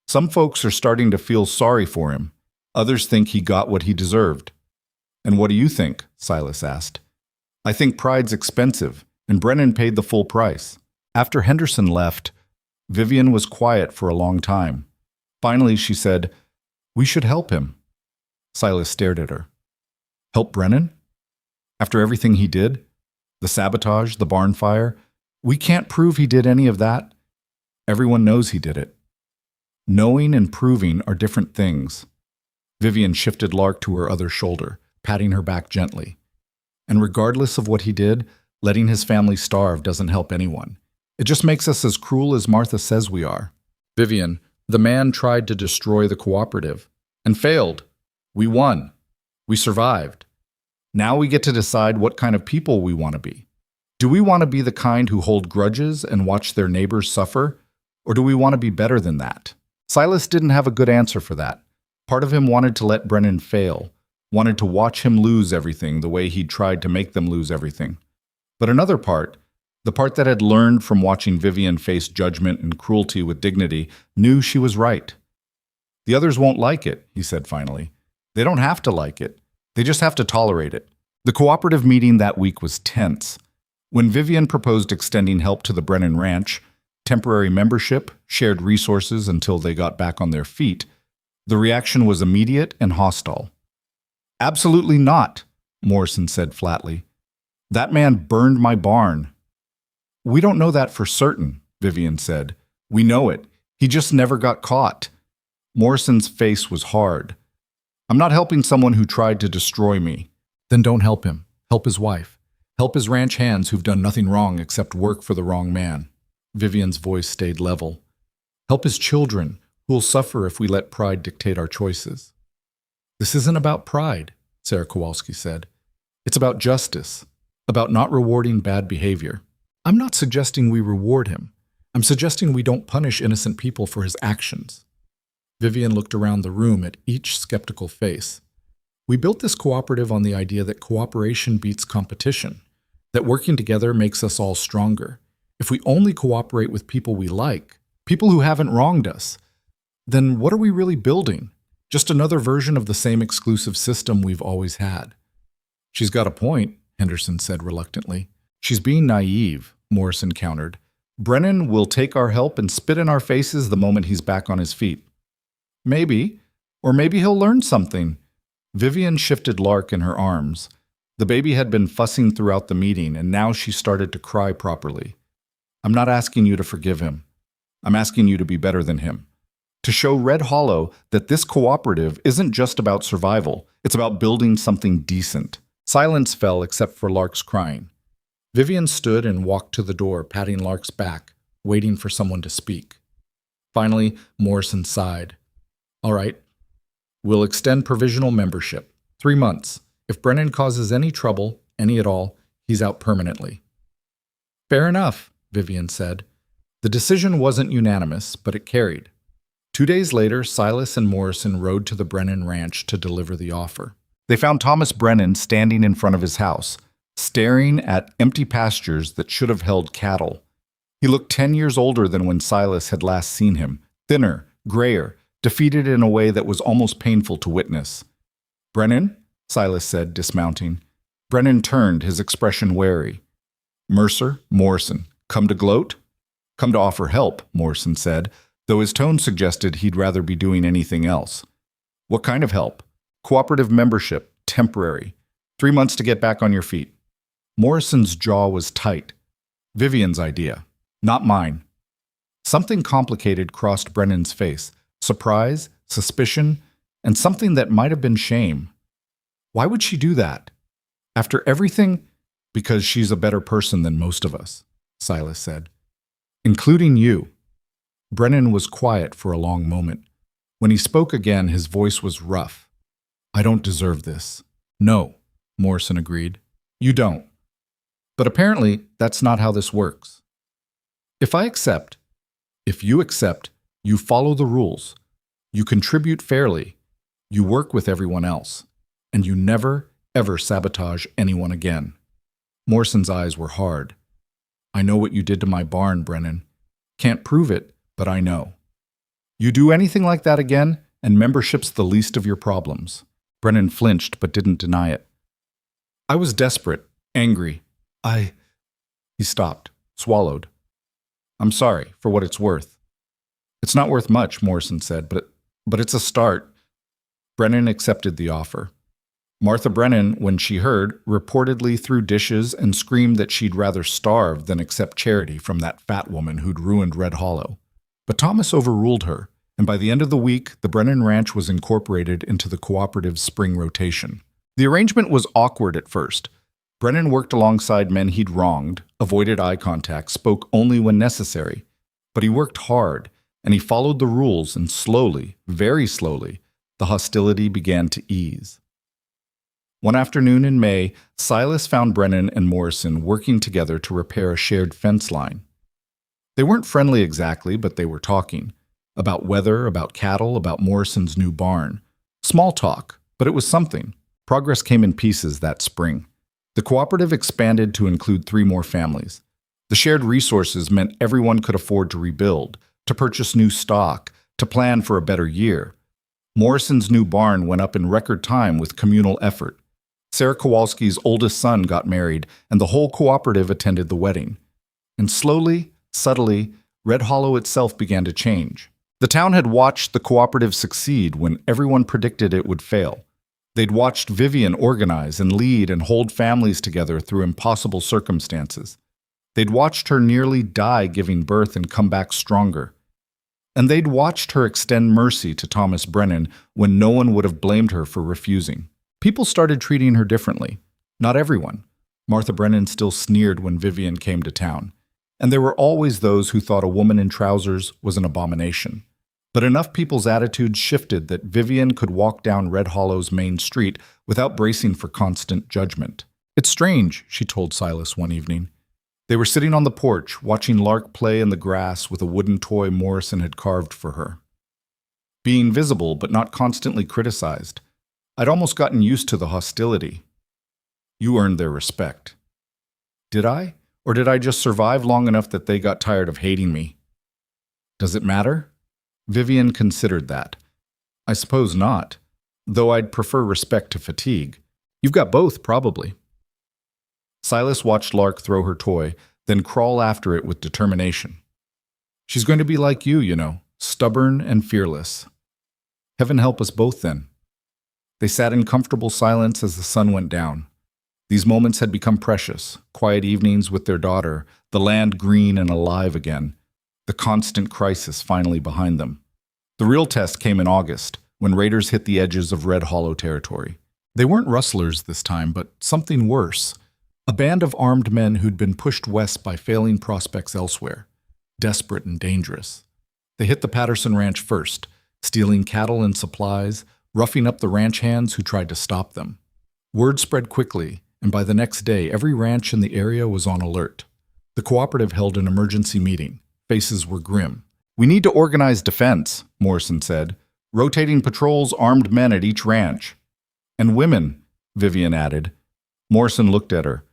"Some folks are starting to feel sorry for him. Others think he got what he deserved." "And what do you think?" Silas asked. "I think pride's expensive, and Brennan paid the full price." After Henderson left, Vivian was quiet for a long time. Finally, she said, "We should help him." Silas stared at her. "Help Brennan? After everything he did? The sabotage, the barn fire? We can't prove he did any of that. Everyone knows he did it." "Knowing and proving are different things." Vivian shifted Lark to her other shoulder, patting her back gently. "And regardless of what he did, letting his family starve doesn't help anyone. It just makes us as cruel as Martha says we are." "Vivian, the man tried to destroy the cooperative and failed. We won. We survived. Now we get to decide what kind of people we want to be. Do we want to be the kind who hold grudges and watch their neighbors suffer, or do we want to be better than that?" Silas didn't have a good answer for that. Part of him wanted to let Brennan fail, wanted to watch him lose everything the way he'd tried to make them lose everything. But another part, the part that had learned from watching Vivian face judgment and cruelty with dignity, knew she was right. "The others won't like it," he said finally. "They don't have to like it. They just have to tolerate it." The cooperative meeting that week was tense. When Vivian proposed extending help to the Brennan Ranch, temporary membership, shared resources until they got back on their feet, the reaction was immediate and hostile. "Absolutely not," Morrison said flatly. "That man burned my barn." "We don't know that for certain," Vivian said. "We know it. He just never got caught." Morrison's face was hard. "I'm not helping someone who tried to destroy me." "Then don't help him. Help his wife. Help his ranch hands who've done nothing wrong except work for the wrong man." Vivian's voice stayed level. "Help his children, who'll suffer if we let pride dictate our choices." "This isn't about pride," Sarah Kowalski said. "It's about justice, about not rewarding bad behavior. I'm not suggesting we reward him. I'm suggesting we don't punish innocent people for his actions." Vivian looked around the room at each skeptical face. "We built this cooperative on the idea that cooperation beats competition, that working together makes us all stronger. If we only cooperate with people we like, people who haven't wronged us, then what are we really building? Just another version of the same exclusive system we've always had." "She's got a point," Henderson said reluctantly. "She's being naive," Morrison countered. "Brennan will take our help and spit in our faces the moment he's back on his feet." "Maybe. Or maybe he'll learn something." Vivian shifted Lark in her arms. The baby had been fussing throughout the meeting, and now she started to cry properly. I'm not asking you to forgive him. I'm asking you to be better than him. To show Red Hollow that this cooperative isn't just about survival, it's about building something decent. Silence fell except for Lark's crying. Vivian stood and walked to the door, patting Lark's back, waiting for someone to speak. Finally, Morrison sighed. All right, we'll extend provisional membership. 3 months. If Brennan causes any trouble, any at all, he's out permanently. Fair enough, Vivian said. The decision wasn't unanimous, but it carried. 2 days later, Silas and Morrison rode to the Brennan ranch to deliver the offer. They found Thomas Brennan standing in front of his house, staring at empty pastures that should have held cattle. He looked 10 years older than when Silas had last seen him, thinner, grayer, defeated in a way that was almost painful to witness. Brennan? Silas said, dismounting. Brennan turned, his expression wary. Mercer, Morrison, come to gloat? Come to offer help, Morrison said, though his tone suggested he'd rather be doing anything else. What kind of help? Cooperative membership, temporary. 3 months to get back on your feet. Morrison's jaw was tight. Vivian's idea, not mine. Something complicated crossed Brennan's face. Surprise, suspicion, and something that might have been shame. Why would she do that? After everything? Because she's a better person than most of us, Silas said. Including you. Brennan was quiet for a long moment. When he spoke again, his voice was rough. I don't deserve this. No, Morrison agreed. You don't. But apparently, that's not how this works. If you accept, you follow the rules, you contribute fairly, you work with everyone else, and you never, ever sabotage anyone again. Morrison's eyes were hard. I know what you did to my barn, Brennan. Can't prove it, but I know. You do anything like that again, and membership's the least of your problems. Brennan flinched, but didn't deny it. I was desperate, angry. He stopped, swallowed. I'm sorry, for what it's worth. It's not worth much, Morrison said, but it's a start. Brennan accepted the offer. Martha Brennan, when she heard, reportedly threw dishes and screamed that she'd rather starve than accept charity from that fat woman who'd ruined Red Hollow. But Thomas overruled her, and by the end of the week, the Brennan Ranch was incorporated into the cooperative's spring rotation. The arrangement was awkward at first. Brennan worked alongside men he'd wronged, avoided eye contact, spoke only when necessary. But he worked hard, and he followed the rules, and slowly, very slowly, the hostility began to ease. One afternoon in May, Silas found Brennan and Morrison working together to repair a shared fence line. They weren't friendly exactly, but they were talking. About weather, about cattle, about Morrison's new barn. Small talk, but it was something. Progress came in pieces that spring. The cooperative expanded to include 3 more families. The shared resources meant everyone could afford to rebuild, to purchase new stock, to plan for a better year. Morrison's new barn went up in record time with communal effort. Sarah Kowalski's oldest son got married, and the whole cooperative attended the wedding. And slowly, subtly, Red Hollow itself began to change. The town had watched the cooperative succeed when everyone predicted it would fail. They'd watched Vivian organize and lead and hold families together through impossible circumstances. They'd watched her nearly die giving birth and come back stronger. And they'd watched her extend mercy to Thomas Brennan when no one would have blamed her for refusing. People started treating her differently. Not everyone. Martha Brennan still sneered when Vivian came to town. And there were always those who thought a woman in trousers was an abomination. But enough people's attitudes shifted that Vivian could walk down Red Hollow's main street without bracing for constant judgment. It's strange, she told Silas one evening. They were sitting on the porch, watching Lark play in the grass with a wooden toy Morrison had carved for her. Being visible but not constantly criticized. I'd almost gotten used to the hostility. You earned their respect. Did I? Or did I just survive long enough that they got tired of hating me? Does it matter? Vivian considered that. I suppose not, though I'd prefer respect to fatigue. You've got both, probably. Silas watched Lark throw her toy, then crawl after it with determination. She's going to be like you, stubborn and fearless. Heaven help us both then. They sat in comfortable silence as the sun went down. These moments had become precious, quiet evenings with their daughter, the land green and alive again, the constant crisis finally behind them. The real test came in August, when raiders hit the edges of Red Hollow territory. They weren't rustlers this time, but something worse. A band of armed men who'd been pushed west by failing prospects elsewhere, desperate and dangerous. They hit the Patterson Ranch first, stealing cattle and supplies, roughing up the ranch hands who tried to stop them. Word spread quickly, and by the next day, every ranch in the area was on alert. The cooperative held an emergency meeting. Faces were grim. "We need to organize defense," Morrison said. "Rotating patrols, armed men at each ranch." "And women," Vivian added. Morrison looked at her.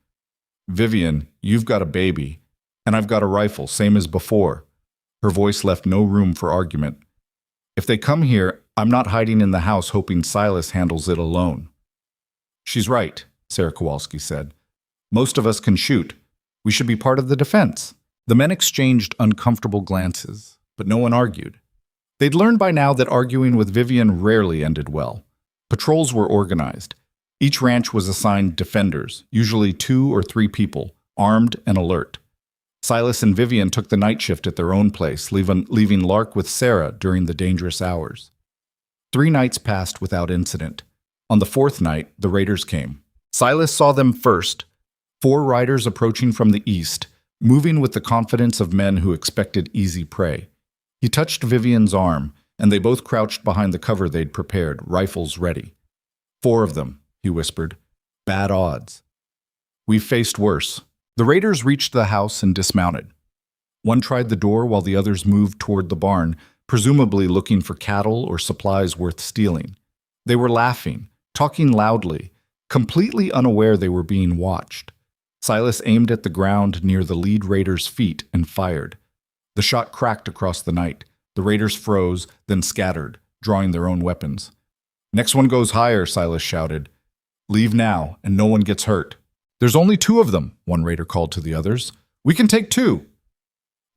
"Vivian, you've got a baby, and I've got a rifle, same as before." Her voice left no room for argument. "If they come here, I'm not hiding in the house hoping Silas handles it alone." "She's right," Sarah Kowalski said. "Most of us can shoot. We should be part of the defense." The men exchanged uncomfortable glances, but no one argued. They'd learned by now that arguing with Vivian rarely ended well. Patrols were organized. Each ranch was assigned defenders, usually 2 or 3 people, armed and alert. Silas and Vivian took the night shift at their own place, leaving Lark with Sarah during the dangerous hours. 3 nights passed without incident. On the 4th night, the raiders came. Silas saw them first, 4 riders approaching from the east, moving with the confidence of men who expected easy prey. He touched Vivian's arm, and they both crouched behind the cover they'd prepared, rifles ready. 4 of them, he whispered. Bad odds. We've faced worse. The raiders reached the house and dismounted. One tried the door while the others moved toward the barn, presumably looking for cattle or supplies worth stealing. They were laughing, talking loudly, completely unaware they were being watched. Silas aimed at the ground near the lead raider's feet and fired. The shot cracked across the night. The raiders froze, then scattered, drawing their own weapons. "Next one goes higher," Silas shouted. "Leave now, and no one gets hurt." "There's only 2 of them," one raider called to the others. "We can take 2."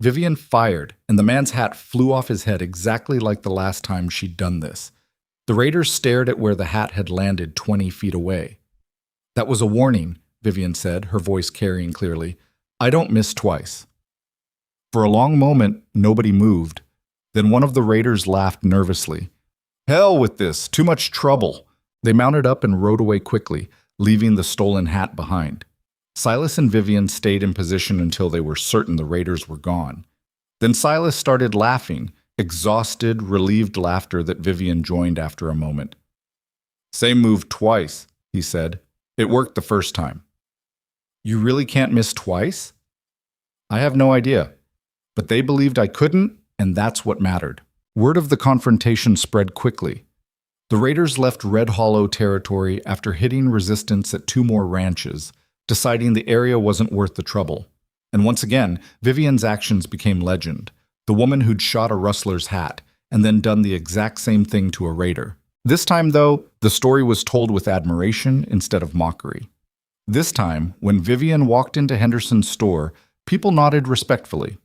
Vivian fired, and the man's hat flew off his head exactly like the last time she'd done this. The raiders stared at where the hat had landed 20 feet away. "That was a warning," Vivian said, her voice carrying clearly. "I don't miss twice." For a long moment, nobody moved. Then one of the raiders laughed nervously. "Hell with this! Too much trouble!" They mounted up and rode away quickly, leaving the stolen hat behind. Silas and Vivian stayed in position until they were certain the raiders were gone. Then Silas started laughing, exhausted, relieved laughter that Vivian joined after a moment. "Same move twice," he said. "It worked the first time." "You really can't miss twice?" "I have no idea. But they believed I couldn't, and that's what mattered." Word of the confrontation spread quickly. The raiders left Red Hollow territory after hitting resistance at 2 more ranches, deciding the area wasn't worth the trouble. And once again, Vivian's actions became legend. The woman who'd shot a rustler's hat, and then done the exact same thing to a raider. This time, though, the story was told with admiration instead of mockery. This time, when Vivian walked into Henderson's store, people nodded respectfully.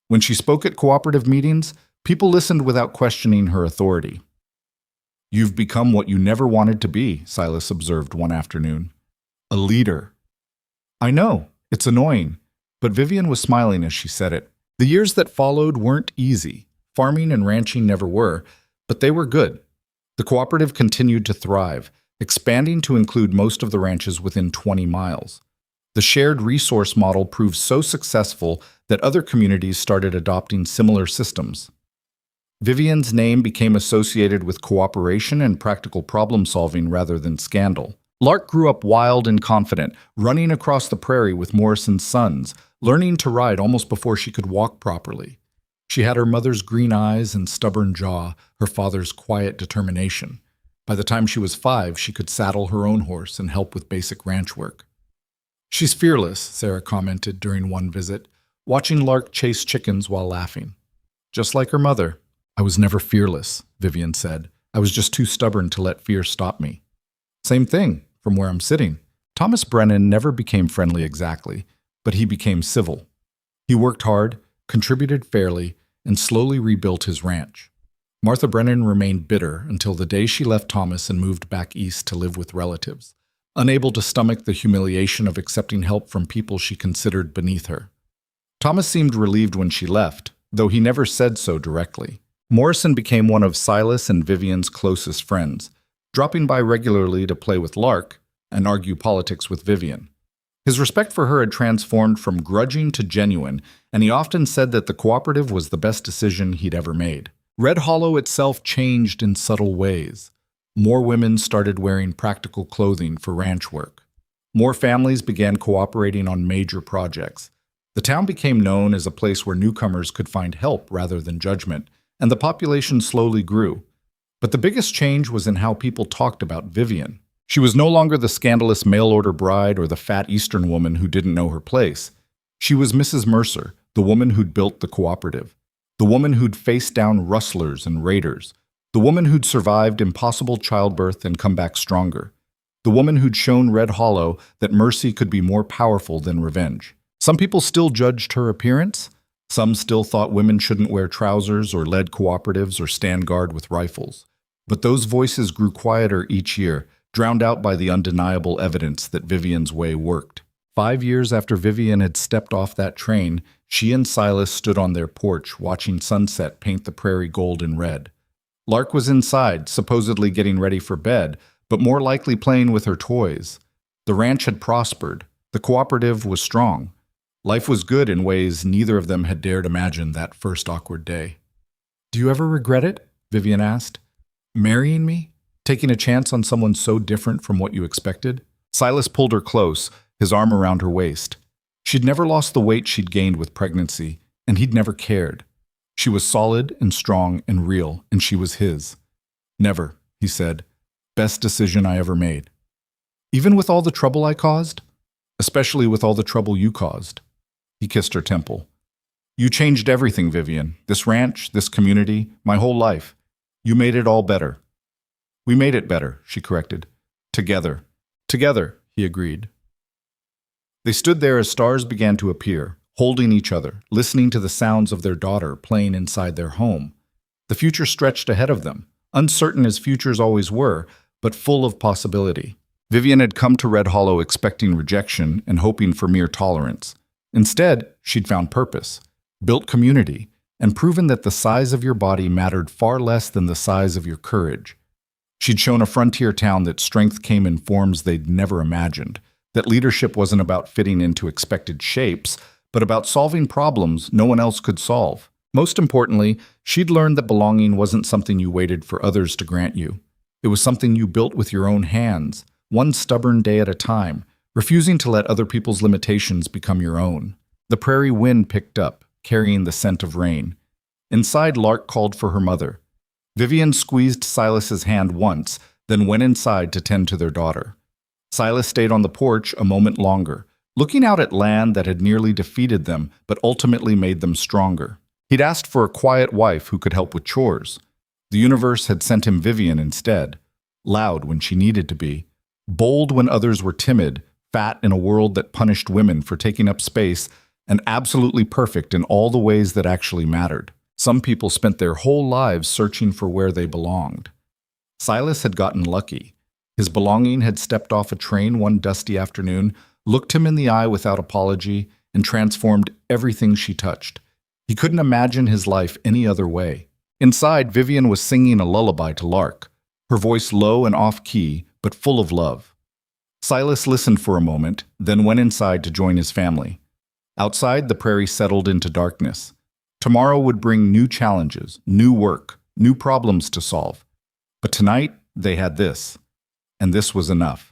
When she spoke at cooperative meetings, people listened without questioning her authority. "You've become what you never wanted to be," Silas observed one afternoon. "A leader." "I know, it's annoying," but Vivian was smiling as she said it. The years that followed weren't easy. Farming and ranching never were, but they were good. The cooperative continued to thrive, expanding to include most of the ranches within 20 miles. The shared resource model proved so successful that other communities started adopting similar systems. Vivian's name became associated with cooperation and practical problem-solving rather than scandal. Lark grew up wild and confident, running across the prairie with Morrison's sons, learning to ride almost before she could walk properly. She had her mother's green eyes and stubborn jaw, her father's quiet determination. By the time she was 5, she could saddle her own horse and help with basic ranch work. "She's fearless," Sarah commented during one visit, watching Lark chase chickens while laughing. "Just like her mother." "I was never fearless," Vivian said. "I was just too stubborn to let fear stop me." "Same thing, from where I'm sitting." Thomas Brennan never became friendly exactly, but he became civil. He worked hard, contributed fairly, and slowly rebuilt his ranch. Martha Brennan remained bitter until the day she left Thomas and moved back east to live with relatives. unable to stomach the humiliation of accepting help from people she considered beneath her. Thomas seemed relieved when she left, though he never said so directly. Morrison became one of Silas and Vivian's closest friends, dropping by regularly to play with Lark and argue politics with Vivian. His respect for her had transformed from grudging to genuine, and he often said that the cooperative was the best decision he'd ever made. Red Hollow itself changed in subtle ways. More women started wearing practical clothing for ranch work. More families began cooperating on major projects. The town became known as a place where newcomers could find help rather than judgment, and the population slowly grew. But the biggest change was in how people talked about Vivian. She was no longer the scandalous mail-order bride or the fat Eastern woman who didn't know her place. She was Mrs. Mercer, the woman who'd built the cooperative, the woman who'd faced down rustlers and raiders, the woman who'd survived impossible childbirth and come back stronger, the woman who'd shown Red Hollow that mercy could be more powerful than revenge. Some people still judged her appearance. Some still thought women shouldn't wear trousers or lead cooperatives or stand guard with rifles. But those voices grew quieter each year, drowned out by the undeniable evidence that Vivian's way worked. 5 years after Vivian had stepped off that train, she and Silas stood on their porch watching sunset paint the prairie gold and red. Lark was inside, supposedly getting ready for bed, but more likely playing with her toys. The ranch had prospered. The cooperative was strong. Life was good in ways neither of them had dared imagine that first awkward day. "Do you ever regret it?" Vivian asked. "Marrying me? Taking a chance on someone so different from what you expected?" Silas pulled her close, his arm around her waist. She'd never lost the weight she'd gained with pregnancy, and he'd never cared. She was solid and strong and real, and she was his. "Never," he said. "Best decision I ever made." "Even with all the trouble I caused?" "Especially with all the trouble you caused." He kissed her temple. "You changed everything, Vivian. This ranch, this community, my whole life. You made it all better." "We made it better," she corrected. "Together." "Together," he agreed. They stood there as stars began to appear, holding each other, listening to the sounds of their daughter playing inside their home. The future stretched ahead of them, uncertain as futures always were, but full of possibility. Vivian had come to Red Hollow expecting rejection and hoping for mere tolerance. Instead, she'd found purpose, built community, and proven that the size of your body mattered far less than the size of your courage. She'd shown a frontier town that strength came in forms they'd never imagined, that leadership wasn't about fitting into expected shapes, but about solving problems no one else could solve. Most importantly, she'd learned that belonging wasn't something you waited for others to grant you. It was something you built with your own hands, one stubborn day at a time, refusing to let other people's limitations become your own. The prairie wind picked up, carrying the scent of rain. Inside, Lark called for her mother. Vivian squeezed Silas's hand once, then went inside to tend to their daughter. Silas stayed on the porch a moment longer, looking out at land that had nearly defeated them but ultimately made them stronger. He'd asked for a quiet wife who could help with chores. The universe had sent him Vivian instead, loud when she needed to be, bold when others were timid, fat in a world that punished women for taking up space, and absolutely perfect in all the ways that actually mattered. Some people spent their whole lives searching for where they belonged. Silas had gotten lucky. His belonging had stepped off a train one dusty afternoon, looked him in the eye without apology, and transformed everything she touched. He couldn't imagine his life any other way. Inside, Vivian was singing a lullaby to Lark, her voice low and off-key, but full of love. Silas listened for a moment, then went inside to join his family. Outside, the prairie settled into darkness. Tomorrow would bring new challenges, new work, new problems to solve. But tonight, they had this. And this was enough.